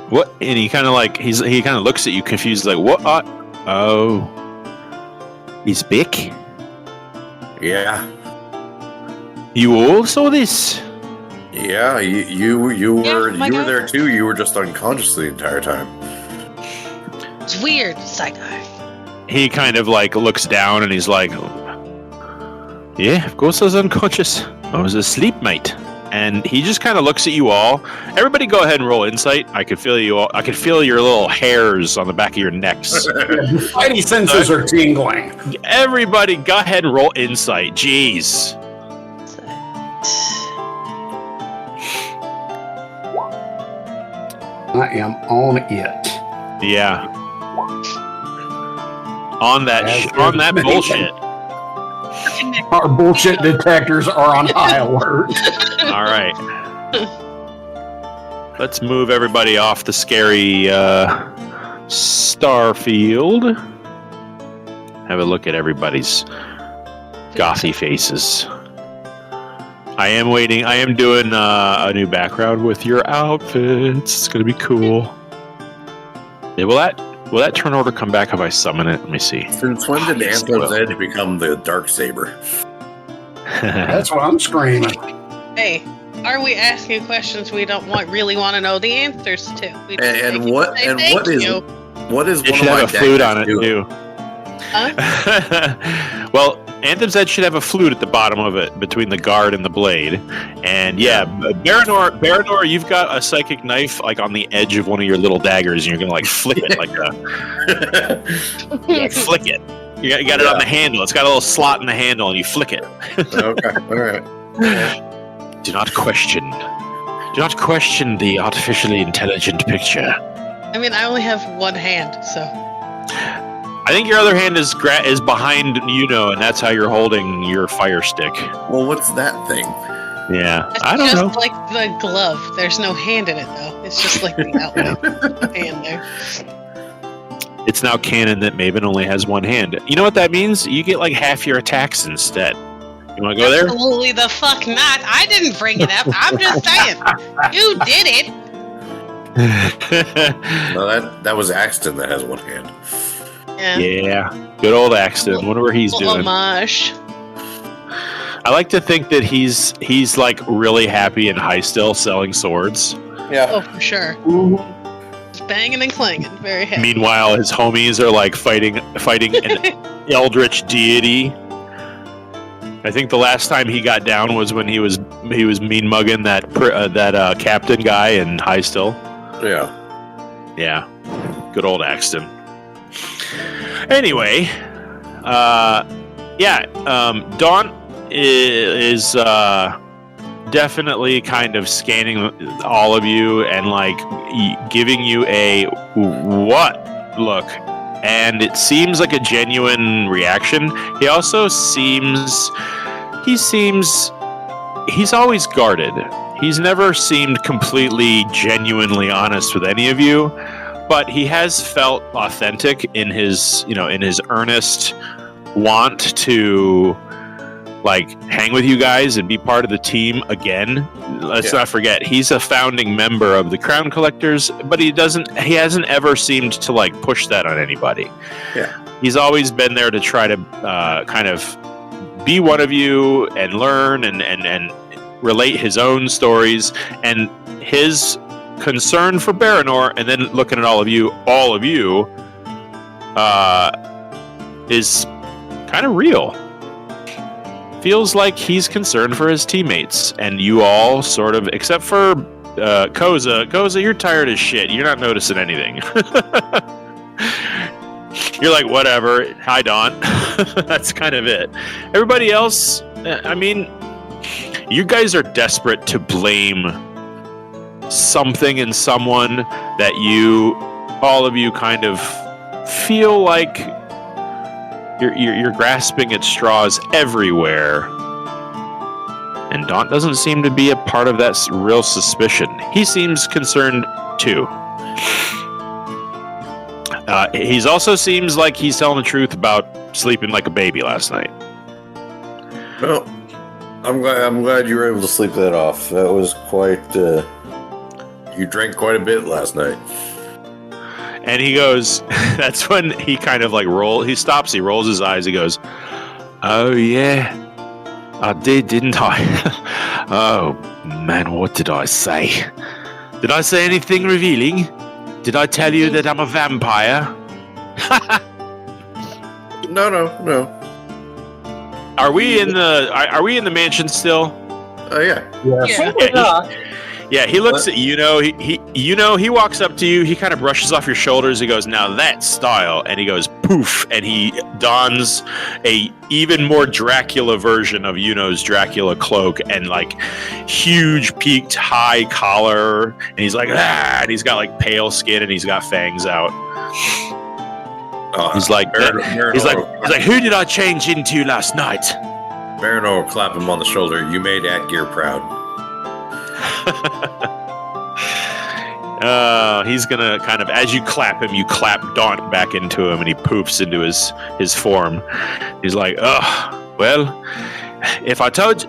What? And he kind of like he kind of looks at you confused, like, "What? Oh, he's big." Yeah. You all saw this? Yeah, you were there too. You were just unconscious the entire time. It's weird, side eye. He kind of like looks down and he's like, "Yeah, of course I was unconscious. I was asleep, mate." And he just kind of looks at you all. Everybody go ahead and roll insight. I could feel you all. I could feel your little hairs on the back of your necks. Mighty senses are tingling. Everybody go ahead and roll insight. Jeez. I am on it. Yeah. On that bullshit. Our bullshit detectors are on high alert. All right. Let's move everybody off the scary Starfield. Have a look at everybody's gothy faces. I am waiting. I am doing a new background with your outfits. It's gonna be cool. Yeah, will that turn order come back if I summon it? Let me see. Since when did Anthem's Edge become the Darksaber? That's what I'm screaming. Hey, are we asking questions we don't really want to know the answers to? What is it one should of my have a flute on it doing? too. Huh? Well, Anthem's Edge should have a flute at the bottom of it, between the guard and the blade. And yeah, Baranor, you've got a psychic knife like on the edge of one of your little daggers, and you're gonna like flick it like flick it. You got it on the handle. It's got a little slot in the handle, and you flick it. Okay, all right. Do not question the artificially intelligent picture. I mean, I only have one hand, so. I think your other hand is behind, and that's how you're holding your fire stick. Well, what's that thing? Yeah, It's I don't know. just like the glove. There's no hand in it, though. It's just like the outline of the hand there. It's now canon that Maven only has one hand. You know what that means? You get like half your attacks instead. You want to go there? Absolutely the fuck not. I didn't bring it up. I'm just saying. You did it. No, that was Axton that has one hand. Yeah, good old Axton. Wonder what he's doing. Homage. I like to think that he's like really happy and high still selling swords. Yeah. Oh, for sure. Just banging and clanging. Very happy. Meanwhile, his homies are like fighting an eldritch deity. I think the last time he got down was when he was mean mugging that captain guy in high still. Yeah. Yeah. Good old Axton. Anyway, Dawn is definitely kind of scanning all of you and like giving you a what look, and it seems like a genuine reaction. He also seems he's always guarded. He's never seemed completely genuinely honest with any of you. But he has felt authentic in his earnest want to hang with you guys and be part of the team again. Let's not forget, he's a founding member of the Crown Collectors, but he hasn't ever seemed to push that on anybody. Yeah. He's always been there to try to kind of be one of you and learn and relate his own stories, and his concern for Baranor, and then looking at all of you, is kind of real. Feels like he's concerned for his teammates, and you all sort of, except for Koza. Koza, you're tired as shit. You're not noticing anything. You're like, whatever. Hi, Dawn. That's kind of it. Everybody else, I mean, you guys are desperate to blame something in someone that all of you kind of feel like you're grasping at straws everywhere. And Daunt doesn't seem to be a part of that real suspicion. He seems concerned too. He also seems like he's telling the truth about sleeping like a baby last night. Well, I'm glad you were able to sleep that off. That was quite. You drank quite a bit last night. And he goes. That's when he kind of he stops. He rolls his eyes. He goes, "Oh yeah, I did, didn't I? Oh man, what did I say? Did I say anything revealing? Did I tell you that I'm a vampire?" No. Are we in the mansion still? Oh yeah. Yeah, he looks at he walks up to you, he kind of brushes off your shoulders, he goes, "Now that's style," and he goes poof, and he dons a even more Dracula version of Yuno's Dracula cloak and huge peaked high collar, and he's like, and he's got pale skin and he's got fangs out. He's like, who did I change into last night? Baranor will clap him on the shoulder. You made Atgeir proud. He's gonna kind of, as you clap him, you clap Daunt back into him, and he poofs into his form. He's like, "Oh, well, if I told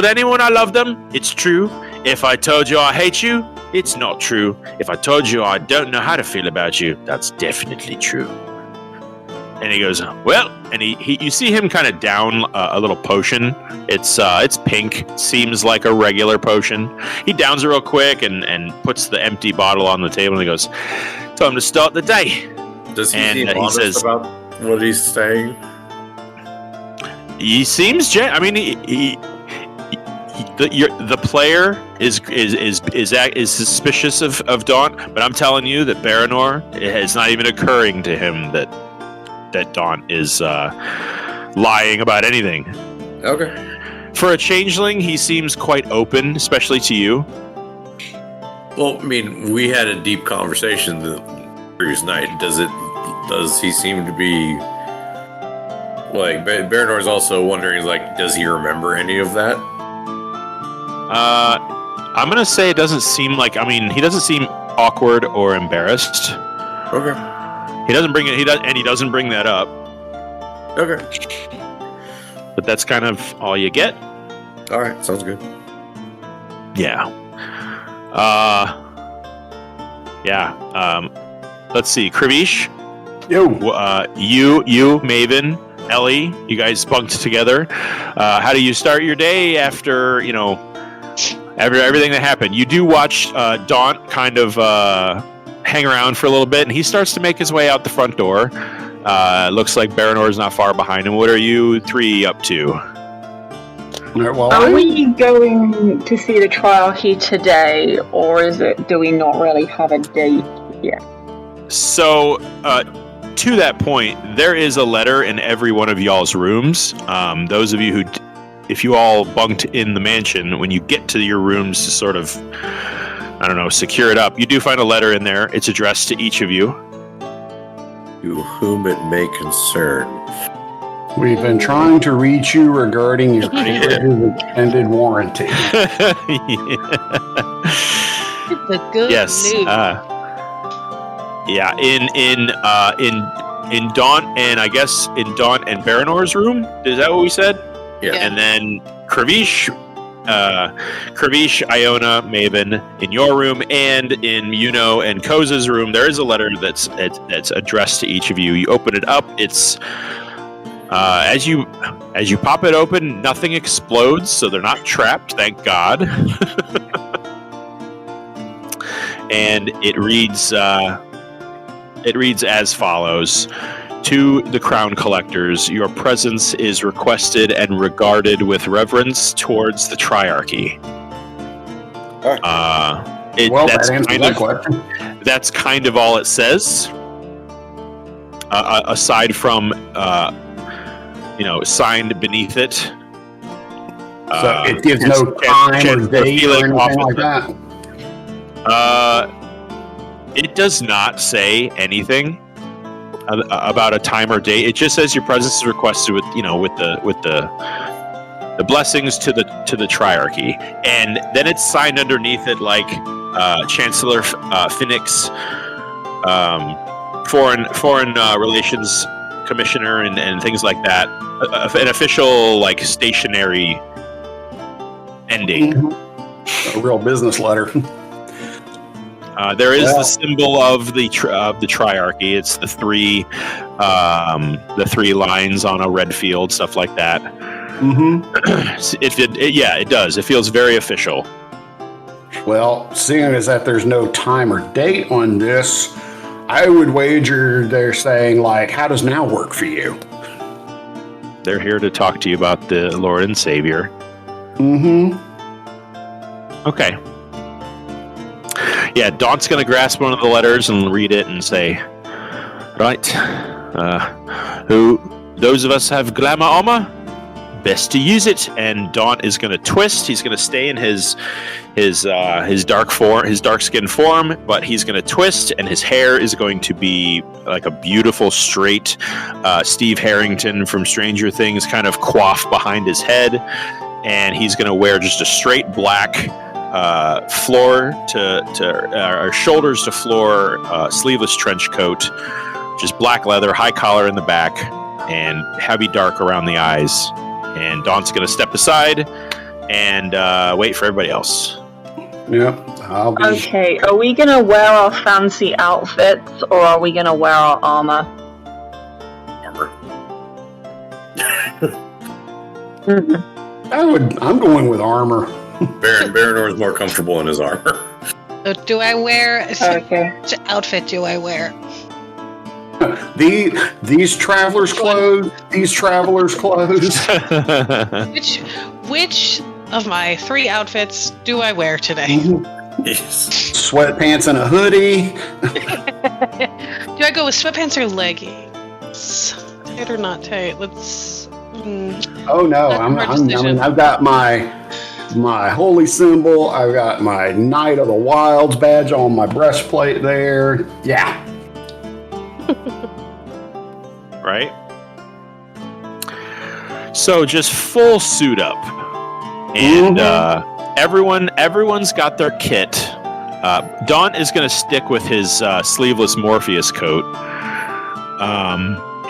anyone I love them, it's true. If I told you I hate you, it's not true. If I told you I don't know how to feel about you, that's definitely true." And he goes, "Well," and you see him kind of down a little potion. It's pink, seems like a regular potion. He downs it real quick and puts the empty bottle on the table, and he goes, "Time to start the day." Does he seem honest about what he's saying? He seems, the player is suspicious of Daunt, but I'm telling you that Baranor, it's not even occurring to him that Daunt is lying about anything. Okay. For a changeling, he seems quite open, especially to you. Well, I mean, we had a deep conversation the previous night. Does he seem to be Baranor's also wondering, does he remember any of that? I'm gonna say it doesn't seem he doesn't seem awkward or embarrassed. Okay. He doesn't bring it. He doesn't bring that up. Okay. But that's kind of all you get. All right, sounds good. Yeah. Let's see, Krivish. Yo. You, Maven, Ellie, you guys bunked together. How do you start your day after everything that happened? You do watch Daunt kind of hang around for a little bit, and he starts to make his way out the front door. Looks like Baranor's not far behind him. What are you three up to? Are we going to see the trial here today, or do we not really have a date yet? So, to that point, there is a letter in every one of y'all's rooms. Those of you if you all bunked in the mansion, when you get to your rooms to sort of, secure it up, you do find a letter in there. It's addressed to each of you. To whom it may concern. We've been trying to reach you regarding your extended warranty. The good news. Yeah, in Dawn and Baranor's room. Is that what we said? Yeah. And then Kravish, Iona, Maven in your room, and in Yuno and Koza's room, there is a letter that's addressed to each of you. You open it up. It's as you pop it open, nothing explodes, so they're not trapped. Thank God. And it reads as follows. To the crown collectors, your presence is requested and regarded with reverence towards the Triarchy. That's kind of all it says. Aside from, signed beneath it. So it gives no time or date or anything like that? It does not say anything about a time or date. It just says your presence is requested with the blessings to the Triarchy, and then it's signed underneath it like Chancellor Phoenix, foreign relations commissioner, and things like that. An official like stationary ending. Mm-hmm. A real business letter. There is the symbol of the Triarchy. It's the three lines on a red field, stuff like that. Mm-hmm. It does. It feels very official. Well, seeing as that there's no time or date on this, I would wager they're saying, like, how does now work for you? They're here to talk to you about the Lord and Savior. Mm-hmm. Okay. Yeah, Daunt's going to grasp one of the letters and read it and say, right, those of us have glamour armor, best to use it. And Daunt is going to twist. He's going to stay in his dark skin form, but he's going to twist, and his hair is going to be like a beautiful straight Steve Harrington from Stranger Things kind of coif behind his head, and he's going to wear just a straight black floor to shoulders to floor sleeveless trench coat, just black leather, high collar in the back, and heavy dark around the eyes. And Daunt's going to step aside and wait for everybody else. Yep. Okay, are we going to wear our fancy outfits, or are we going to wear our armor? I'm going with armor. Baranor's more comfortable in his armor. So do I wear? Okay. Which outfit do I wear? These travelers' clothes. These travelers' clothes. Which of my 3 outfits do I wear today? Yes. Sweatpants and a hoodie. Do I go with sweatpants or leggings? Tight or not tight? Let's. Oh no! I've got my holy symbol. I've got my Knight of the Wilds badge on my breastplate there. Yeah. Right? So just full suit up. And everyone's got their kit. Daunt is going to stick with his sleeveless Morpheus coat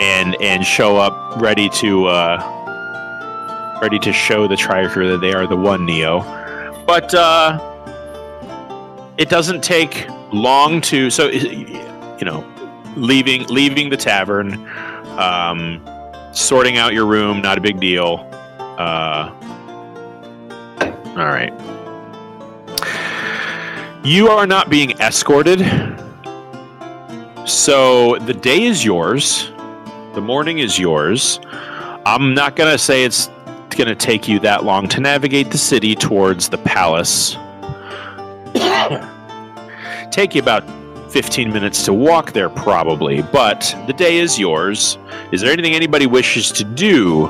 and show up ready to show the Triarchy that they are the one Neo. But it doesn't take long to, leaving the tavern, sorting out your room, not a big deal. All right. You are not being escorted. So the day is yours. The morning is yours. I'm not going to say it's going to take you that long to navigate the city towards the palace. Take you about 15 minutes to walk there, probably, but the day is yours. Is there anything anybody wishes to do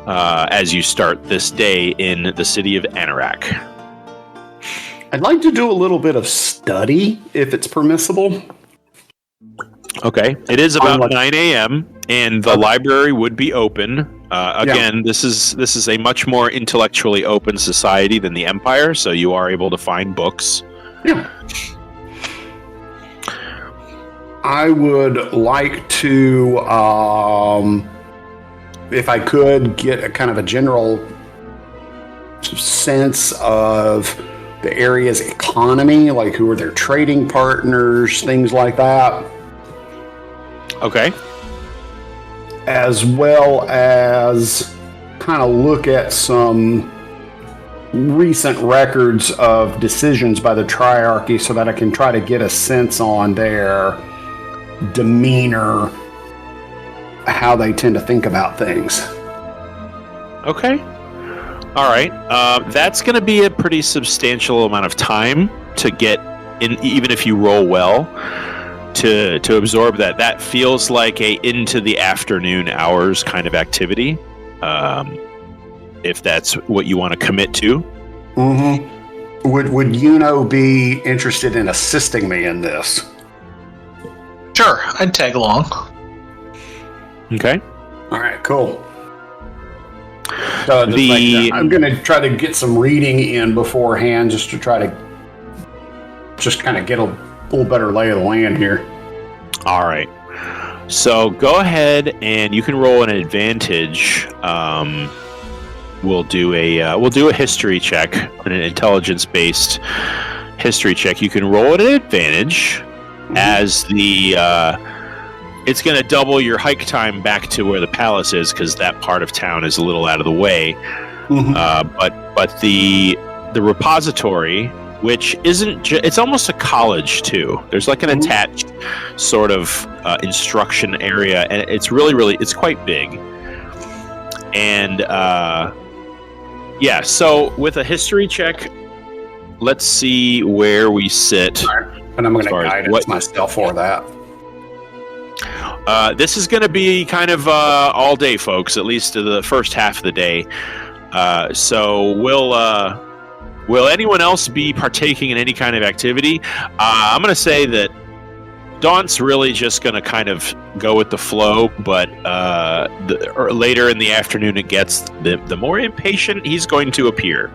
as you start this day in the city of Anorak? I'd like to do a little bit of study, if it's permissible. Okay. It is about 9 a.m., and the library would be open. Again, this is a much more intellectually open society than the Empire, so you are able to find books. Yeah. I would like to, if I could, get a kind of a general sense of the area's economy, like who are their trading partners, things like that. Okay. As well as kind of look at some recent records of decisions by the Triarchy so that I can try to get a sense on their demeanor, how they tend to think about things. Okay. All right. That's going to be a pretty substantial amount of time to get in, even if you roll well, to absorb that. That feels like a into the afternoon hours kind of activity. If that's what you want to commit to. Mm-hmm. Would Yuno be interested in assisting me in this? Sure, I'd tag along. Okay. All right, cool. So I'm going to try to get some reading in beforehand just to try to just kind of get a little better lay of the land here. All right. So go ahead and you can roll an advantage. We'll do a history check, an intelligence-based history check. You can roll at an advantage as the it's going to double your hike time back to where the palace is because that part of town is a little out of the way. But the repository, which isn't it's almost a college too. There's like an attached sort of instruction area, and it's really it's quite big. And yeah, so with a history check, let's see where we sit. And I'm going to guide myself for that. This is going to be kind of all day, folks, at least the first half of the day. So will anyone else be partaking in any kind of activity? I'm going to say that Daunt's really just going to kind of go with the flow, but later in the afternoon it gets, the more impatient he's going to appear.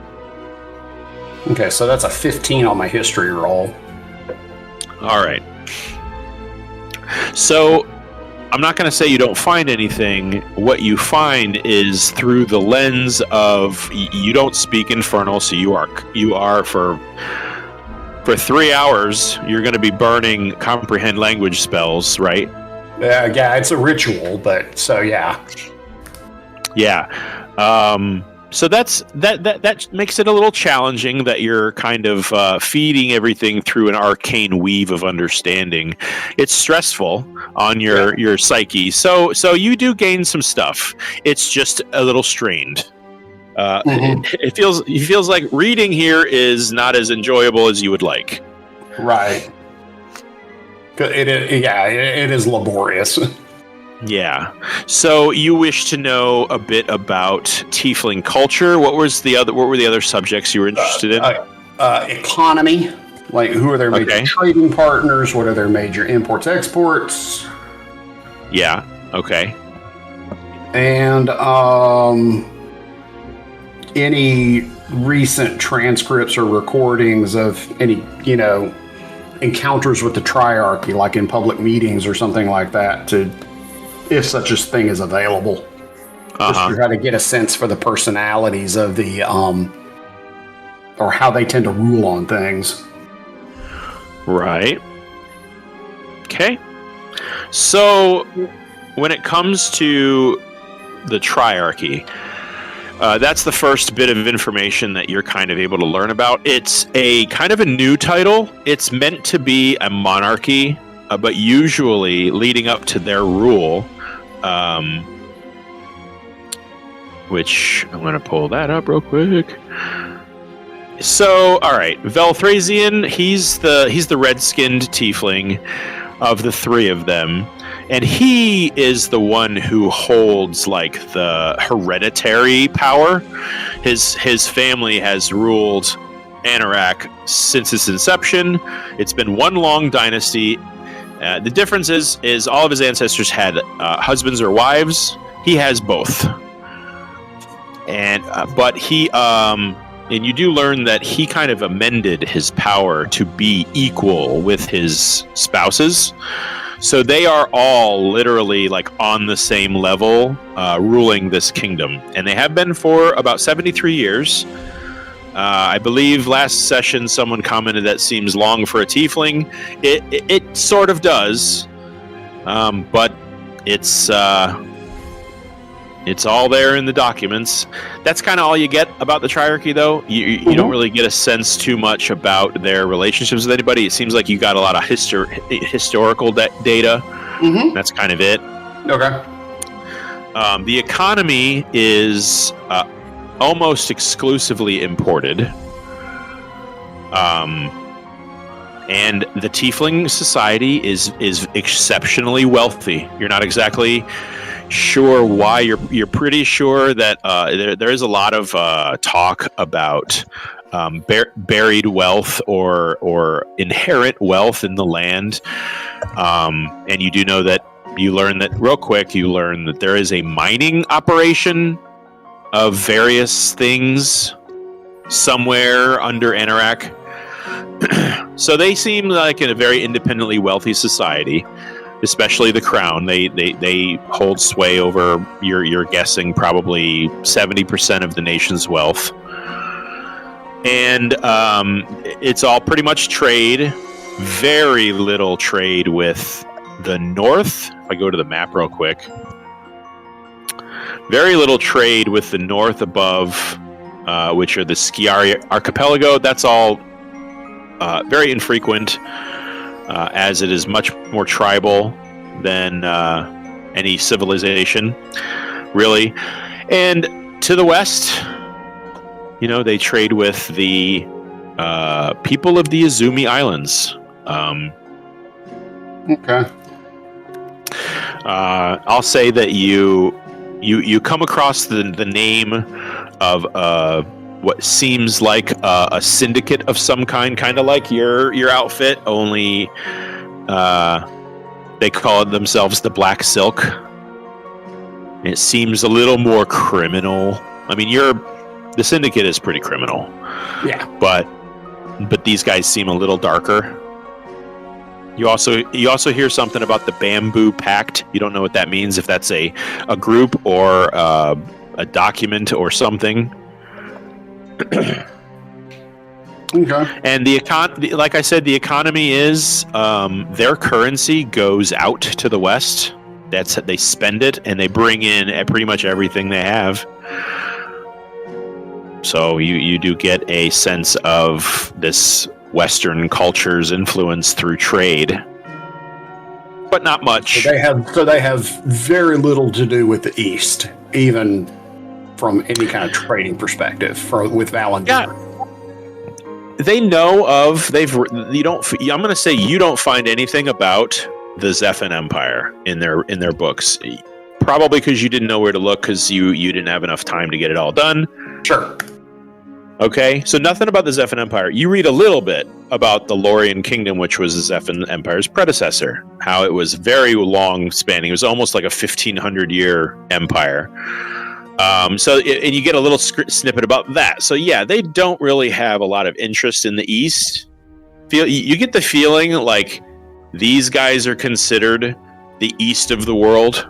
Okay, so that's a 15 on my history roll. All right. So I'm not going to say you don't find anything. What you find is through the lens of you don't speak Infernal, so you are for 3 hours you're going to be burning comprehend language spells, right? Yeah, it's a ritual, but so yeah. So that makes it a little challenging that you're kind of feeding everything through an arcane weave of understanding. It's stressful on your psyche. So you do gain some stuff. It's just a little strained. It feels like reading here is not as enjoyable as you would like. Right. It is laborious. Yeah. So you wish to know a bit about tiefling culture. What were the other subjects you were interested in? Economy. Like, who are their major trading partners? What are their major imports, exports? Yeah. Okay. And any recent transcripts or recordings of any, encounters with the Triarchy, like in public meetings or something like that, if such a thing is available. Just to try to get a sense for the personalities of the, or how they tend to rule on things. Right. Okay. So, when it comes to the Triarchy, that's the first bit of information that you're kind of able to learn about. It's a kind of a new title. It's meant to be a monarchy, but usually leading up to their rule, which I'm going to pull that up real quick. So, all right, Velthrazian, he's the red-skinned tiefling of the three of them, and he is the one who holds like the hereditary power. His family has ruled Anorak since its inception. It's been one long dynasty. The difference is all of his ancestors had husbands or wives. He has both, and but he and you do learn that he kind of amended his power to be equal with his spouses. So they are all literally like on the same level, ruling this kingdom, and they have been for about 73 years. I believe last session someone commented that seems long for a tiefling. It sort of does, but it's all there in the documents. That's kind of all you get about the triarchy, though. You don't really get a sense too much about their relationships with anybody. It seems like you got a lot of historical data. That's kind of it. Okay. The economy is almost exclusively imported. And the tiefling society is exceptionally wealthy. You're not exactly sure why. You're pretty sure that there is a lot of talk about buried wealth or inherent wealth in the land, and you do know that you learn that there is a mining operation of various things somewhere under Anorak. So they seem like in a very independently wealthy society, especially the crown. They hold sway over, you're guessing, probably 70% of the nation's wealth. And it's all pretty much trade. Very little trade with the north. If I go to the map real quick. Very little trade with the north above, which are the Skiari Archipelago. That's all very infrequent, as it is much more tribal than any civilization, really. And to the west, they trade with the people of the Izumi Islands. Okay. I'll say that you come across the name of what seems like a syndicate of some kind of like your outfit, only they call themselves the Black Silk. It seems a little more criminal. I mean, the syndicate is pretty criminal. Yeah. But these guys seem a little darker. You also hear something about the Bamboo Pact. You don't know what that means, if that's a group or a document or something. Okay. And like I said, the economy is their currency goes out to the west. They spend it and they bring in pretty much everything they have. So you do get a sense of this Western culture's influence through trade, but not much. So they have very little to do with the East, even from any kind of trading perspective with Valandiir. Yeah. They know of. I'm going to say you don't find anything about the Zephan Empire in their books. Probably because you didn't know where to look, because you didn't have enough time to get it all done. Sure. Okay, so nothing about the Zephan Empire. You read a little bit about the Lorien Kingdom, which was the Zephan Empire's predecessor. How it was very long spanning. It was almost like a 1,500-year empire. And you get a little snippet about that. So yeah, they don't really have a lot of interest in the East. You get the feeling like these guys are considered the East of the world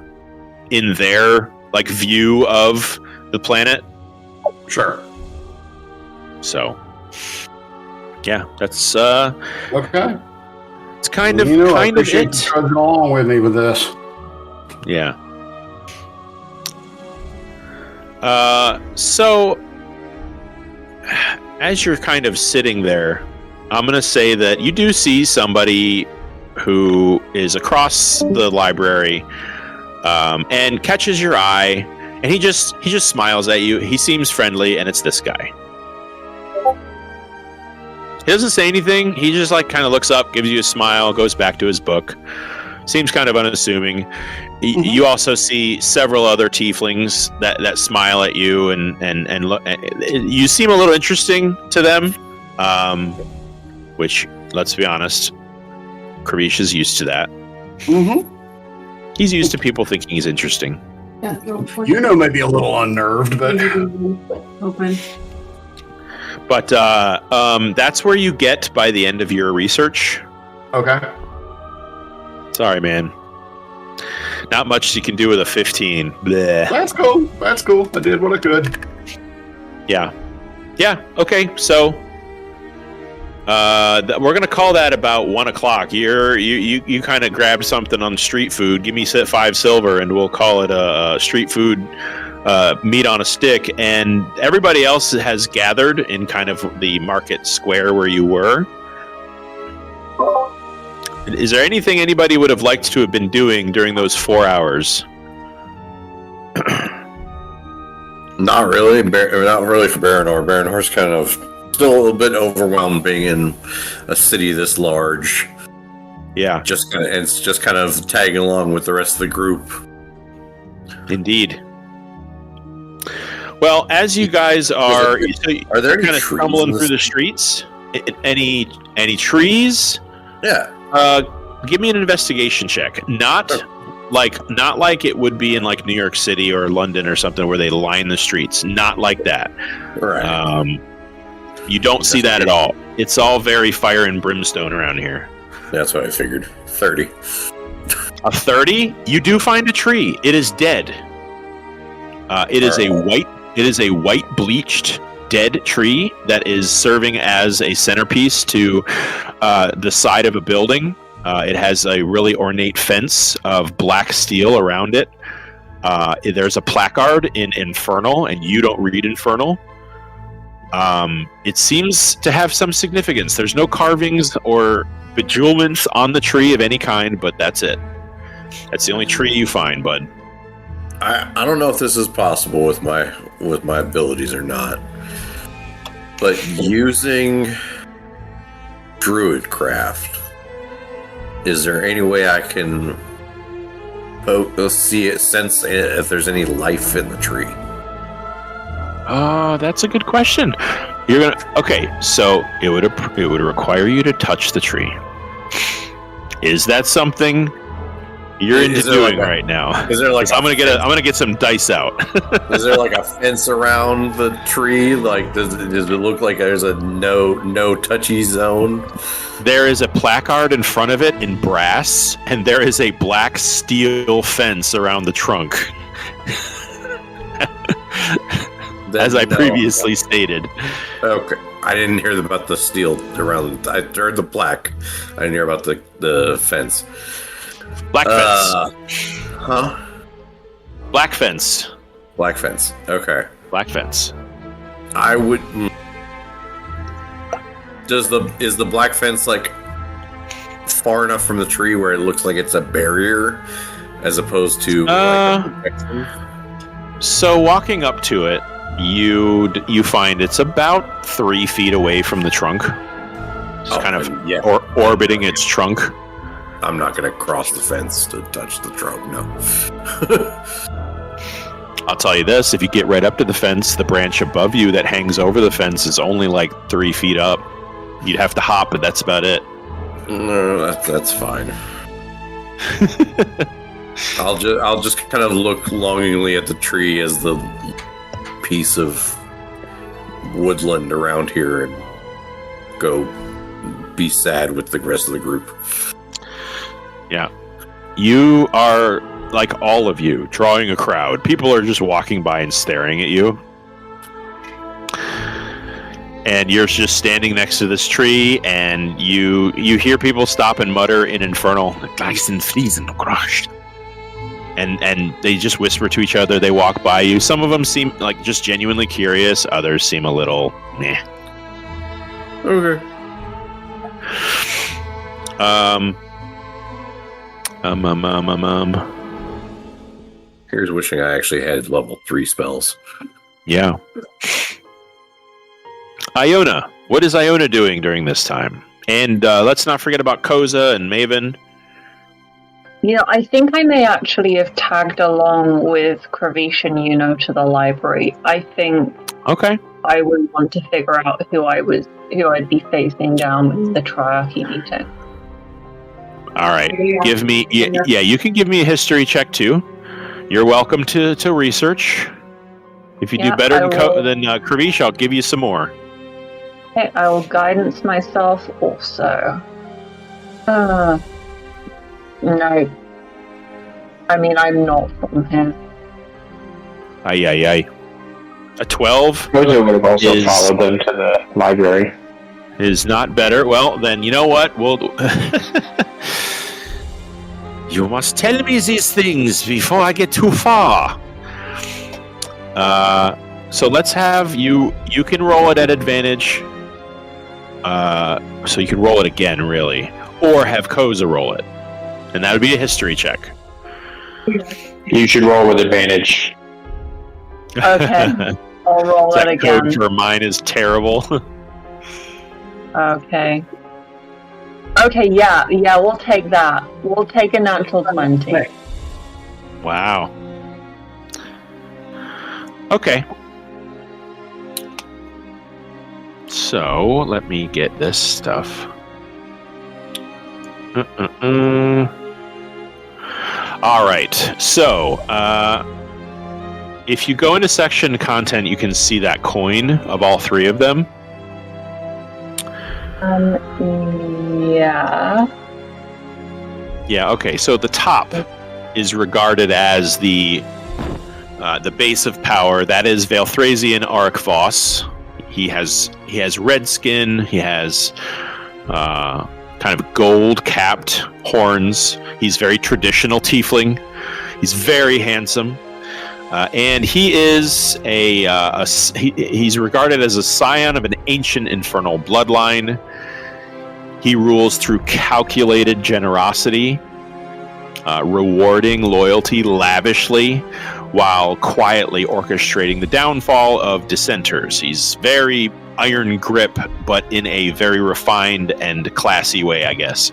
in their view of the planet. Sure. So, yeah, that's okay. It's kind of I appreciate it. you trudging along with me with this. Yeah. So, as you're kind of sitting there, I'm going to say that you do see somebody who is across the library and catches your eye, and he just smiles at you. He seems friendly, and it's this guy. He doesn't say anything. He just kind of looks up, gives you a smile, goes back to his book. Seems kind of unassuming. Mm-hmm. You also see several other tieflings that smile at you and look. You seem a little interesting to them, which, let's be honest, Kravish is used to that. Mm-hmm. He's used to people thinking he's interesting. Yeah, maybe a little unnerved, but open. But that's where you get by the end of your research. Okay. Sorry, man. Not much you can do with a 15. Bleh. That's cool. That's cool. I did what I could. Yeah. Okay. So, we're gonna call that about 1 o'clock. You kind of grabbed something on street food. Give me 5 silver, and we'll call it a street food meat on a stick. And everybody else has gathered in kind of the market square where you were. Is there anything anybody would have liked to have been doing during those 4 hours? Not really. Not really for Baranor. Baranor's kind of still a little bit overwhelmed being in a city this large. Yeah. It's just kind of tagging along with the rest of the group. Indeed. Well, as you guys are there any kind of trees stumbling through the streets? Any trees? Yeah. Give me an investigation check. Not like it would be in like New York City or London or something where they line the streets. Not like that. Right. You don't see that at all. It's all very fire and brimstone around here. That's what I figured. 30. A 30? You do find a tree. It is dead. It is a white bleached dead tree that is serving as a centerpiece to the side of a building. It has a really ornate fence of black steel around it. There's a placard in Infernal, and you don't read Infernal. It seems to have some significance. There's no carvings or bejewelments on the tree of any kind, but that's it. That's the only tree you find, bud. I don't know if this is possible with my abilities or not, but using Druidcraft, is there any way I can see it, sense if there's any life in the tree? That's a good question. Okay, so it would require you to touch the tree. Is that something you're into doing right now? Is there like I'm gonna get some dice out. Is there like a fence around the tree? Like does it look like there's a no touchy zone? There is a placard in front of it in brass, and there is a black steel fence around the trunk. As I previously stated. Okay. I didn't hear about the steel around. I heard the black. I didn't hear about the fence. Black fence. Huh? Black fence. Black fence. Okay. Black fence. I would. Is the black fence like far enough from the tree where it looks like it's a barrier, as opposed to like a protection? So walking up to it, you find it's about 3 feet away from the trunk. It's kind of orbiting its trunk. I'm not going to cross the fence to touch the trunk, no. I'll tell you this, if you get right up to the fence, the branch above you that hangs over the fence is only like 3 feet up. You'd have to hop, but that's about it. No, that's fine. I'll just kind of look longingly at the tree as the piece of woodland around here and go be sad with the rest of the group. Yeah. You are, like all of you, drawing a crowd. People are just walking by and staring at you. And you're just standing next to this tree, and you hear people stop and mutter in Infernal, and they just whisper to each other. They walk by you. Some of them seem like just genuinely curious. Others seem a little meh. Okay. Here's wishing I actually had level 3 spells. Yeah. Iona. What is Iona doing during this time? And let's not forget about Koza and Maven. I think I may actually have tagged along with Kravish and Yuno to the library. I think I would want to figure out who I'd be facing down with the Triarchy meeting. All right. Give me you can give me a history check too. You're welcome to research. If you do better than Kravish, I'll give you some more. Okay, I will guidance myself also. No. I mean, I'm not from here. Ay. A 12 Gojo would have also is- followed them to the library. is not better. Well, then you know what? We'll. You must tell me these things before I get too far. So let's have you. You can roll it at advantage. So you can roll it again, really, or have Koza roll it, and that would be a history check. You should roll with advantage. Okay. I'll roll it That again. code for mine is terrible. Okay. Okay, yeah, we'll take that. We'll take a natural 20. Wow. Okay. So, let me get this stuff. All right. So, if you go into section content, you can see that coin of all three of them. Yeah. Yeah, okay. So the top is regarded as the base of power. That is Valthrasian Auric Voss. He has red skin. He has kind of gold-capped horns. He's very traditional tiefling. He's very handsome. And he is he's regarded as a scion of an ancient infernal bloodline. He rules through calculated generosity, rewarding loyalty lavishly, while quietly orchestrating the downfall of dissenters. He's very iron grip, but in a very refined and classy way, I guess.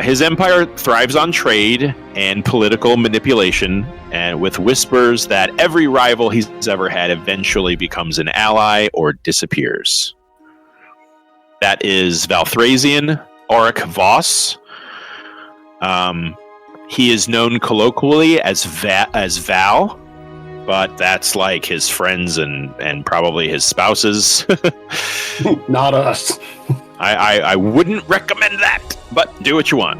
His empire thrives on trade and political manipulation, and with whispers that every rival he's ever had eventually becomes an ally or disappears. That is Valthrasian Auric Voss. He is known colloquially as Val, but that's like his friends and probably his spouses. Not us. I wouldn't recommend that, but do what you want.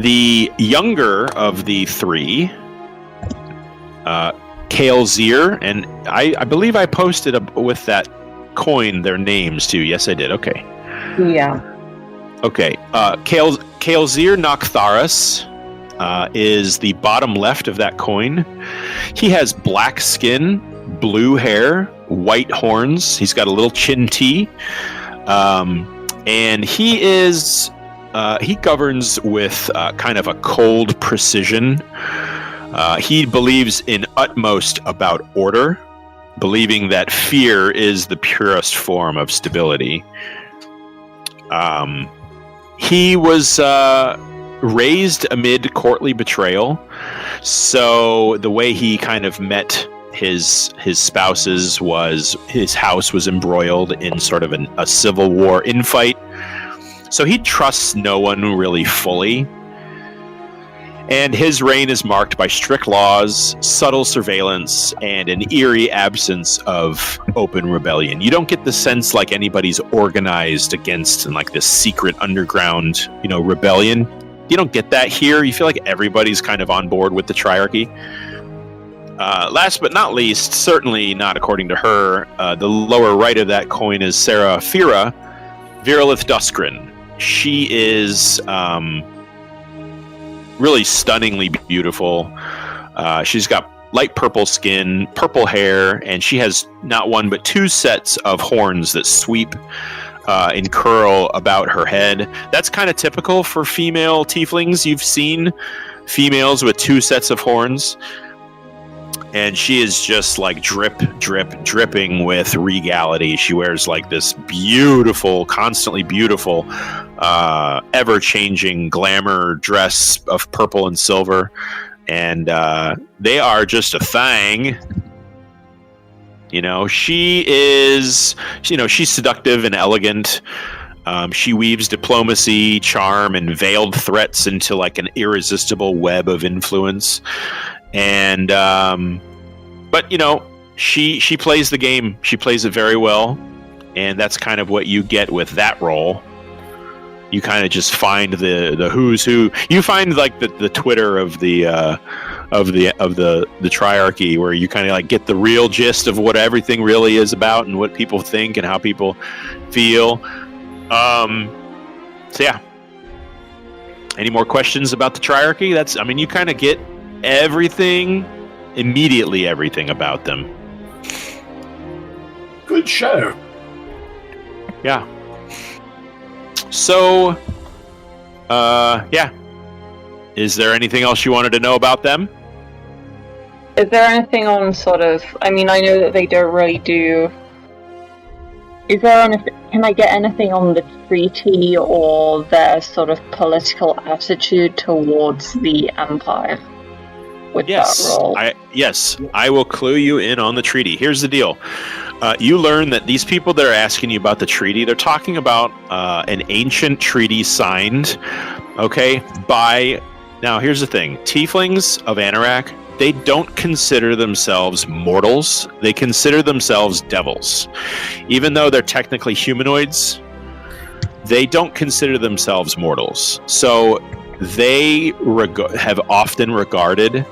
The younger of the three, Valandiir, and I believe I posted with that coin their names too. Yes, I did. Okay. Yeah. Okay. Valandiir Noctharis is the bottom left of that coin. He has black skin, blue hair, white horns. He's got a little chin T. And he is... he governs with kind of a cold precision. He believes in utmost about order, believing that fear is the purest form of stability. He was raised amid courtly betrayal, so the way he kind of met his spouses was his house was embroiled in sort of a civil war infight. So he trusts no one really fully. And his reign is marked by strict laws, subtle surveillance, and an eerie absence of open rebellion. You don't get the sense like anybody's organized against like this secret underground, rebellion. You don't get that here. You feel like everybody's kind of on board with the triarchy. Last but not least, certainly not according to her, the lower right of that coin is Sarah Fira, Virulith Duskrin. She is really stunningly beautiful. She's got light purple skin, purple hair, and she has not one but two sets of horns that sweep and curl about her head. That's kind of typical for female tieflings. You've seen females with two sets of horns. And she is just like dripping with regality. She wears like this beautiful, constantly beautiful, ever-changing glamour dress of purple and silver. And they are just a thing. She is, she's seductive and elegant. She weaves diplomacy, charm, and veiled threats into like an irresistible web of influence. And but she plays the game. She plays it very well, and that's kind of what you get with that role. you kind of just find the who's who. You find like the Twitter of the triarchy, where you kind of like get the real gist of what everything really is about and what people think and how people feel. So yeah. Any more questions about the triarchy? You kind of get everything about them. Good show. Yeah. So, yeah. Is there anything else you wanted to know about them? Is there anything on sort of... I mean, I know that they don't really do... Is there anything... Can I get anything on the treaty or their sort of political attitude towards the Empire? With that role? Yes, I will clue you in on the treaty. Here's the deal. You learn that these people that are asking you about the treaty, they're talking about an ancient treaty signed, okay, by... Now, here's the thing. Tieflings of Anorak, they don't consider themselves mortals. They consider themselves devils. Even though they're technically humanoids, they don't consider themselves mortals. So they have often regarded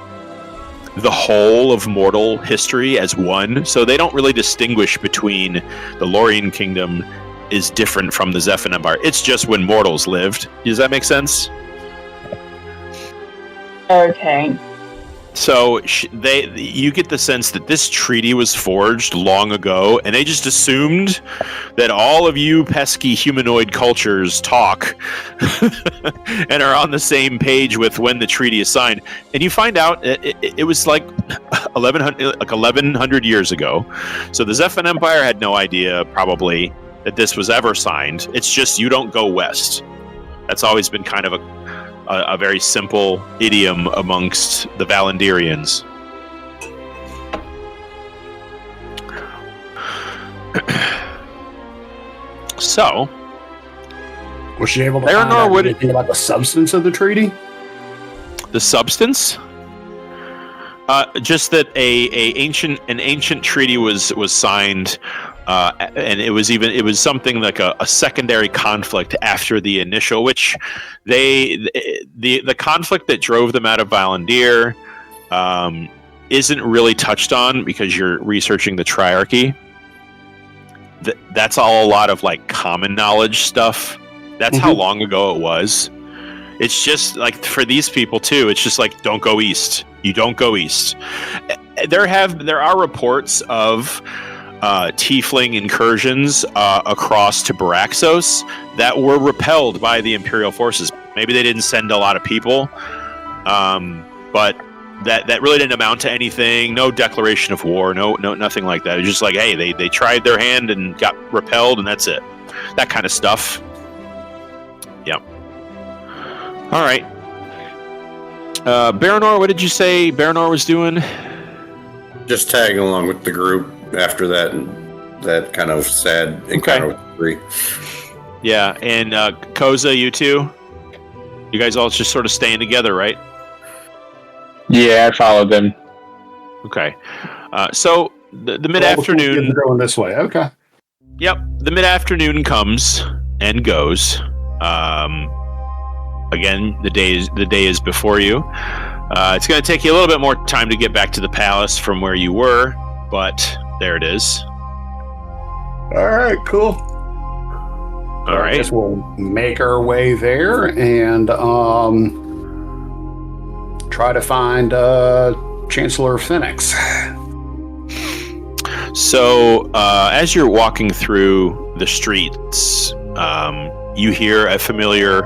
the whole of mortal history as one. So they don't really distinguish between the Lorien Kingdom is different from the Zephan Empire. It's just when mortals lived. Does that make sense? Okay. So you get the sense that this treaty was forged long ago, and they just assumed that all of you pesky humanoid cultures talk and are on the same page with when the treaty is signed. And you find out it was like 1100 years ago. So the Zephan Empire had no idea, probably, that this was ever signed. It's just you don't go west. That's always been kind of a very simple idiom amongst the Valandiirians. So, was she able to find out anything about the substance of the treaty? The substance? Just that an ancient treaty was signed. And it was something like a secondary conflict after the initial, which the conflict that drove them out of Valandiir isn't really touched on because you're researching the triarchy. That's all a lot of like common knowledge stuff. That's how long ago it was. It's just like for these people too. It's just like don't go east. You don't go east. There are reports of tiefling incursions across to Baraxos that were repelled by the Imperial forces. Maybe they didn't send a lot of people, but that really didn't amount to anything. No declaration of war, no nothing like that. It was just like, hey, they tried their hand and got repelled, and that's it. That kind of stuff. Yeah. All right. Baranor, what did you say Baranor was doing? Just tagging along with the group after that kind of sad encounter with three. Yeah, and Koza, you two? You guys all just sort of staying together, right? Yeah, I followed them. Okay. So the mid-afternoon... Going this way, okay. Yep, the mid-afternoon comes and goes. Again, the day is before you. It's going to take you a little bit more time to get back to the palace from where you were, but there it is. All right, cool. All right. I guess we'll make our way there and try to find Chancellor Phoenix. So, as you're walking through the streets, you hear a familiar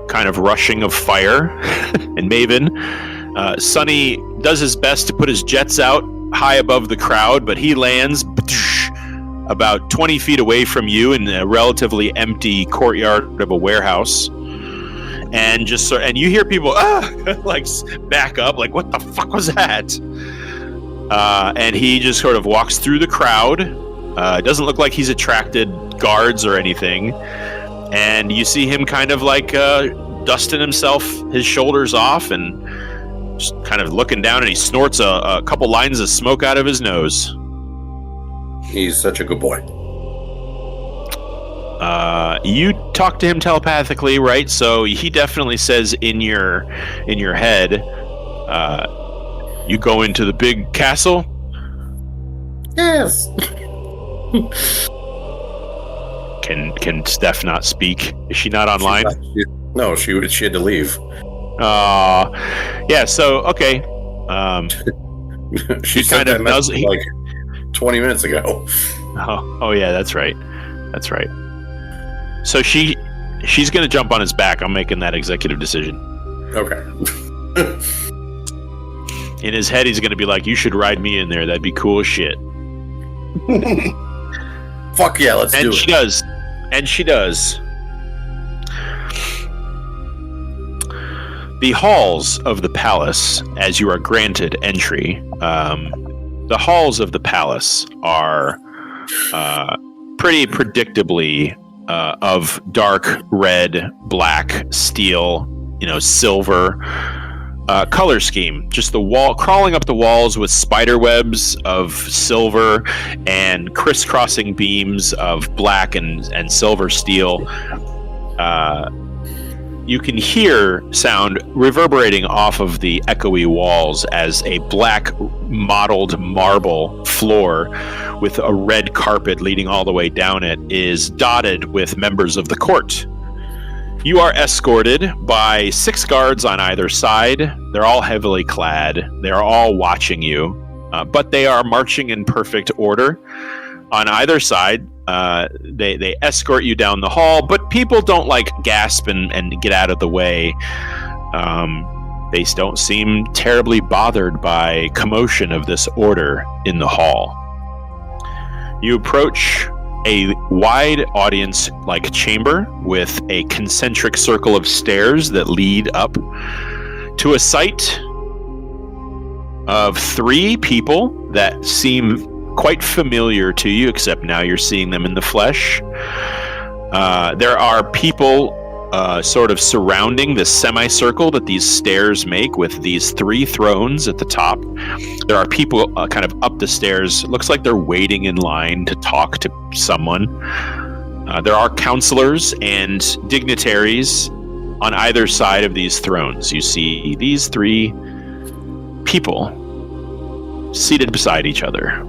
kind of rushing of fire. And Maven, Sonny does his best to put his jets out high above the crowd, but he lands about 20 feet away from you in a relatively empty courtyard of a warehouse. And and you hear people like back up, like what the fuck was that? And he just sort of walks through the crowd. It doesn't look like he's attracted guards or anything. And you see him kind of like dusting his shoulders off and just kind of looking down, and he snorts a couple lines of smoke out of his nose. He's such a good boy. You talk to him telepathically, right? So he definitely says in your head, you go into the big castle? Yes. Can Steph not speak? Is she not online? No, she had to leave. Yeah, so, okay. She kind of does like 20 minutes ago. Oh yeah, that's right. That's right. So she's going to jump on his back. I'm making that executive decision. Okay. In his head, he's going to be like, "You should ride me in there. That'd be cool as shit." Fuck yeah, let's do it. And she does. And she does. The halls of the palace, as you are granted entry, the halls of the palace are pretty predictably of dark red, black, steel, silver color scheme. Just the wall, crawling up the walls with spider webs of silver and crisscrossing beams of black and silver steel. You can hear sound reverberating off of the echoey walls as a black mottled marble floor with a red carpet leading all the way down it is dotted with members of the court. You are escorted by 6 guards on either side. They're all heavily clad. They are all watching you, but they are marching in perfect order. On either side, they escort you down the hall, but people don't gasp and get out of the way. They don't seem terribly bothered by commotion of this order in the hall. You approach a wide audience-like chamber with a concentric circle of stairs that lead up to a sight of 3 people that seem quite familiar to you, except now you're seeing them in the flesh. There are people sort of surrounding this semicircle that these stairs make with these 3 thrones at the top. There are people kind of up the stairs. Looks like they're waiting in line to talk to someone. There are counselors and dignitaries on either side of these thrones. You see these 3 people seated beside each other.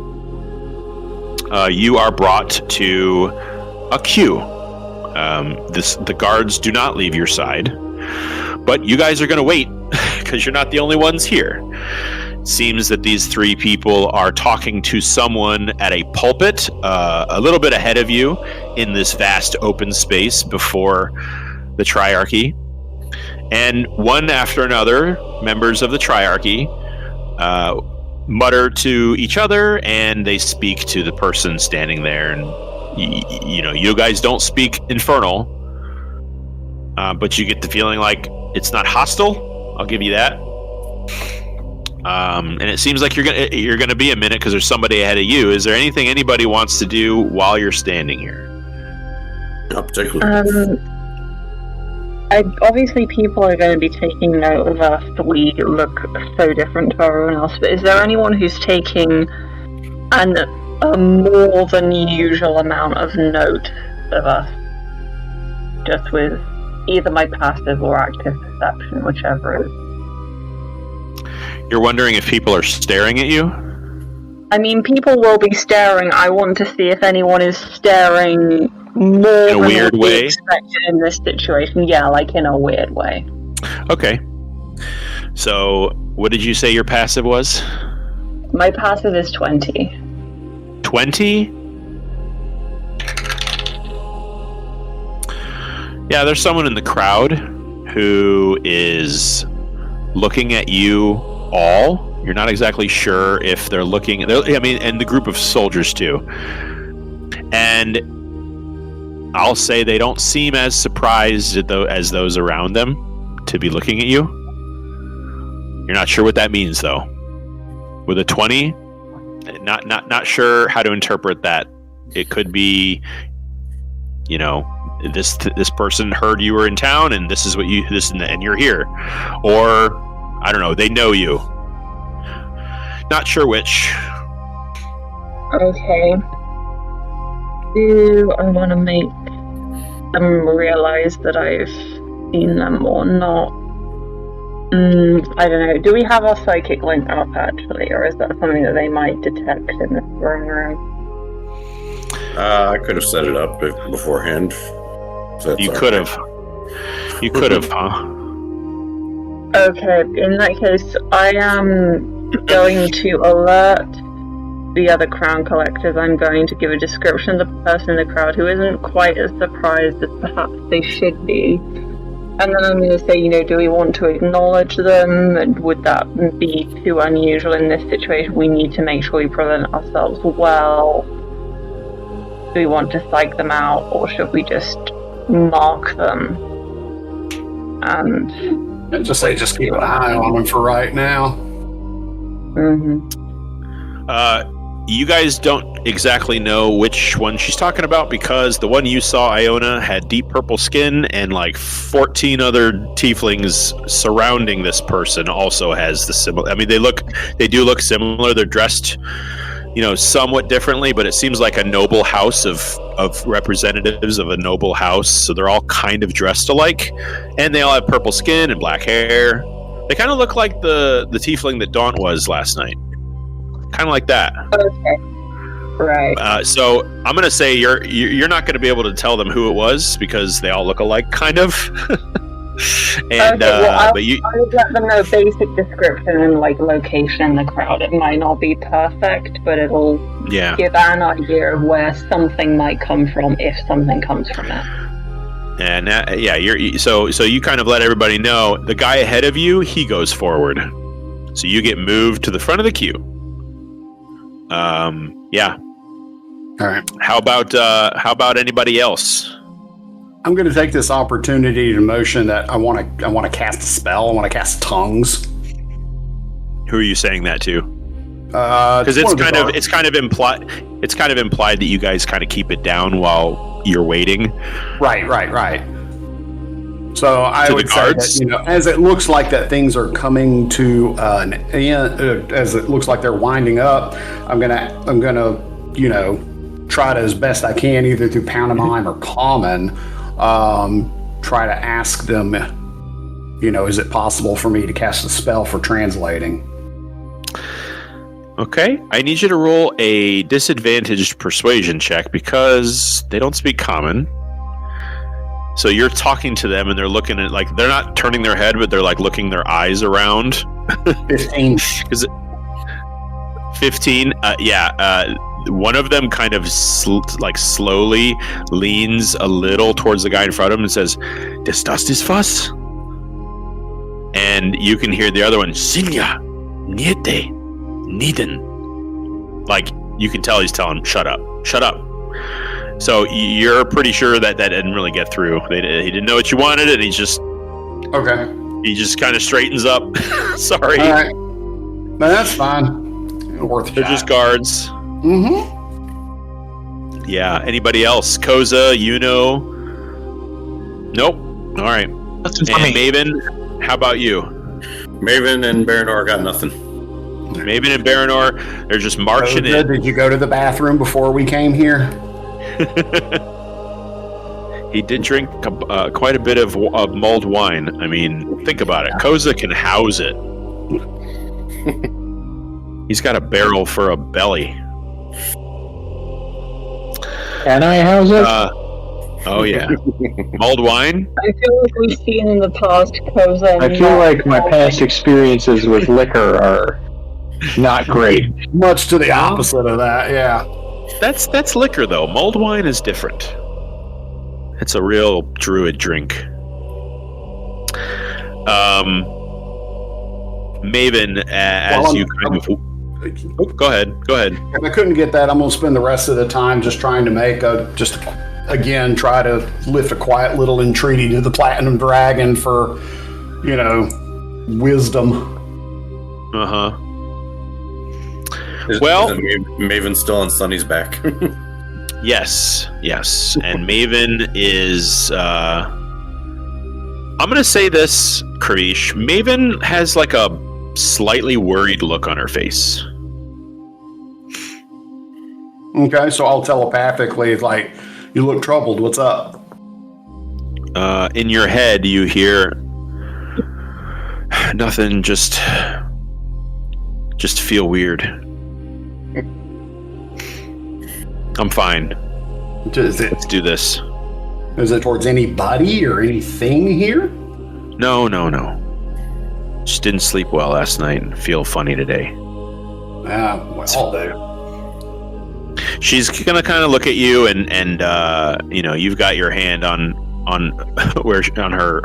You are brought to a queue. The guards do not leave your side, but you guys are going to wait because you're not the only ones here. It seems that these 3 people are talking to someone at a pulpit a little bit ahead of you in this vast open space before the Triarchy. And one after another, members of the Triarchy mutter to each other, and they speak to the person standing there. And you guys don't speak Infernal, but you get the feeling like it's not hostile. I'll give you that. And it seems like you're gonna be a minute because there's somebody ahead of you. Is there anything anybody wants to do while you're standing here? Not particularly. Obviously, people are going to be taking note of us. We look so different to everyone else. But is there anyone who's taking a more than usual amount of note of us? Just with either my passive or active perception, whichever it is. You're wondering if people are staring at you? I mean, people will be staring. I want to see if anyone is staring more in a weird way expected in this situation. Yeah, like in a weird way. Okay. So, what did you say your passive was? My passive is 20. 20? Yeah, there's someone in the crowd who is looking at you all. You're not exactly sure if they're looking. And the group of soldiers too. And I'll say they don't seem as surprised as those around them to be looking at you. You're not sure what that means, though. With a 20, not sure how to interpret that. It could be, this person heard you were in town, and this is and you're here, or I don't know, they know you. Not sure which. Okay. Do I want to make them realize that I've seen them or not. I don't know. Do we have our psychic link up actually, or is that something that they might detect in the throne room? I could have set it up beforehand. So You could have. You could have, huh? Okay, in that case, I am going to alert the other crown collectors. I'm going to give a description of the person in the crowd who isn't quite as surprised as perhaps they should be. And then I'm going to say, do we want to acknowledge them? And would that be too unusual in this situation? We need to make sure we present ourselves well. Do we want to psych them out, or should we just mark them? And just keep an eye on them for right now. You guys don't exactly know which one she's talking about, because the one you saw, Iona, had deep purple skin, and like 14 other tieflings surrounding this person also has the similar. I mean, they do look similar. They're dressed, somewhat differently, but it seems like a noble house of representatives of a noble house. So they're all kind of dressed alike, and they all have purple skin and black hair. They kind of look like the tiefling that Daunt was last night. Kind of like that. Okay. Right. So I'm going to say you're not going to be able to tell them who it was, because they all look alike, kind of. And I'll but you, I'll let them know basic description and location in the crowd. It might not be perfect, but it'll give an idea of where something might come from if something comes from it. And so you kind of let everybody know the guy ahead of you, he goes forward, so you get moved to the front of the queue. All right. How about anybody else? I'm going to take this opportunity to motion that I want to cast a spell. I want to cast tongues. Who are you saying that to? Because it's kind of implied that you guys kind of keep it down while you're waiting. Right. So I would say that, as it looks like that things are coming to an end, as it looks like they're winding up, I'm gonna try to, as best I can, either through pantomime or common, try to ask them, is it possible for me to cast a spell for translating? Okay, I need you to roll a disadvantaged persuasion check, because they don't speak common. So you're talking to them, and they're looking at, they're not turning their head, but they're looking their eyes around. 15. 15. One of them kind of slowly leans a little towards the guy in front of him and says, "Das ist was?" And you can hear the other one, "Sinya, niete, niden." You can tell he's telling him, "Shut up, shut up." So you're pretty sure that didn't really get through. He didn't know what you wanted, and he's just okay. He just kind of straightens up. Sorry. All right. No, that's fine. They're just guards. Mm-hmm. Yeah. Anybody else? Koza, Nope. All right. And Maven, how about you? Maven and Baranor got nothing. Maven and Baranor, they're just marching in. Did you go to the bathroom before we came here? He did drink quite a bit of mulled wine. I mean, think about it. Koza can house it. He's got a barrel for a belly. Can I house it? Oh yeah. Mulled wine? I feel like we've seen in the past Koza. I feel like my past experiences with liquor are not great. Much to the opposite of that, yeah. That's liquor, though. Mulled wine is different. It's a real druid drink. Maven, go ahead. If I couldn't get that, I'm going to spend the rest of the time just trying to make try to lift a quiet little entreaty to the Platinum Dragon for, wisdom. Uh-huh. Well, Maven's still on Sunny's back. Yes. And Maven is I'm gonna say this, Krish. Maven has a slightly worried look on her face. Okay, so I'll telepathically, you look troubled, what's up? in your head, you hear nothing. Just feel weird. I'm fine. Let's do this. Is it towards anybody or anything here? No. Just didn't sleep well last night and feel funny today. She's gonna kind of look at you and you've got your hand on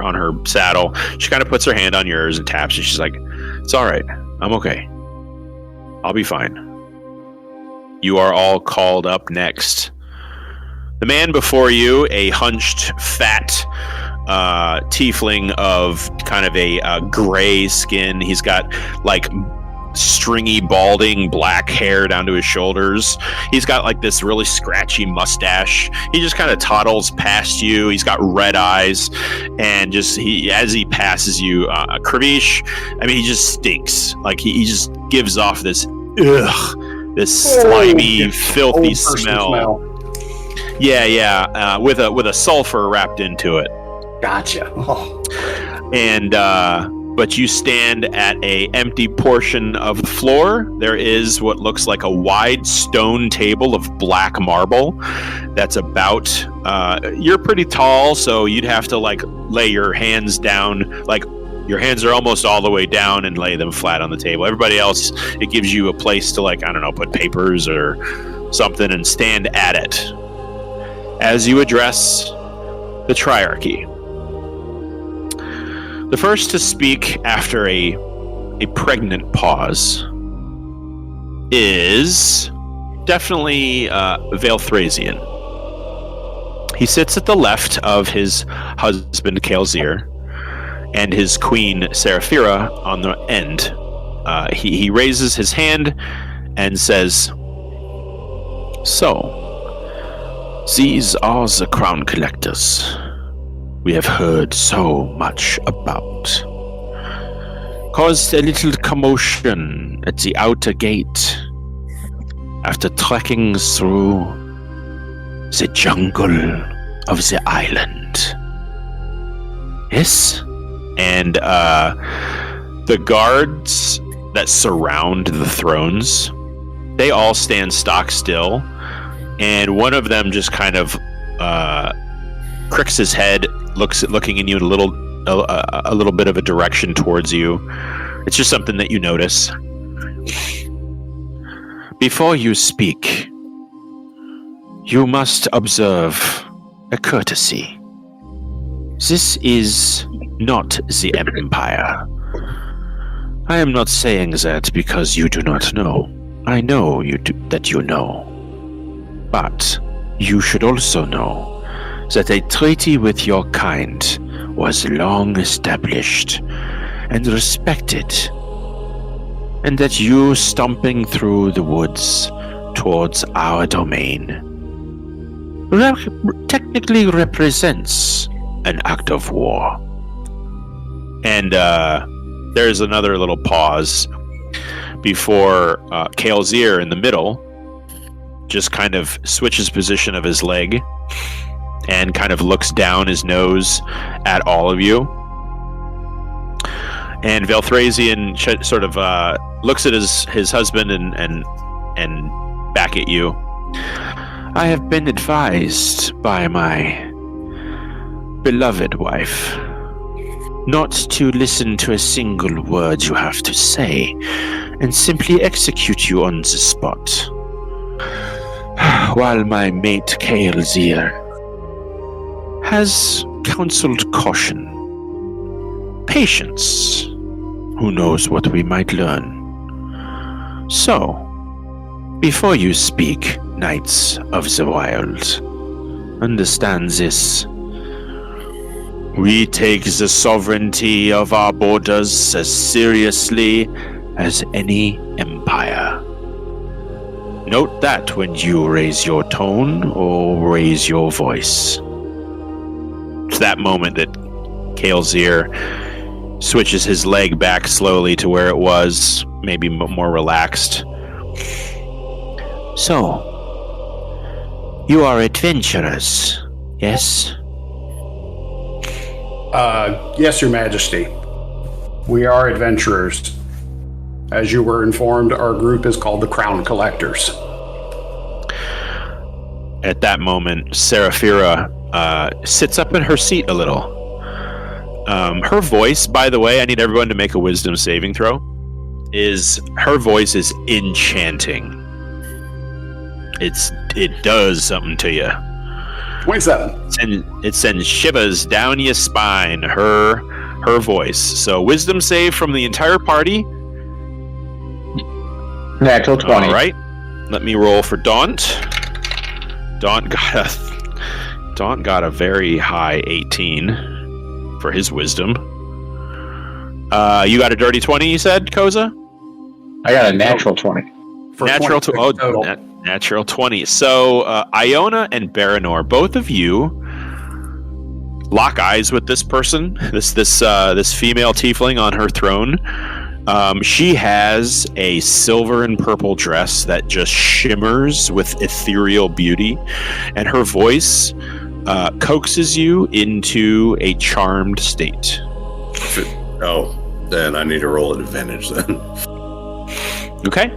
her saddle. She kind of puts her hand on yours and taps it. She's like, "It's all right. I'm okay. I'll be fine." You are all called up next. The man before you, a hunched, fat tiefling of kind of a gray skin. He's got like stringy, balding black hair down to his shoulders. He's got like this really scratchy mustache. He just kind of toddles past you. He's got red eyes, and as he passes you, Kravish, I mean, he just stinks. Like he just gives off this slimy, filthy smell. Yeah, with a sulfur wrapped into it. Gotcha. Oh. And but you stand at a empty portion of the floor. There is what looks like a wide stone table of black marble. That's about you're pretty tall, so you'd have to like lay your hands down, like your hands are almost all the way down, and lay them flat on the table. Everybody else, it gives you a place to, like, I don't know, put papers or something and stand at it as you address the triarchy. The first to speak after a pregnant pause is definitely Valandiir. He sits at the left of his husband Kael'zir and his queen Seraphira on the end. He raises his hand and says, "So, these are the crown collectors we have heard so much about. Caused a little commotion at the outer gate after trekking through the jungle of the island. Yes?" And the guards that surround the thrones, they all stand stock still, and one of them just kind of cricks his head, looking in you a little bit of a direction towards you. It's just something that you notice. "Before you speak, you must observe a courtesy. This is not the Empire. I am not saying that because you do not know. I know that you know. But you should also know that a treaty with your kind was long established and respected, and that you stomping through the woods towards our domain technically represents an act of war." And there's another little pause before Kael'zir in the middle just kind of switches position of his leg and kind of looks down his nose at all of you. And Valandiir sort of looks at his husband and back at you. "I have been advised by my beloved wife not to listen to a single word you have to say, and simply execute you on the spot. While my mate Kael'zir has counseled caution, patience. Who knows what we might learn. So, before you speak, Knights of the Wild, understand this. We take the sovereignty of our borders as seriously as any empire. Note that when you raise your tone or raise your voice." It's that moment that Kael'zir switches his leg back slowly to where it was, maybe more relaxed. "So, you are adventurers, yes? Yes, Your Majesty. We are adventurers. As you were informed, our group is called the Crown Collectors. At that moment, Seraphira sits up in her seat a little. Her voice, by the way, I need everyone to make a wisdom saving throw. Her voice is enchanting. It does something to you. 27. It sends shivers down your spine. Her voice. So wisdom save from the entire party. Natural 20. All right. Let me roll for Daunt. Daunt got a very high 18 for his wisdom. You got a dirty 20, you said, Koza? I got a natural 20. Natural 20. So, Iona and Baranor, both of you lock eyes with this person, this female tiefling on her throne. She has a silver and purple dress that just shimmers with ethereal beauty, and her voice coaxes you into a charmed state. Oh, then I need to roll an advantage then. Okay.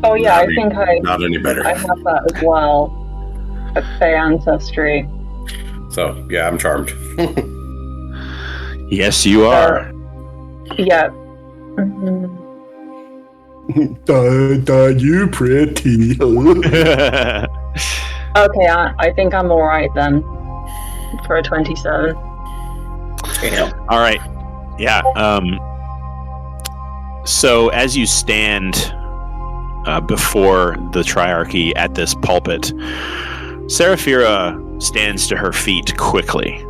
Oh yeah, I think not any better. I have that as well. A Fey ancestry. So yeah, I'm charmed. Yes, you are. Yeah. You pretty. Okay, I think I'm alright then. For a 27. Damn. All right. Yeah. So as you stand before the Triarchy at this pulpit, Seraphira stands to her feet quickly.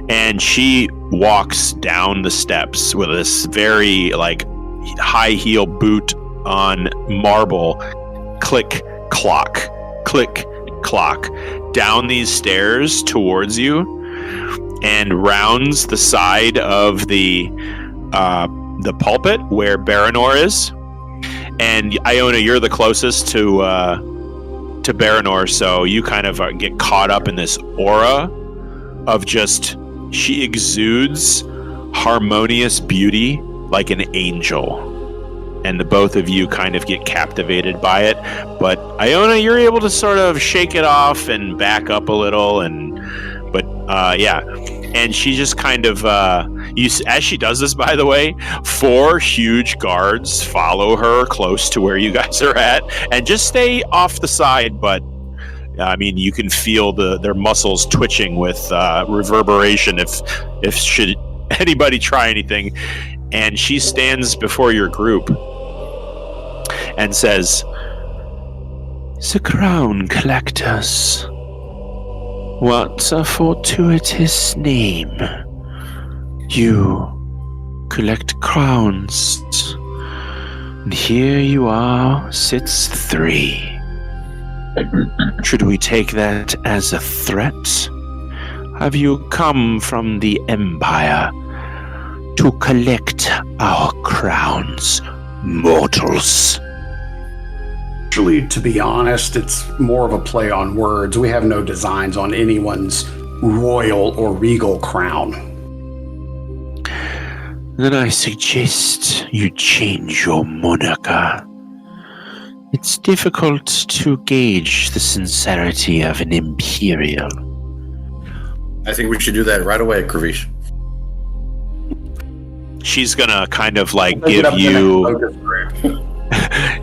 And she walks down the steps with this very high heel boot on marble, click clock down these stairs towards you, and rounds the side of the pulpit where Baranor is. And Iona, you're the closest to Baranor, so you kind of get caught up in this aura of just, she exudes harmonious beauty like an angel. And the both of you kind of get captivated by it. But Iona, you're able to sort of shake it off and back up a little. Yeah. And she just kind of, as she does this, by the way, 4 huge guards follow her close to where you guys are at. And just stay off the side, but I mean, you can feel their muscles twitching with reverberation if should anybody try anything. And she stands before your group and says, "The Crown Collectors. What a fortuitous name. You collect crowns. And here you are, sits 3. Should we take that as a threat? Have you come from the Empire to collect our crowns, mortals?" Actually, to be honest, it's more of a play on words. We have no designs on anyone's royal or regal crown. Then I suggest you change your moniker. It's difficult to gauge the sincerity of an Imperial. I think we should do that right away, Kravish. She's gonna kind of give you...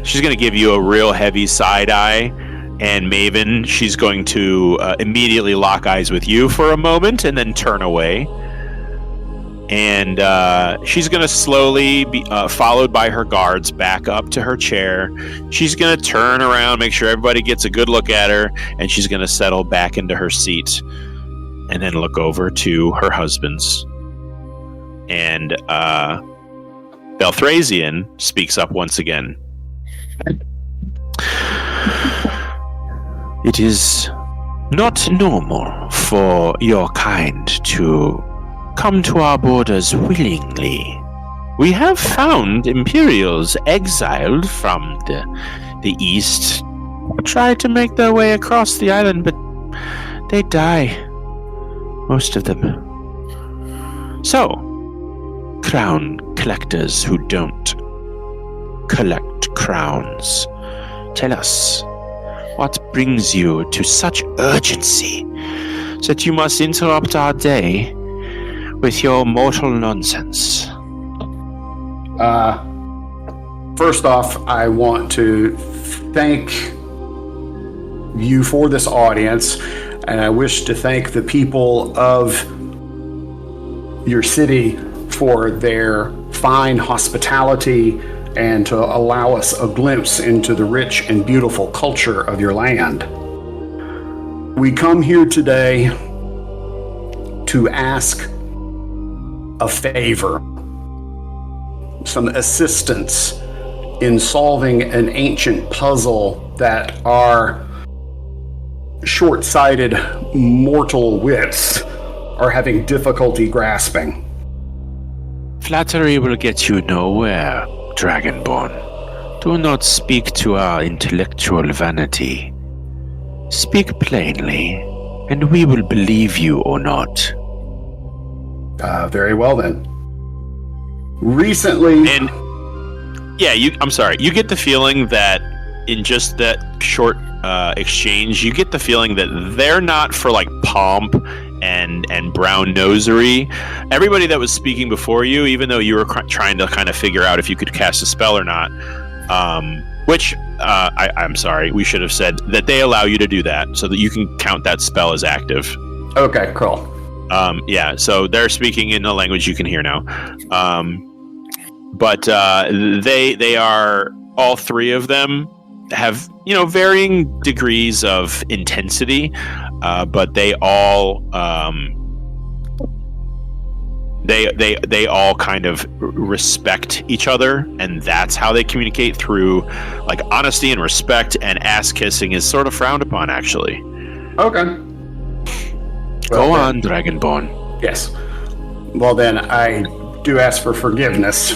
She's gonna give you a real heavy side eye, and Maven, she's going to immediately lock eyes with you for a moment and then turn away. And she's going to slowly be followed by her guards back up to her chair. She's going to turn around, make sure everybody gets a good look at her, and she's going to settle back into her seat and then look over to her husbands. And Belthrazian speaks up once again. It is not normal for your kind to come to our borders willingly. We have found Imperials exiled from the east try to make their way across the island, but they die. Most of them. So, crown collectors who don't collect crowns, tell us, what brings you to such urgency that you must interrupt our day with your mortal nonsense? First off, I want to thank you for this audience, and I wish to thank the people of your city for their fine hospitality and to allow us a glimpse into the rich and beautiful culture of your land. We come here today to ask a favor, some assistance in solving an ancient puzzle that our short-sighted mortal wits are having difficulty grasping. Flattery will get you nowhere, Dragonborn. Do not speak to our intellectual vanity. Speak plainly, and we will believe you or not. Very well then. Recently... And yeah, I'm sorry. You get the feeling that in just that short exchange, you get the feeling that they're not for like pomp and brown nosery. Everybody that was speaking before you, even though you were trying to kind of figure out if you could cast a spell or not, which I'm sorry, we should have said that they allow you to do that so that you can count that spell as active. Okay, cool. Yeah, so they're speaking in a language you can hear now. But they are, all three of them have, varying degrees of intensity, but they all they all kind of respect each other, and that's how they communicate, through like honesty and respect, and ass kissing is sort of frowned upon, actually. Okay. Go on, Dragonborn. Yes. Well then, I do ask for forgiveness.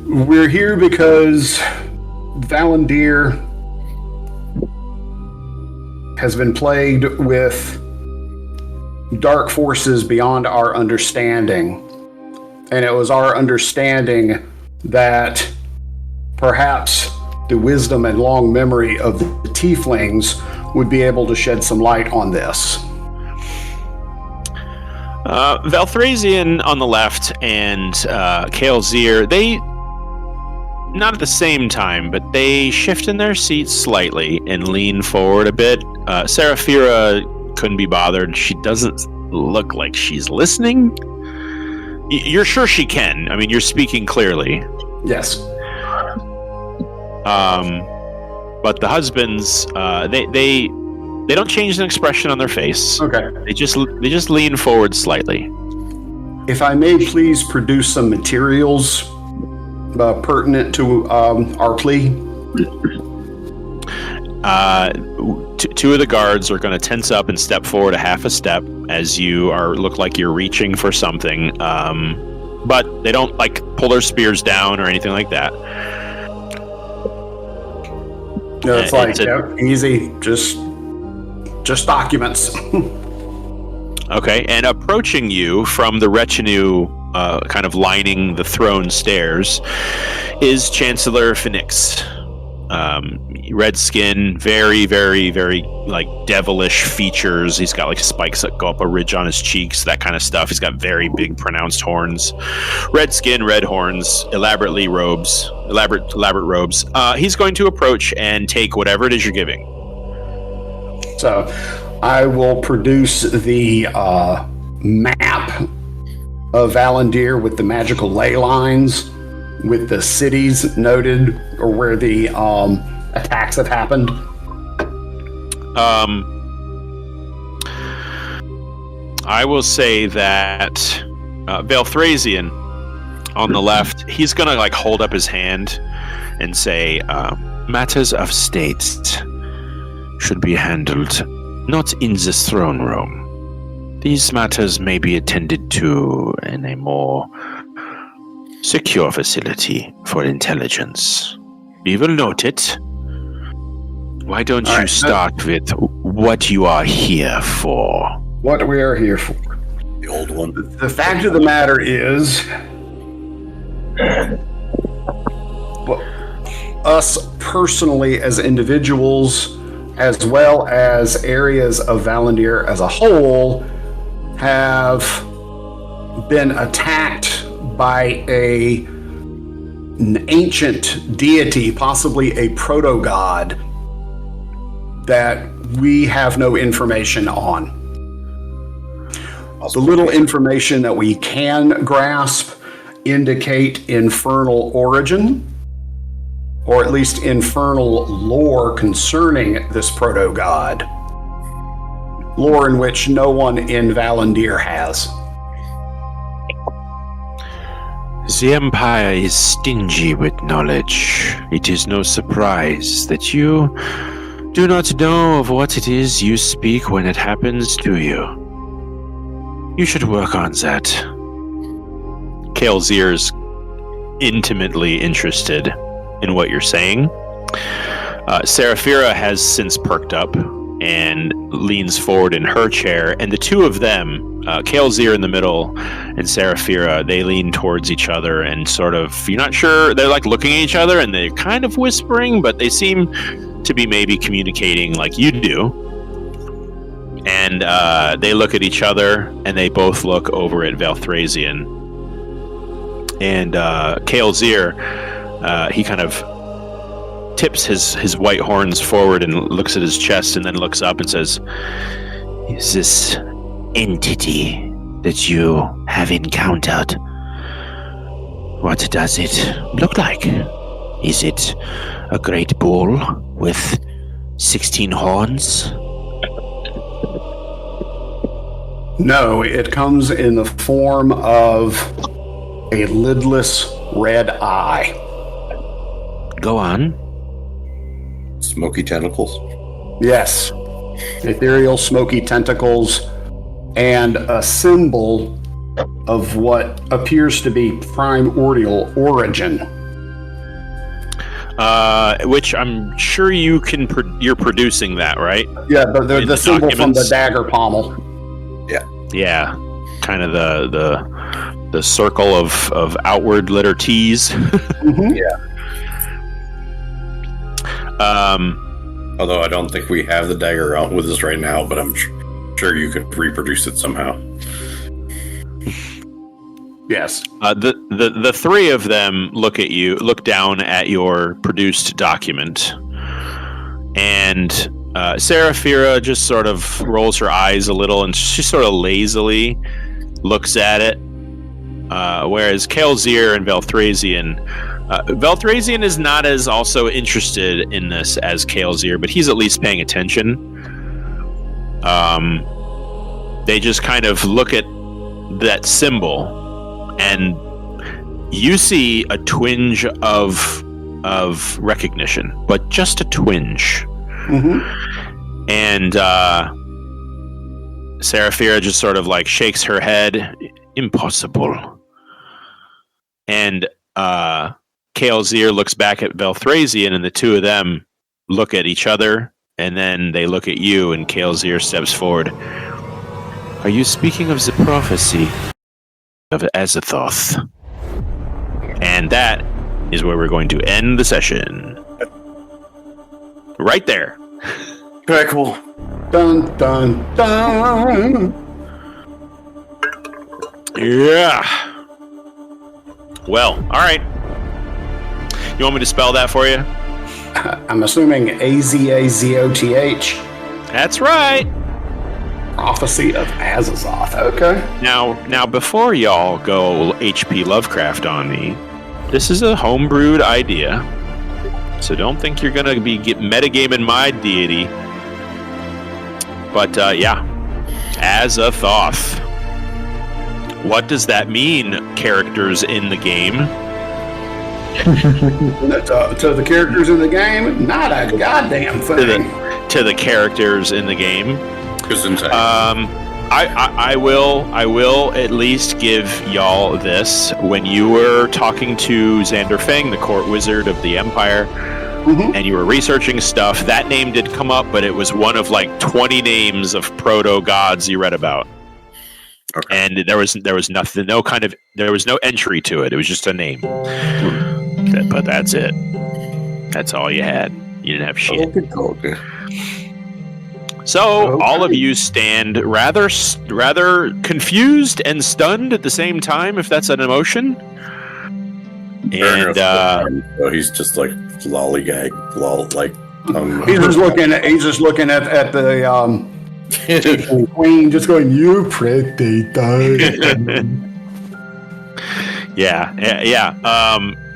We're here because Valandiir has been plagued with dark forces beyond our understanding. And it was our understanding that perhaps the wisdom and long memory of the tieflings would be able to shed some light on this. Valthrazian on the left and Kael'Zir, they, not at the same time, but they shift in their seats slightly and lean forward a bit. Seraphira couldn't be bothered. She doesn't look like she's listening. You're sure she can. I mean, you're speaking clearly. Yes. But the husbands, they don't change the expression on their face. Okay. They just lean forward slightly. If I may please produce some materials pertinent to our plea. Two of the guards are going to tense up and step forward a half a step as you look like you're reaching for something, but they don't like pull their spears down or anything like that. No, it's like easy, just documents. Okay, and approaching you from the retinue, kind of lining the throne stairs, is Chancellor Phoenix. Red skin, very, very, very like devilish features. He's got like spikes that go up a ridge on his cheeks, that kind of stuff. He's got very big, pronounced horns. Red skin, red horns, elaborate robes. He's going to approach and take whatever it is you're giving. So, I will produce the map of Valandiir with the magical ley lines, with the cities noted, or where the attacks have happened. I will say that Valthrazian on the left, he's going to like hold up his hand and say, matters of state should be handled not in this throne room. These matters may be attended to in a more secure facility for intelligence. We will note it. Why don't All you right, start with what you are here for? What we are here for. The old one. The fact of the matter is, well, us personally as individuals, as well as areas of Valandiir as a whole, have been attacked by an ancient deity, possibly a proto-god, that we have no information on. The little information that we can grasp indicate infernal origin, or at least infernal lore concerning this proto-god. Lore in which no one in Valandiir has. The Empire is stingy with knowledge. It is no surprise that you do not know of what it is you speak when it happens to you. You should work on that. Kael'Zir's intimately interested in what you're saying. Seraphira has since perked up and leans forward in her chair, and the two of them, Kael'Zir in the middle and Seraphira, they lean towards each other and sort of, you're not sure, they're like looking at each other and they're kind of whispering, but they seem to be maybe communicating like you do. And they look at each other and they both look over at Valthrazian. And Kael'Zir, he kind of tips his white horns forward and looks at his chest and then looks up and says, "Is this entity that you have encountered, what does it look like? Is it a great bull with 16 horns?" No, it comes in the form of a lidless red eye. Go on. Smoky tentacles. Yes. Ethereal smoky tentacles and a symbol of what appears to be primordial origin. Which I'm sure you can. You're producing that, right? Yeah, the symbol from the documents? dagger pommel. Yeah, kind of the circle of outward letter T's. Mm-hmm. Although I don't think we have the dagger out with us right now, but I'm sure you could reproduce it somehow. Yes. The three of them look down at your produced document, and Seraphira just sort of rolls her eyes a little, and she sort of lazily looks at it, whereas Kael'Zir and Valthrazian, Valthrazian is not as also interested in this as Kael'Zir, but he's at least paying attention. They just kind of look at that symbol, and you see a twinge of recognition, but just a twinge. Mm-hmm. And Seraphira just sort of like shakes her head. Impossible. And Kael'Zir looks back at Valthrazian, and the two of them look at each other, and then they look at you, and Kael'Zir steps forward. Are you speaking of the prophecy of Azathoth? And that is where we're going to end the session. Right there. Very cool. Dun, dun, dun. Yeah. Well, all right. You want me to spell that for you? I'm assuming Azazoth. That's right. Prophecy of Azathoth. Okay. Now, before y'all go HP Lovecraft on me, this is a homebrewed idea. So don't think you're going to be metagaming my deity. But, yeah. Azathoth. What does that mean, characters in the game? To the characters in the game, not a goddamn thing. To the characters in the game. I will at least give y'all this. When you were talking to Xander Feng, the court wizard of the Empire, and you were researching stuff. That name did come up, but it was one of like 20 names of proto-gods you read about. Okay. And there was nothing, there was no entry to it. It was just a name. But that's it. That's all you had. You didn't have shit. Okay. So all of you stand rather confused and stunned at the same time, if that's an emotion. And so he's just like lollygag, He's just looking at the queen, just going, "You pretty thing." Yeah.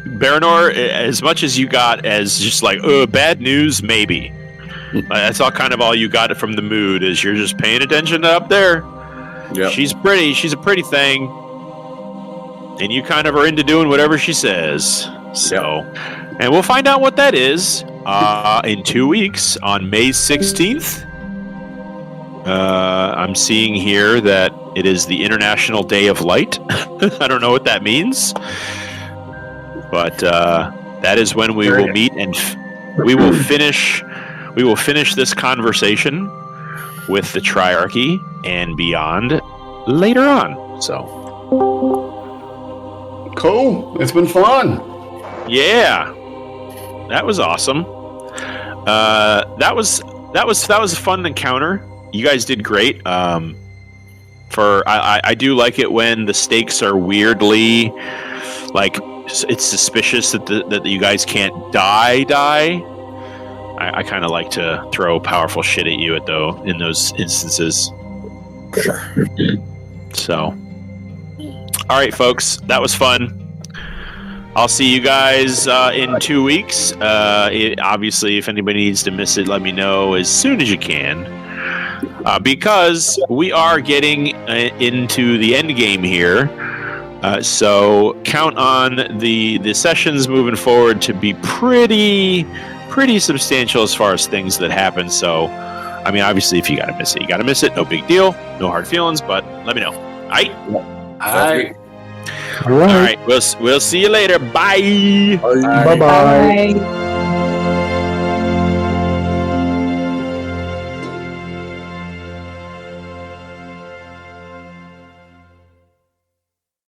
Baranor, as much as you got as just like, bad news, maybe. That's all you got from the mood, is you're just paying attention up there. Yep. She's pretty. She's a pretty thing. And you kind of are into doing whatever she says. So, and we'll find out what that is in 2 weeks on May 16th. I'm seeing here that it is the International Day of Light. I don't know what that means. But that is when we will meet, and we will finish this conversation with the Triarchy and beyond later on. So cool. It's been fun. Yeah, that was awesome. That was a fun encounter. You guys did great. I do like it when the stakes are weirdly like, it's suspicious that you guys can't die. I kind of like to throw powerful shit at you in those instances. Sure. So, all right, folks, that was fun. I'll see you guys in 2 weeks. Obviously, if anybody needs to miss it, let me know as soon as you can. Because we are getting into the end game here. So count on the sessions moving forward to be pretty substantial as far as things that happen. So, I mean, obviously, if you gotta miss it, you gotta miss it. No big deal. No hard feelings, but let me know. All right? All right. All right. We'll see you later. Bye. Bye-bye. Bye.